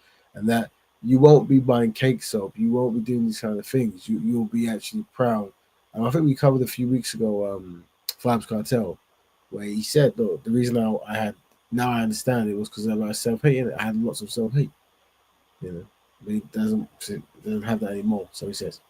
that you won't be buying cake soap, you won't be doing these kind of things. You'll be actually proud. And I think we covered a few weeks ago, Fab's Cartel, where he said, though, the reason I understand it was because I had self-hate in it. I had lots of self-hate, you know. But he doesn't have that anymore. So he says,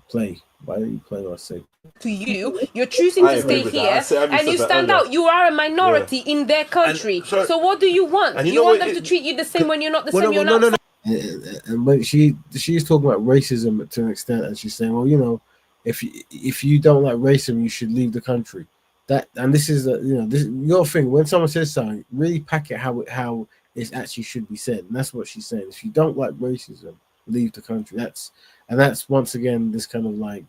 play. Why don't you play what I say? To you're choosing to stay here, and you stand out. You are a minority in their country. So what do you want? You want them to treat you the same when you're not the same. You're not. And when she's talking about racism to an extent, and she's saying, well, you know, if you don't like racism, you should leave the country. And this is your thing. When someone says something, really pack it how it actually should be said, and that's what she's saying. If you don't like racism, leave the country. That's once again this kind of like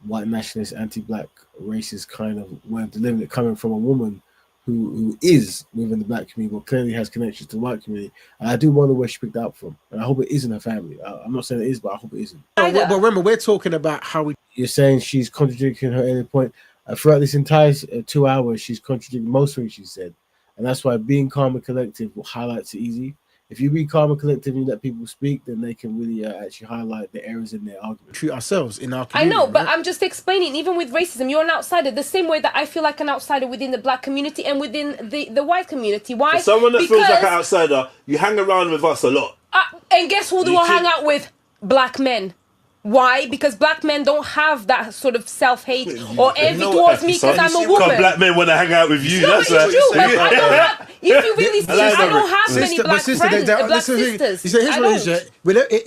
white nationalist, anti-black, racist kind of way of delivering it, coming from a woman who is within the black community, but clearly has connections to the white community. And I do wonder where she picked that up from, and I hope it isn't her family. I'm not saying it is, but I hope it isn't. But remember, we're talking about how you're saying she's contradicting her earlier point. Throughout this entire 2 hours, she's contradicting most things she said, and that's why being calm and collective highlights it easy. If you be calm and collective and you let people speak, then they can really actually highlight the errors in their argument. Treat ourselves in our community. I know, but I'm just explaining, even with racism, you're an outsider, the same way that I feel like an outsider within the black community and within the white community. Why? For someone that feels like an outsider, you hang around with us a lot. And guess who do I hang out with? Black men. Why? Because black men don't have that sort of self-hate or envy towards me because I'm a woman. Because black men want to hang out with you. No, that's it's true. But I don't have, if you really see, I don't have many black friends, black sisters.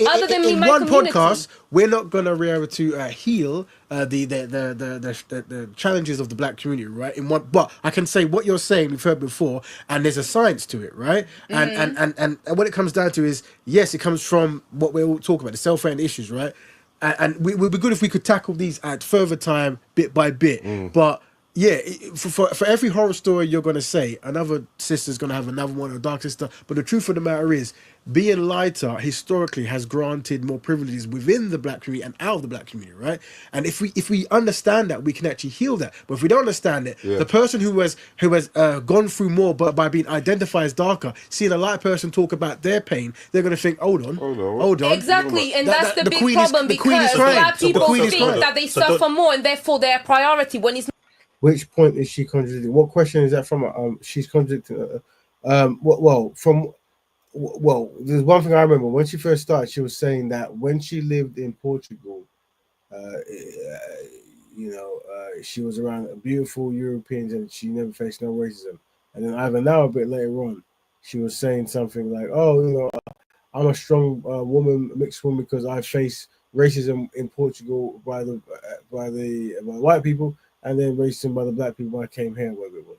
Other than in one podcast, we're not gonna be able to heal the challenges of the black community, right? But I can say what you're saying, we've heard before, and there's a science to it, right? And what it comes down to is, yes, it comes from what we're all talking about, the self-hate issues, right? And it would be good if we could tackle these at further time, bit by bit. But yeah, for every horror story you're going to say, another sister's going to have another one, a dark sister. But the truth of the matter is, being lighter historically has granted more privileges within the black community and out of the black community, right? And if we understand that, we can actually heal that. But if we don't understand it, the person who has gone through more, but by being identified as darker, seeing a light person talk about their pain, they're going to think, hold on. Exactly, and that's the big problem because black people think that they suffer more and therefore they're a priority when it's not. Which point is she contradicting? What question is that from? She's contradicting. Well, there's one thing I remember when she first started. She was saying that when she lived in Portugal, she was around beautiful Europeans and she never faced no racism. And then either now, a bit later on, she was saying something like, "Oh, I'm a strong woman, mixed woman, because I face racism in Portugal by the white people." And then racism by the black people when I came here, whatever it was.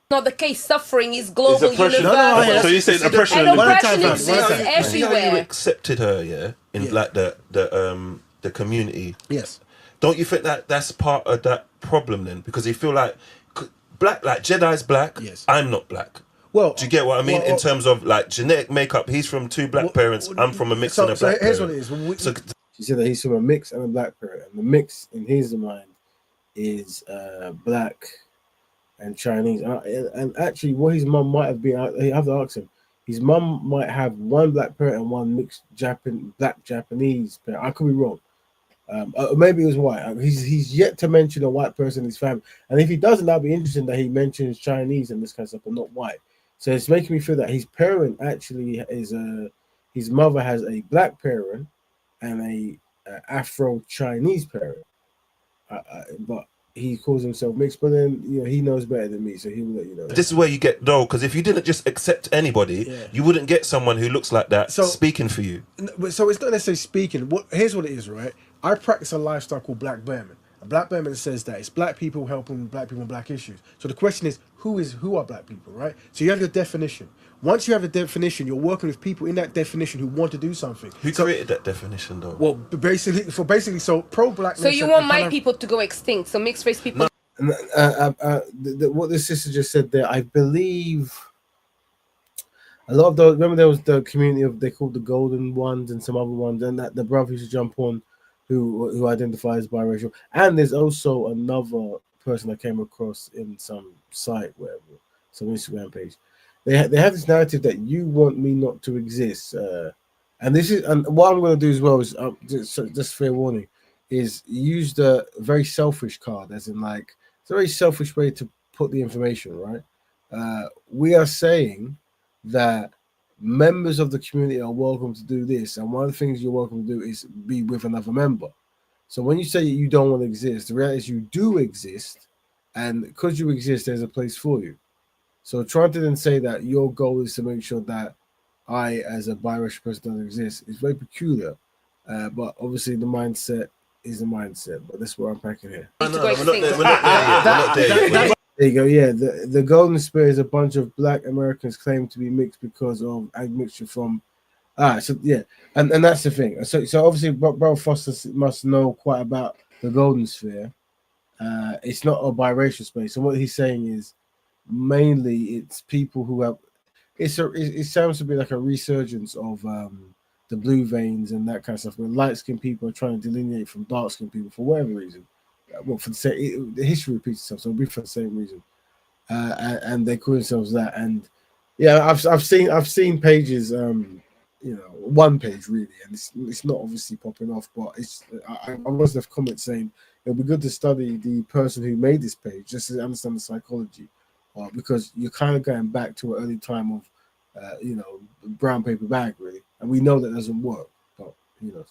Not the case. Suffering is global, universal. So you saying oppression? And oppression exists everywhere. See how you accepted her, in like the community. Yes. Don't you think that that's part of that problem then? Because you feel like black, like Jedi's black. Yes. I'm not black. Well, do you get what I mean in terms of like genetic makeup? He's from two black parents. I'm from a mix and a black here's parent. What it is. She said that he's from a mix and a black parent, and the mix in his mind is black and Chinese, and actually what his mum might have been, I have to ask him, his mum might have one black parent and one mixed black Japanese parent. I could be wrong. Maybe it was white. He's yet to mention a white person in his family, and if he doesn't, that'd be interesting that he mentions Chinese and this kind of stuff, but not white. So it's making me feel that his parent actually is his mother has a black parent and a Afro-Chinese parent. But he calls himself mixed, but then he knows better than me, so he will let you know. This is where you get dull, because if you didn't just accept anybody, you wouldn't get someone who looks like that speaking for you. So it's not necessarily speaking. Here's what it is, right? I practice a lifestyle called Black Betterment. Black Betterment says that it's black people helping black people on black issues. So the question is, who are black people, right? So you have your definition. Once you have a definition, you're working with people in that definition who want to do something. Who created that definition, though? Well, basically, pro-blackness. So you want my people to go extinct? So mixed race people. What the sister just said there, I believe. A lot of those. Remember, there was the community of they called the Golden Ones and some other ones, and that the brother used to jump on, who identifies biracial. And there's also another person I came across in some site, whatever, some Instagram page. They have this narrative that you want me not to exist, and what I'm going to do as well is just fair warning, is use the very selfish card, as in like it's a very selfish way to put the information, right? We are saying that members of the community are welcome to do this, and one of the things you're welcome to do is be with another member. So when you say you don't want to exist, the reality is you do exist, and because you exist, there's a place for you. So trying to then say that your goal is to make sure that I, as a biracial person, don't exist is very peculiar. But obviously the mindset is the mindset. But that's what I'm packing here. We're not there yet. There you go. Yeah, the Golden Spear is a bunch of black Americans claim to be mixed because of admixture from. So yeah, and that's the thing. So obviously, Bro Foster must know quite about the Golden Sphere. It's not a biracial space. So what he's saying is, mainly it's people who have. It sounds to be like a resurgence of the blue veins and that kind of stuff. Where light-skinned people are trying to delineate from dark-skinned people for whatever reason. Well, for the history repeats itself, so it'll be for the same reason. And they call themselves that. And yeah, I've seen pages. One page really, and it's not obviously popping off, but I was left comments saying it'll be good to study the person who made this page just to understand the psychology, because you're kind of going back to an early time of brown paper bag really, and we know that doesn't work. But no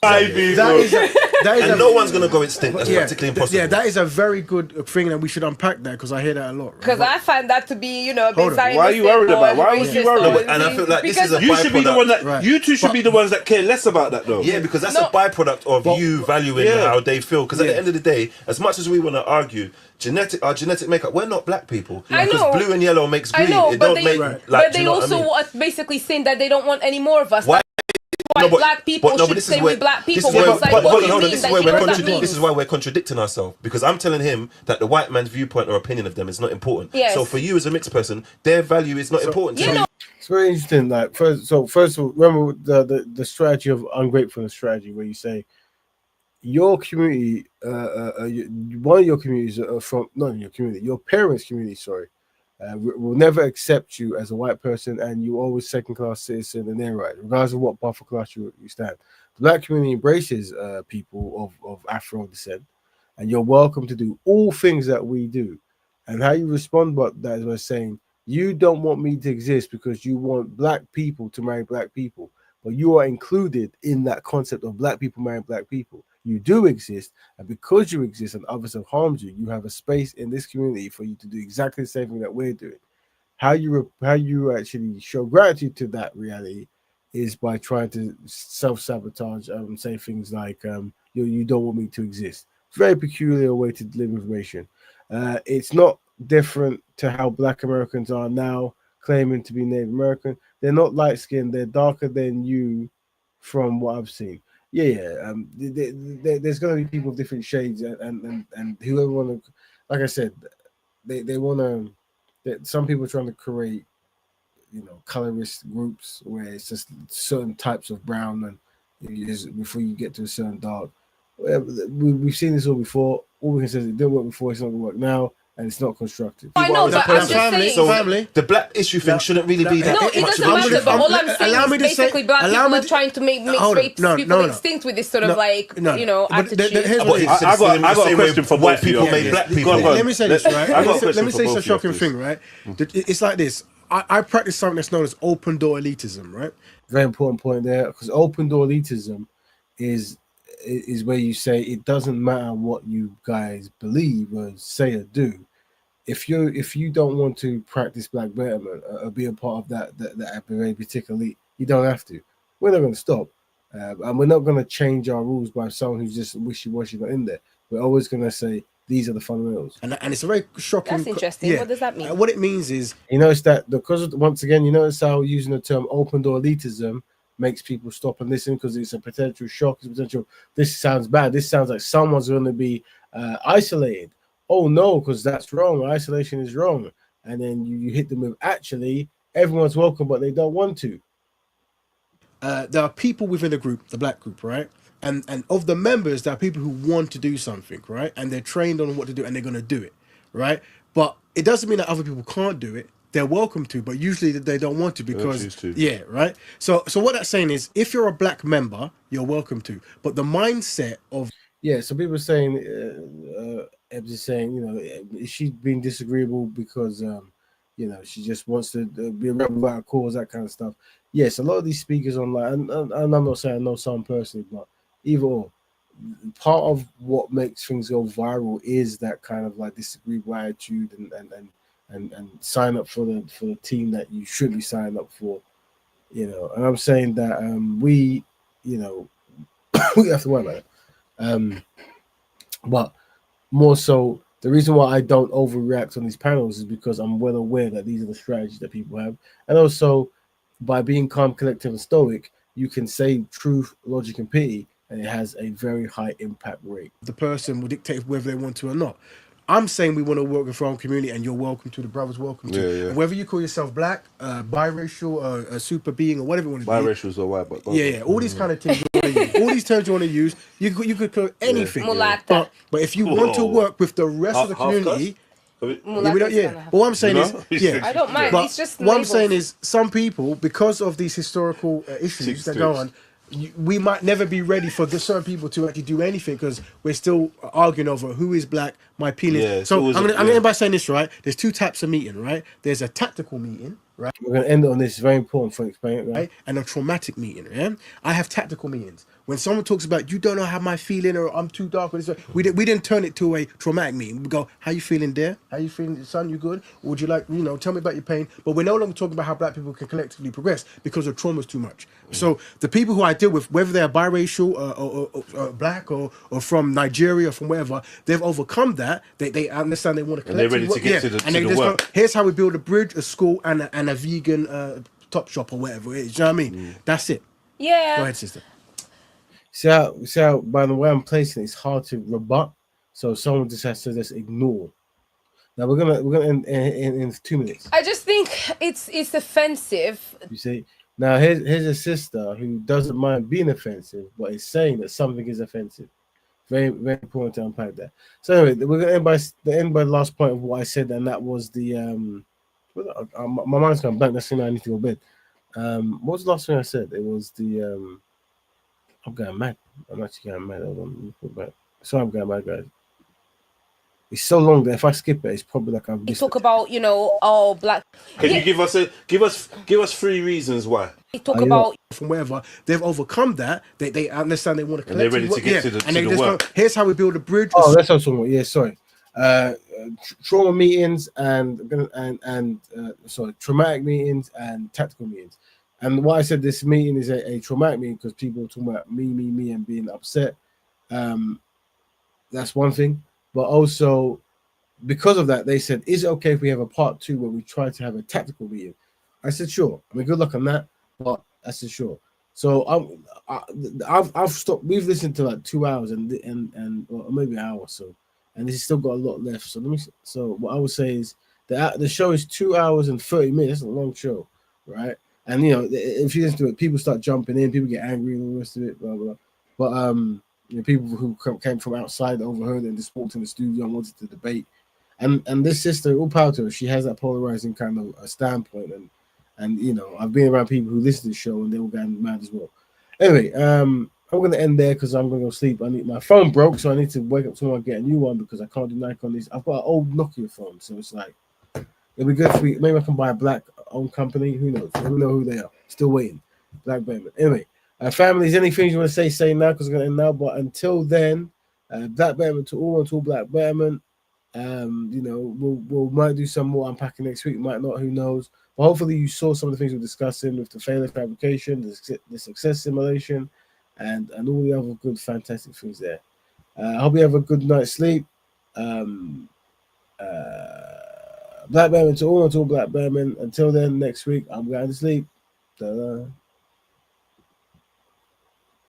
one's gonna go extinct. That's practically impossible. Yeah, that is a very good thing, and we should unpack that because I hear that a lot. Because I find that to be, a bit why are you worried about? Why would you worry? And I feel like this is a you should be the one that you two should be the ones that care less about that, though. Yeah, because that's a byproduct of you valuing how they feel. Because at the end of the day, as much as we want to argue our genetic makeup, we're not black people. I know. Because blue and yellow makes green. But they also are basically saying that they don't want any more of us. Why? Black people should stay with black people. This is why we're contradicting ourselves, because I'm telling him that the white man's viewpoint or opinion of them is not important. Yes. So for you as a mixed person, their value is not important to you. It's very interesting. Like first of all, remember the strategy of ungratefulness strategy, where you say your community, one of your communities from not your community, your parents' community, sorry. Will never accept you as a white person, and you always second-class citizen in their right, regardless of what buffer class you stand. The black community embraces people of Afro descent, and you're welcome to do all things that we do. And how you respond, but that is by saying you don't want me to exist because you want black people to marry black people, but you are included in that concept of black people marrying black people. You do exist, and because you exist and others have harmed you, you have a space in this community for you to do exactly the same thing that we're doing. How you actually show gratitude to that reality is by trying to self-sabotage and say things like you don't want me to exist. It's a very peculiar way to deliver information. It's not different to how black Americans are now claiming to be Native American. They're not light-skinned, they're darker than you from what I've seen. There's going to be people of different shades, and whoever want to, like I said, they want to. Some people are trying to create, colorist groups where it's just certain types of brown, and before you get to a certain dark. We've seen this all before. All we can say is it didn't work before. It's not going to work now. And it's not constructive. I know, but I'm just saying. So the black issue thing shouldn't really be that. No, it doesn't matter. But all I'm saying is basically black people are trying to make mixed race people extinct with this sort of attitude. I got a question for white people made black people. Let me say this, right? Let me say it's a shocking thing, right? It's like this. I practice something that's known as open door elitism, right? Very important point there, because open door elitism is where you say it doesn't matter what you guys believe or say or do. If you don't want to practice Black Betterment or be a part of that very particular elite, you don't have to. We're not going to stop, and we're not going to change our rules by someone who's just wishy-washy not in there. We're always going to say these are the fundamentals. And it's a very shocking. That's interesting. Yeah. What does that mean? What it means is, you notice that because once again, you notice how using the term open door elitism makes people stop and listen because it's a potential shock. It's a potential. This sounds bad. This sounds like someone's going to be isolated. Oh no, because that's wrong. Isolation is wrong. And then you hit them with actually everyone's welcome, but they don't want to. There are people within the group, the Black group, right? And of the members, there are people who want to do something, right? And they're trained on what to do, and they're going to do it, right? But it doesn't mean that other people can't do it. They're welcome to, but usually they don't want to because yeah, right. So what that's saying is, if you're a Black member, you're welcome to. But the mindset of so people are saying, Ebbs is saying, you know, is she being disagreeable because you know, she just wants to be a rebel about a cause, that kind of stuff. Yes, a lot of these speakers online, and I'm not saying I know some personally, but either or, part of what makes things go viral is that kind of like disagreeable attitude and sign up for the team that you should be signing up for, you know. And I'm saying that we, you know, we have to worry about it. But more so, the reason why I don't overreact on these panels is because I'm well aware that these are the strategies that people have, and also by being calm, collective, and stoic, you can say truth, logic, and pity, and it has a very high impact rate. The person will dictate whether they want to or not. I'm saying we want to work with our own community, and you're welcome to. The brothers welcome to. Yeah. And whether you call yourself Black, biracial, a super being, or whatever you want to be. Biracials or white, but all these kind of things. You want to use. All these terms you want to use. You could call anything. But if you want to work with the rest of the community. But what I'm saying is, I don't mind. It's just what I'm saying is, some people, because of these historical issues that go on, we might never be ready for the certain people to actually do anything because we're still arguing over who is Black, my opinion. Yeah, so I'm going to end by saying this, right? There's two types of meeting, right? There's a tactical meeting, right? We're going to end on this. It's very important for explaining it, right? And a traumatic meeting, yeah? I have tactical meetings. When someone talks about, you don't know how my feeling, or I'm too dark, or this, we didn't turn it to a traumatic meeting. We go, how you feeling there? How you feeling, son? You good? Or would you like, you know, tell me about your pain? But we're no longer talking about how Black people can collectively progress because of trauma's too much. So the people who I deal with, whether they're biracial or Black or from Nigeria or from wherever, they've overcome that. They understand they want to collectively. And they're ready to get to the work. Go, here's how we build a bridge, a school, and a vegan top shop or whatever it is. You know what I mean? That's it. Yeah. Go ahead, sister. See how by the way I'm placing it, it's hard to rebut, so someone just has to just ignore. Now we're gonna end in 2 minutes. I just think it's offensive. You see, now here's a sister who doesn't mind being offensive, but is saying that something is offensive. Very very important to unpack that. So anyway, we're gonna end by the last point of what I said, and that was the my mind's gone blank. That's the thing I need to go to bed. What was the last thing I said? It was the I'm going mad. I'm actually going mad. Hold on, put back. Sorry, I'm going mad, guys. It's so long that if I skip it, it's probably like I've. You talk about, you know, all Black. Can you give us 3 reasons why? You talk about from wherever they've overcome that. They understand they want to. And they're ready to get to the work. Go, here's how we build a bridge. Oh, that's also one. Yeah, sorry. Trauma meetings and traumatic meetings and tactical meetings. And why I said this meeting is a traumatic meeting because people are talking about me, and being upset. That's one thing. But also, because of that, they said, is it okay if we have a part 2 where we try to have a tactical meeting? I said, sure. I mean, good luck on that. But I said, sure. So I've stopped. We've listened to like 2 hours and or maybe an hour or so. And this has still got a lot left. So what I would say is that the show is 2 hours and 30 minutes. It's a long show, right? And you know, if you listen to it, people start jumping in, people get angry and all the rest of it, blah blah. But you know, people who came from outside overheard and just walked in the studio and wanted to debate. And this sister, all power to her, she has that polarizing kind of a standpoint. And you know, I've been around people who listen to the show and they all get mad as well. Anyway, I'm gonna end there because I'm gonna go sleep. My phone broke, so I need to wake up tomorrow and get a new one because I can't do Nike on these. I've got an old Nokia phone, so it's like it'll be good if maybe I can buy a black own company. Who knows? We don't know who they are. Still waiting. Black Betterment. Anyway, families, anything you want to say now because we're going to end now. But until then, Black Betterment to all Black Betterment. You know, we'll might do some more unpacking next week, might not, who knows. But hopefully you saw some of the things we're discussing with the failure fabrication, the success simulation, and all the other good, fantastic things there. I hope you have a good night's sleep. Black Bearman to all Black Bearman. Until then, next week, I'm going to sleep. Ta-da.